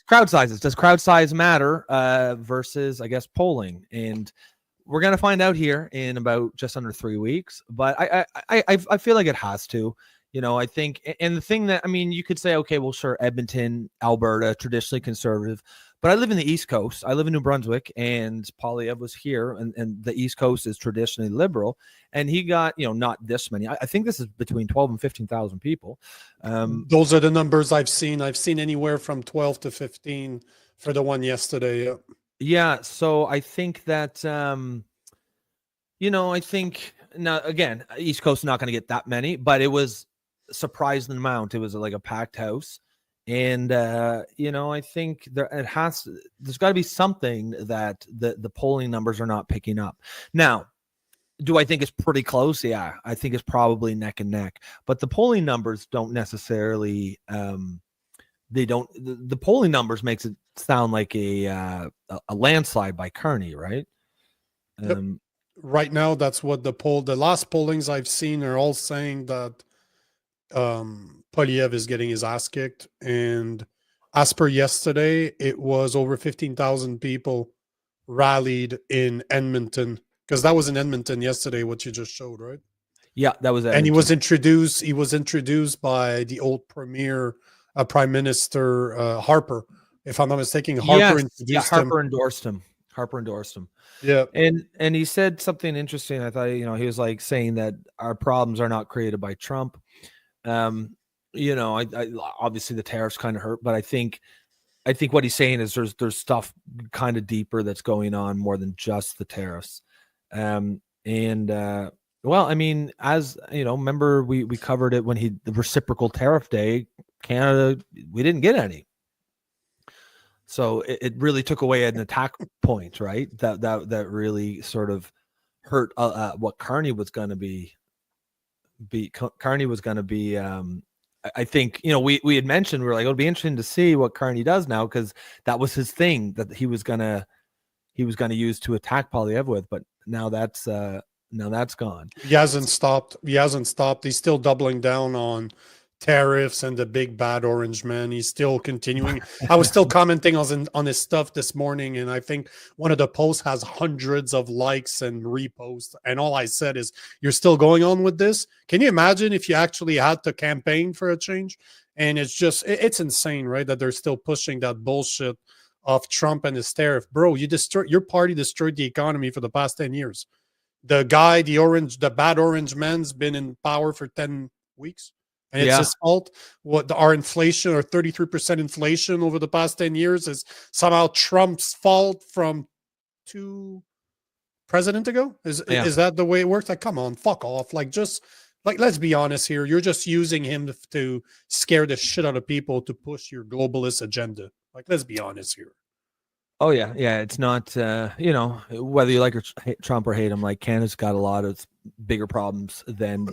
Crowd sizes. Does crowd size matter versus, I guess, polling? And we're gonna find out here in about just under 3 weeks, but I feel like it has to. I think, and the thing that, I mean, you could say, okay, well, sure, Edmonton, Alberta, traditionally conservative, but I live in the East Coast. I live in New Brunswick, and Poilievre was here, and the East Coast is traditionally liberal, and he got, not this many. I think this is between 12 and 15,000 people. Those are the numbers I've seen. I've seen anywhere from 12 to 15 for the one yesterday. Yeah. Yeah, so I think that, I think now, again, East Coast is not going to get that many, but it was a surprising amount. It was like a packed house. And, I think there's got to be something that the polling numbers are not picking up. Now, do I think it's pretty close? Yeah, I think it's probably neck and neck. But the polling numbers don't necessarily the polling numbers makes it sound like a landslide by Kearney, right? Yep. Right now, that's what the last pollings I've seen are all saying that Poilievre is getting his ass kicked. And as per yesterday, it was over 15,000 people rallied in Edmonton, because that was in Edmonton yesterday, what you just showed, right? Yeah, that was And he Edmonton. was introduced by the old premier, Prime Minister Harper, if I'm not mistaken. Harper Yes, yeah, introduced him. Harper endorsed him. Yeah. And he said something interesting. I thought, he was like saying that our problems are not created by Trump. I obviously the tariffs kind of hurt, but I think what he's saying is there's stuff kind of deeper that's going on more than just the tariffs. Well, I mean, as remember we covered it when the reciprocal tariff day, Canada, we didn't get any. So it really took away an attack point, right? That really sort of hurt what Carney was going to be. Carney was going to be. I think we had mentioned, we were like, it'll be interesting to see what Carney does now, because that was his thing that he was gonna use to attack Poilievre with, but now that's gone. He hasn't stopped. He's still doubling down on tariffs and the big bad orange man. He's still continuing. I was still commenting on his stuff this morning, and I think one of the posts has hundreds of likes and reposts, and all I said is, you're still going on with this? Can you imagine if you actually had to campaign for a change? And it's insane, right, that they're still pushing that bullshit of Trump and his tariff. Bro, your party destroyed the economy for the past 10 years. The guy, the bad orange man's been in power for 10 weeks. And it's his fault. Our inflation, or 33% inflation over the past 10 years, is somehow Trump's fault from 2 presidents ago? Is that the way it works? Like, come on, fuck off. Let's be honest here. You're just using him to scare the shit out of people to push your globalist agenda. Like, let's be honest here. Oh yeah. It's not whether you like Trump or hate him. Like, Canada's got a lot of bigger problems than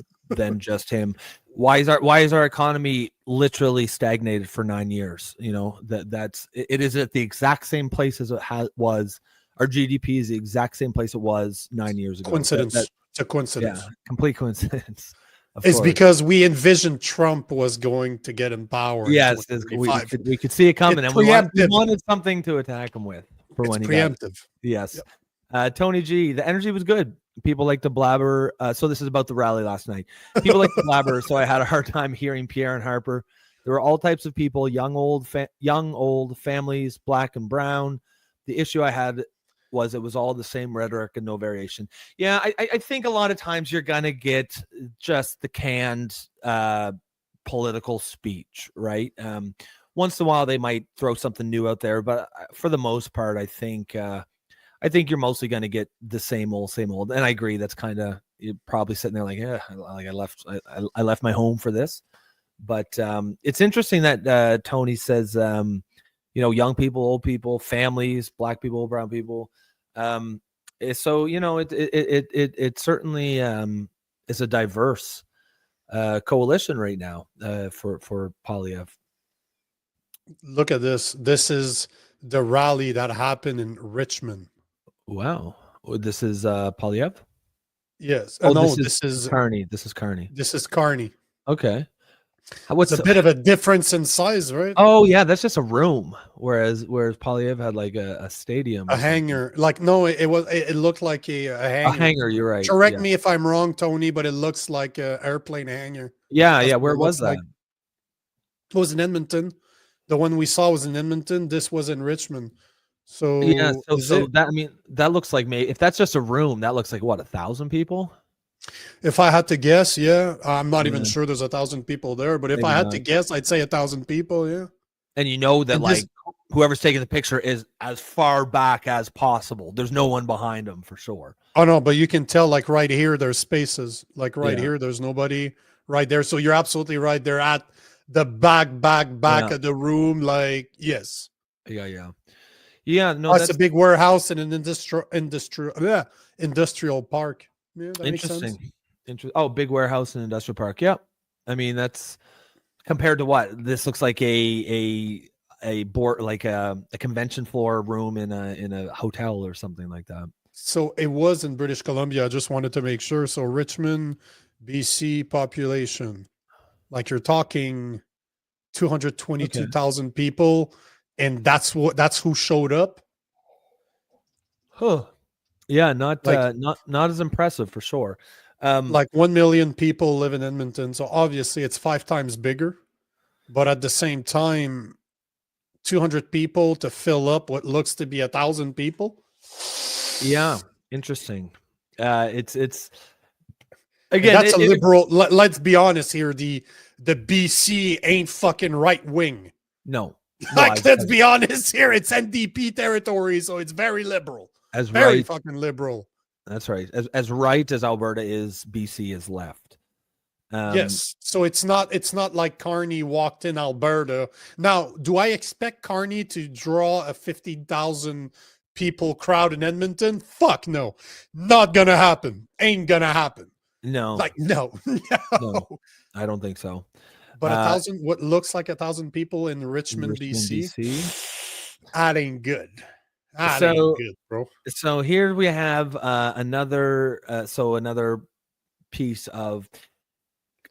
just him. Why is our economy literally stagnated for 9 years? It is at the exact same place as it was. Our GDP is the exact same place it was 9 years ago. Coincidence. It's a coincidence. Yeah, complete coincidence. It's because we envisioned Trump was going to get in power. Yes, we could see it coming, and we wanted something to attack him with. It's preemptive. Yes. Yep. Tony G, the energy was good. People like to blabber. So this is about the rally last night. People like to blabber, so I had a hard time hearing Pierre and Harper. There were all types of people, young, old, families, black and brown. The issue I had was it was all the same rhetoric and no variation. Yeah, I think a lot of times you're going to get just the canned political speech, right? Once in a while they might throw something new out there, but for the most part, I think you're mostly going to get the same old. And I agree. That's kind of, you're probably sitting there like, I left my home for this. But it's interesting that Tony says, young people, old people, families, black people, brown people. So, it certainly is a diverse coalition right now for Poilievre. Look at this. This is the rally that happened in Richmond. Wow. This is Poilievre? Yes. Oh, no, this is Carney. This is Carney. Okay. It's a bit of a difference in size, right? Oh yeah, that's just a room. Whereas Poilievre had like a stadium, a hangar. Like, no, it looked like a hangar. A hangar. You're right. Correct me if I'm wrong, Tony, but it looks like an airplane hangar. Yeah. Where was that? Like. It was in Edmonton. The one we saw was in Edmonton. This was in Richmond. So yeah. So that looks like if that's just a room, that looks like what, 1,000 people. If I had to guess, yeah, I'm not even sure there's 1,000 people there, but if I had to guess, I'd say 1,000 people. Yeah. And that whoever's taking the picture is as far back as possible. There's no one behind them for sure. Oh no, but you can tell, like, right here, there's spaces. Like right here, there's nobody right there. So you're absolutely right. They're at the back of the room. Like, yes. Yeah. No, that's a big warehouse and an industrial park. Yeah, that interesting. Big warehouse and industrial park. Yeah, I mean, that's compared to what this looks like a board, like a convention floor room in a hotel or something like that. So it was in British Columbia. I just wanted to make sure. So Richmond, BC population, like, you're talking 222,000 people, and that's who showed up. Huh. Yeah, not Like- not as impressive for sure. Like 1 million people live in Edmonton, so obviously it's 5 times bigger. But at the same time, 200 people to fill up what looks to be 1,000 people. Yeah, interesting. It's And again. that's a liberal. Let's be honest here. The BC ain't fucking right wing. No, Like, let's be honest here. It's NDP territory, so it's very liberal. as Very right. fucking liberal. That's right. As right as Alberta is, BC is left. Yes. So it's not like Carney walked in Alberta. Now, do I expect Carney to draw a 50,000 people crowd in Edmonton? Fuck no. Not gonna happen. Ain't gonna happen. No, Like, no. no, I don't think so. But 1,000, what looks like 1,000 people in Richmond, BC, that ain't good. That ain't good, bro. So here we have another piece of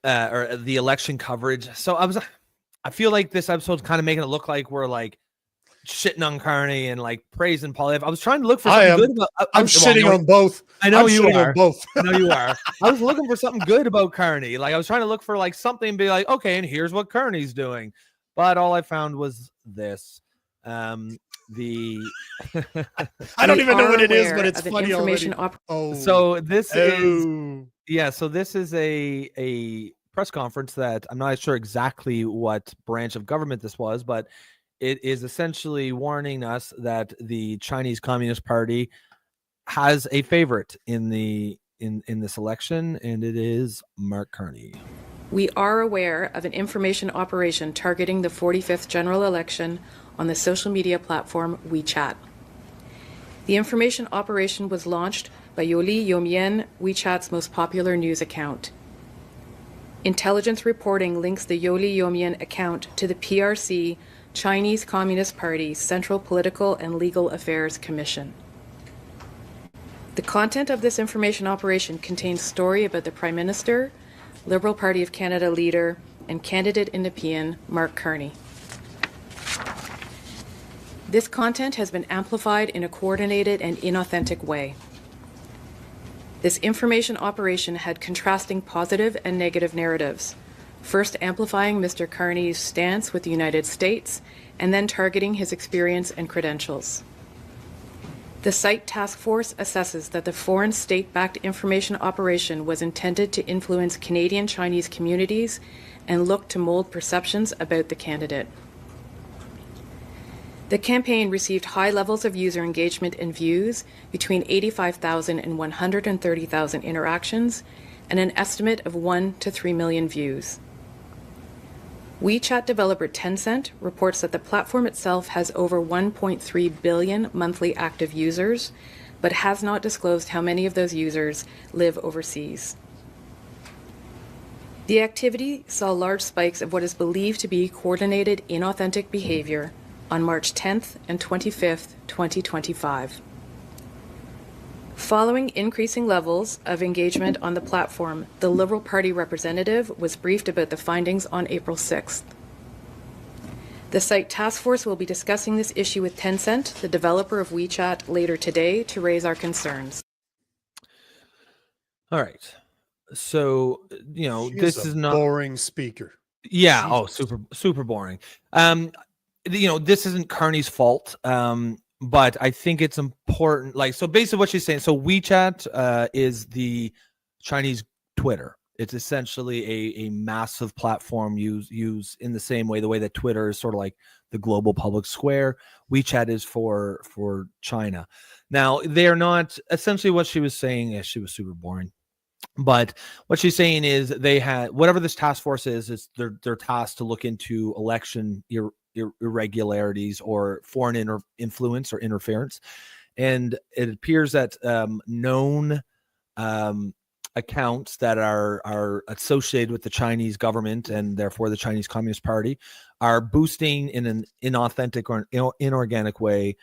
or the election coverage. So I feel like this episode's kind of making it look like we're like shitting on Carney and like praising Paul. I was trying to look for something good about. I'm shitting on both. I know you shitting are. on both. I know you are. I was looking for something good about Carney. Like I was trying to look for like something and be like, okay, and here's what Carney's doing. But all I found was this. The I don't even know what it is, but it's funny already. So this is so this is a press conference that I'm not sure exactly what branch of government this was, but it is essentially warning us that the Chinese Communist Party has a favorite in this election, and it is Mark Carney. We are aware of an information operation targeting the 45th general election on the social media platform WeChat. The information operation was launched by Yoli Yomien, WeChat's most popular news account. Intelligence reporting links the Yoli Yomien account to the PRC, Chinese Communist Party's Central Political and Legal Affairs Commission. The content of this information operation contains story about the Prime Minister, Liberal Party of Canada leader, and candidate in Nepean, Mark Carney. This content has been amplified in a coordinated and inauthentic way. This information operation had contrasting positive and negative narratives, first amplifying Mr. Carney's stance with the United States, and then targeting his experience and credentials. The site task force assesses that the foreign state-backed information operation was intended to influence Canadian Chinese communities and look to mold perceptions about the candidate. The campaign received high levels of user engagement and views, between 85,000 and 130,000 interactions, and an estimate of 1 to 3 million views. WeChat developer Tencent reports that the platform itself has over 1.3 billion monthly active users, but has not disclosed how many of those users live overseas. The activity saw large spikes of what is believed to be coordinated inauthentic behavior on March 10th and 25th, 2025. Following increasing levels of engagement on the platform, the Liberal Party representative was briefed about the findings on April 6th. The site task force will be discussing this issue with Tencent, the developer of WeChat, later today to raise our concerns. All right. So, this is not boring speaker. Yeah. Jesus. Oh, super boring. This isn't Carney's fault. But I think it's important. Like, so basically what she's saying, so WeChat is the Chinese Twitter. It's essentially a massive platform used in the same way, the way that Twitter is sort of like the global public square. WeChat is for China. Now, they are not, essentially what she was saying, she was super boring. But what she's saying is they had, whatever this task force is they're tasked to look into election irregularities or foreign influence or interference, and it appears that known accounts that are associated with the Chinese government and therefore the Chinese Communist Party are boosting in an inauthentic or inorganic way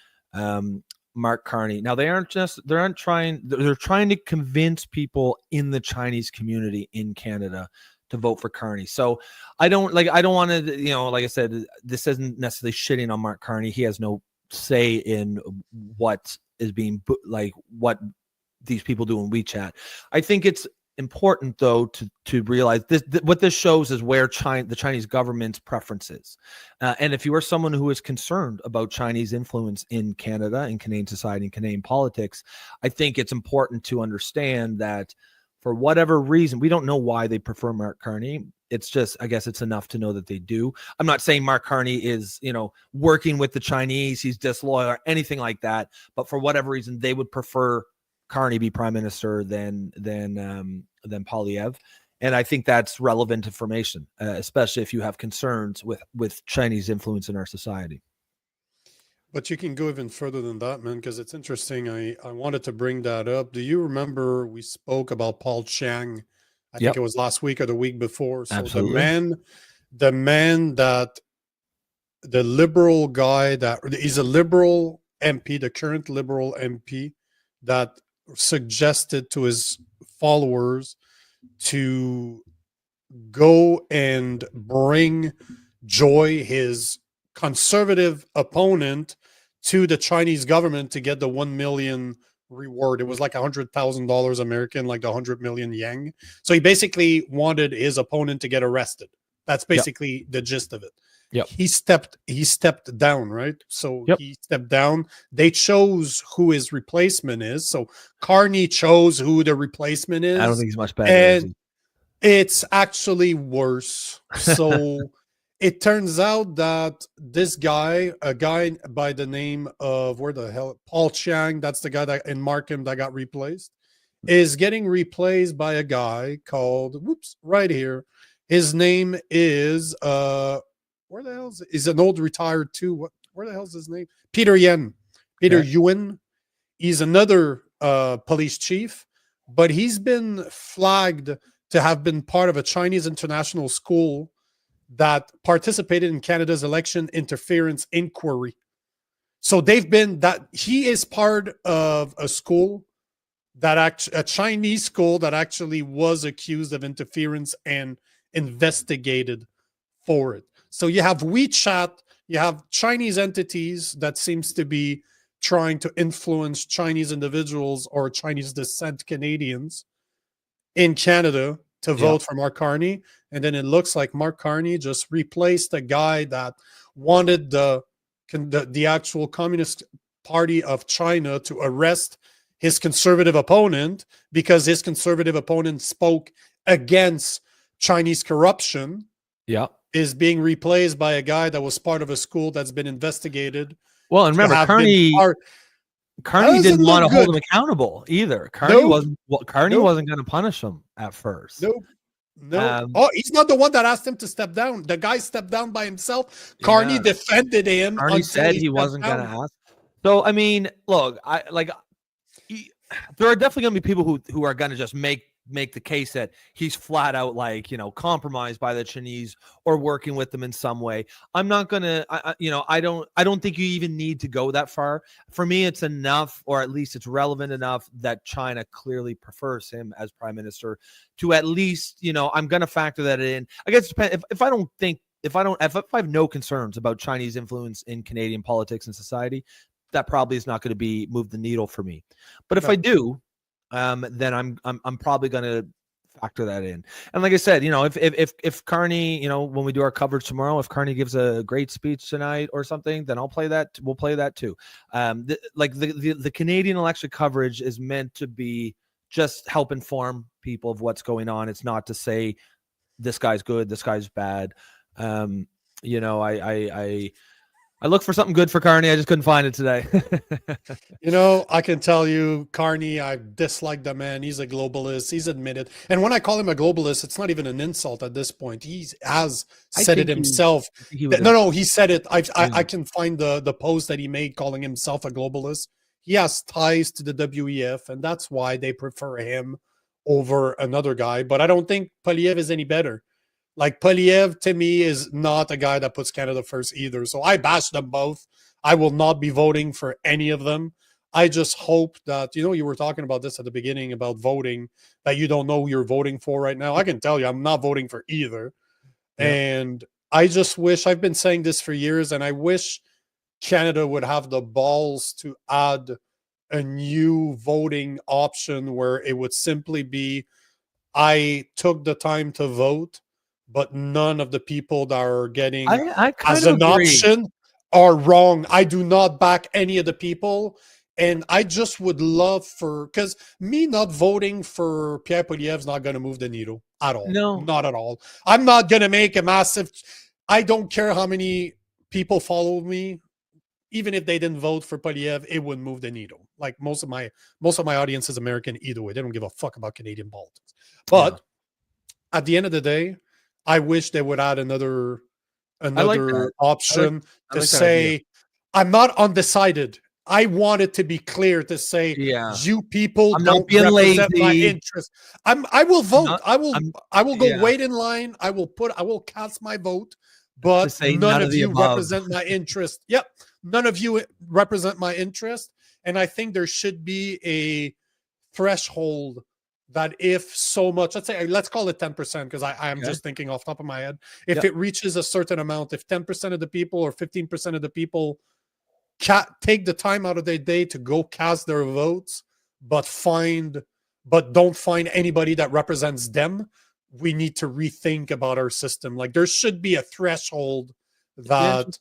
Mark Carney. Now they're trying to convince people in the Chinese community in Canada to vote for Carney. So I don't want to, like I said, this isn't necessarily shitting on Mark Carney. He has no say in what is being like what these people do in WeChat. I think it's important though to realize what this shows is where the Chinese government's preferences, and if you are someone who is concerned about Chinese influence in Canada, in Canadian society, and Canadian politics, I think it's important to understand that for whatever reason, we don't know why they prefer Mark Carney. It's just, I guess it's enough to know that they do. I'm not saying Mark Carney is, working with the Chinese, he's disloyal or anything like that, but for whatever reason, they would prefer Carney be prime minister than Poilievre. And I think that's relevant information, especially if you have concerns with Chinese influence in our society. But you can go even further than that, man, because it's interesting. I wanted to bring that up. Do you remember we spoke about Paul Chiang? I think it was last week or the week before. So Absolutely. the man that the liberal guy that he's a liberal MP, the current liberal MP that suggested to his followers to go and bring Joy, his conservative opponent, to the Chinese government to get the 1 million reward. It was like $100,000 American, like the 100 million yang. So he basically wanted his opponent to get arrested. That's basically the gist of it. Yep. He stepped down, right? So he stepped down. They chose who his replacement is. So Carney chose who the replacement is. I don't think he's much better. And it's actually worse. So it turns out that this guy, a guy by the name of Paul Chiang, that's the guy that in Markham that got replaced, is getting replaced by a guy called right here. His name is where the hell is it? He's an old retired too. Where the hell is his name? Peter Yen. Peter Yuen. He's another police chief, but he's been flagged to have been part of a Chinese international school that participated in Canada's election interference inquiry. So he is part of a school a Chinese school that actually was accused of interference and investigated for it. So you have WeChat, you have Chinese entities that seems to be trying to influence Chinese individuals or Chinese descent Canadians in Canada to vote for Mark Carney. And then it looks like Mark Carney just replaced a guy that wanted the actual Communist Party of China to arrest his conservative opponent because his conservative opponent spoke against Chinese corruption. Is being replaced by a guy that was part of a school that's been investigated. Well, and remember, Carney didn't want to hold him accountable either. Carney wasn't going to punish him at first. No. He's not the one that asked him to step down. The guy stepped down by himself. Carney defended him. Carney said he wasn't going to ask. So, I mean, look, there are definitely going to be people who are going to just make the case that he's flat out compromised by the Chinese or working with them in some way. I'm not going to, I don't think you even need to go that far. For me, it's enough, or at least it's relevant enough that China clearly prefers him as prime minister to at least, I'm going to factor that in. I guess it depends. If I have no concerns about Chinese influence in Canadian politics and society, that probably is not going to move the needle for me. But if I do, then I'm probably going to factor that in. And like I said, if Carney, when we do our coverage tomorrow, if Carney gives a great speech tonight or something, then I'll play that. We'll play that too. The Canadian election coverage is meant to be just help inform people of what's going on. It's not to say this guy's good, this guy's bad. I looked for something good for Carney. I just couldn't find it today. I can tell you, Carney, I dislike the man. He's a globalist. He's admitted. And when I call him a globalist, it's not even an insult at this point. He has said it himself. He said it. I can find the post that he made calling himself a globalist. He has ties to the WEF, and that's why they prefer him over another guy. But I don't think Poilievre is any better. Like, Poilievre, to me, is not a guy that puts Canada first either. So I bash them both. I will not be voting for any of them. I just hope that, you were talking about this at the beginning about voting, that you don't know who you're voting for right now. I can tell you, I'm not voting for either. Yeah. And I just wish, I've been saying this for years, and I wish Canada would have the balls to add a new voting option where it would simply be, I took the time to vote, but none of the people that are getting I kind as of an agree. option are wrong. I do not back any of the people. And I just would love for, because me not voting for Pierre Poilievre's not going to move the needle at all. No. Not at all. I'm not going to make a massive, I don't care how many people follow me. Even if they didn't vote for Poilievre, it wouldn't move the needle. Like most of my audience is American either way. They don't give a fuck about Canadian politics. But at the end of the day, I wish they would add another option to say, I'm not undecided. I want it to be clear to say, you people don't represent my interest. I will vote. I will go wait in line. I will cast my vote, but none of you represent my interest. Yep. None of you represent my interest. And I think there should be a threshold that if so much, let's call it 10%, because I am just thinking off the top of my head. If it reaches a certain amount, if 10% of the people or 15% of the people take the time out of their day to go cast their votes, but don't find anybody that represents them, we need to rethink about our system. Like there should be a threshold that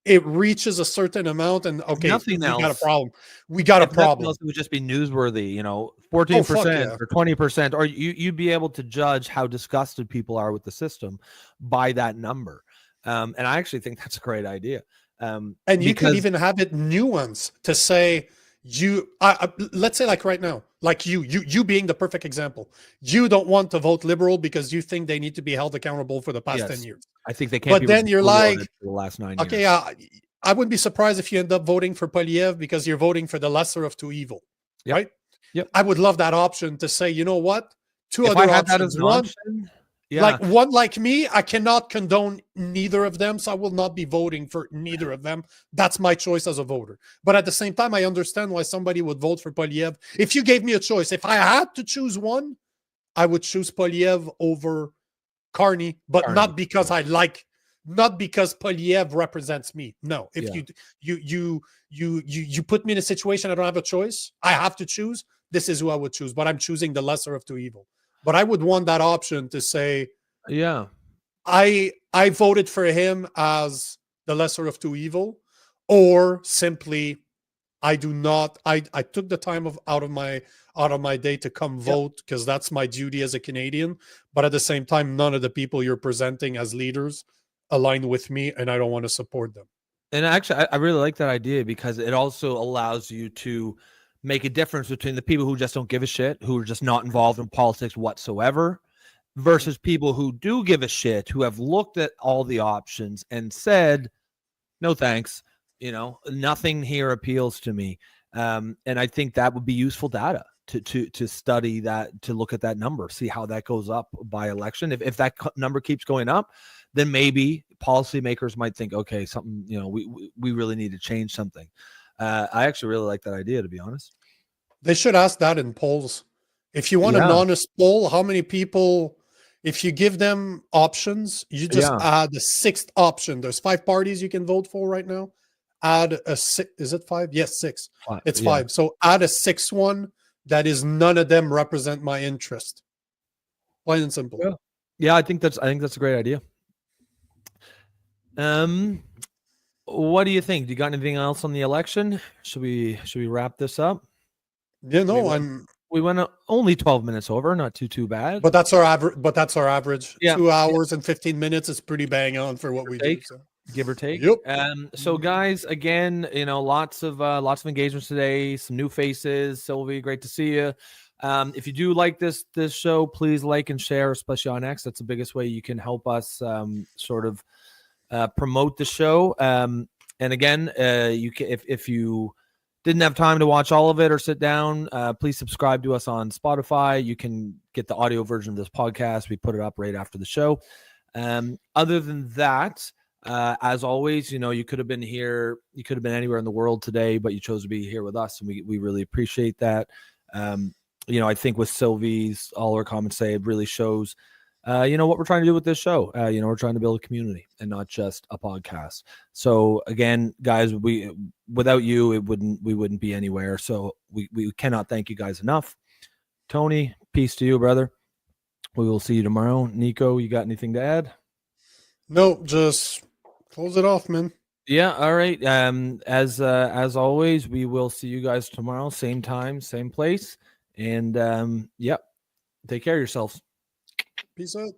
it reaches a certain amount, and we got a problem. We got a problem. Else, it would just be newsworthy, 14% or 20%, or you'd be able to judge how disgusted people are with the system by that number. And I actually think that's a great idea. And you could even have it nuanced to say, let's say like right now, like you being the perfect example, you don't want to vote Liberal because you think they need to be held accountable for the past 10 years. I think they can't. But then you're like, the last 9 years. Okay, I wouldn't be surprised if you end up voting for Poilievre because you're voting for the lesser of two evil, right? Yep. I would love that option to say, you know what, two other options. One like me, I cannot condone neither of them, so I will not be voting for neither of them. That's my choice as a voter. But at the same time, I understand why somebody would vote for Poilievre. If you gave me a choice, if I had to choose one, I would choose Poilievre over Carney, but not because not because Poilievre represents me. No, if you put me in a situation I don't have a choice, I have to choose. This is who I would choose, but I'm choosing the lesser of two evil. But I would want that option to say, I voted for him as the lesser of two evil, or simply I took the time out of my day to come vote because that's my duty as a Canadian. But at the same time, none of the people you're presenting as leaders align with me, and I don't want to support them. And actually, I really like that idea because it also allows you to make a difference between the people who just don't give a shit, who are just not involved in politics whatsoever, versus people who do give a shit, who have looked at all the options and said, no thanks, nothing here appeals to me. And I think that would be useful data to study that, to look at that number, see how that goes up by election. If that number keeps going up, then maybe policymakers might think, okay, something, we really need to change something. I actually really like that idea, to be honest. They should ask that in polls. If you want an honest poll, how many people, if you give them options, you just add the sixth option. There's 5 parties you can vote for right now. Add a 6. Is it 5? Yes, 6. It's 5. So add a 6th one that is none of them represent my interest. Plain and simple. Yeah, I think that's a great idea. What do you think? Do you got anything else on the election? Should we wrap this up? Yeah, no, we went only 12 minutes over, not too bad. But that's our average. 2 hours and 15 minutes is pretty bang on for what we do. So. Give or take. Yep. So guys, again, lots of engagements today, some new faces. Sylvie, great to see you. If you do like this show, please like and share, especially on X. That's the biggest way you can help us sort of promote the show. And again, you can, if you didn't have time to watch all of it or sit down, please subscribe to us on Spotify. You can get the audio version of this podcast. We put it up right after the show. Other than that, as always, you could have been here. You could have been anywhere in the world today, but you chose to be here with us, and we really appreciate that. I think with Sylvie's, all her comments say, it really shows what we're trying to do with this show. We're trying to build a community and not just a podcast. So again, guys, without you, we wouldn't be anywhere. So we cannot thank you guys enough. Tony, peace to you, brother. We will see you tomorrow. Nico, you got anything to add? No, just close it off, man. Yeah, all right. As always, we will see you guys tomorrow, same time, same place. And take care of yourselves. Peace out.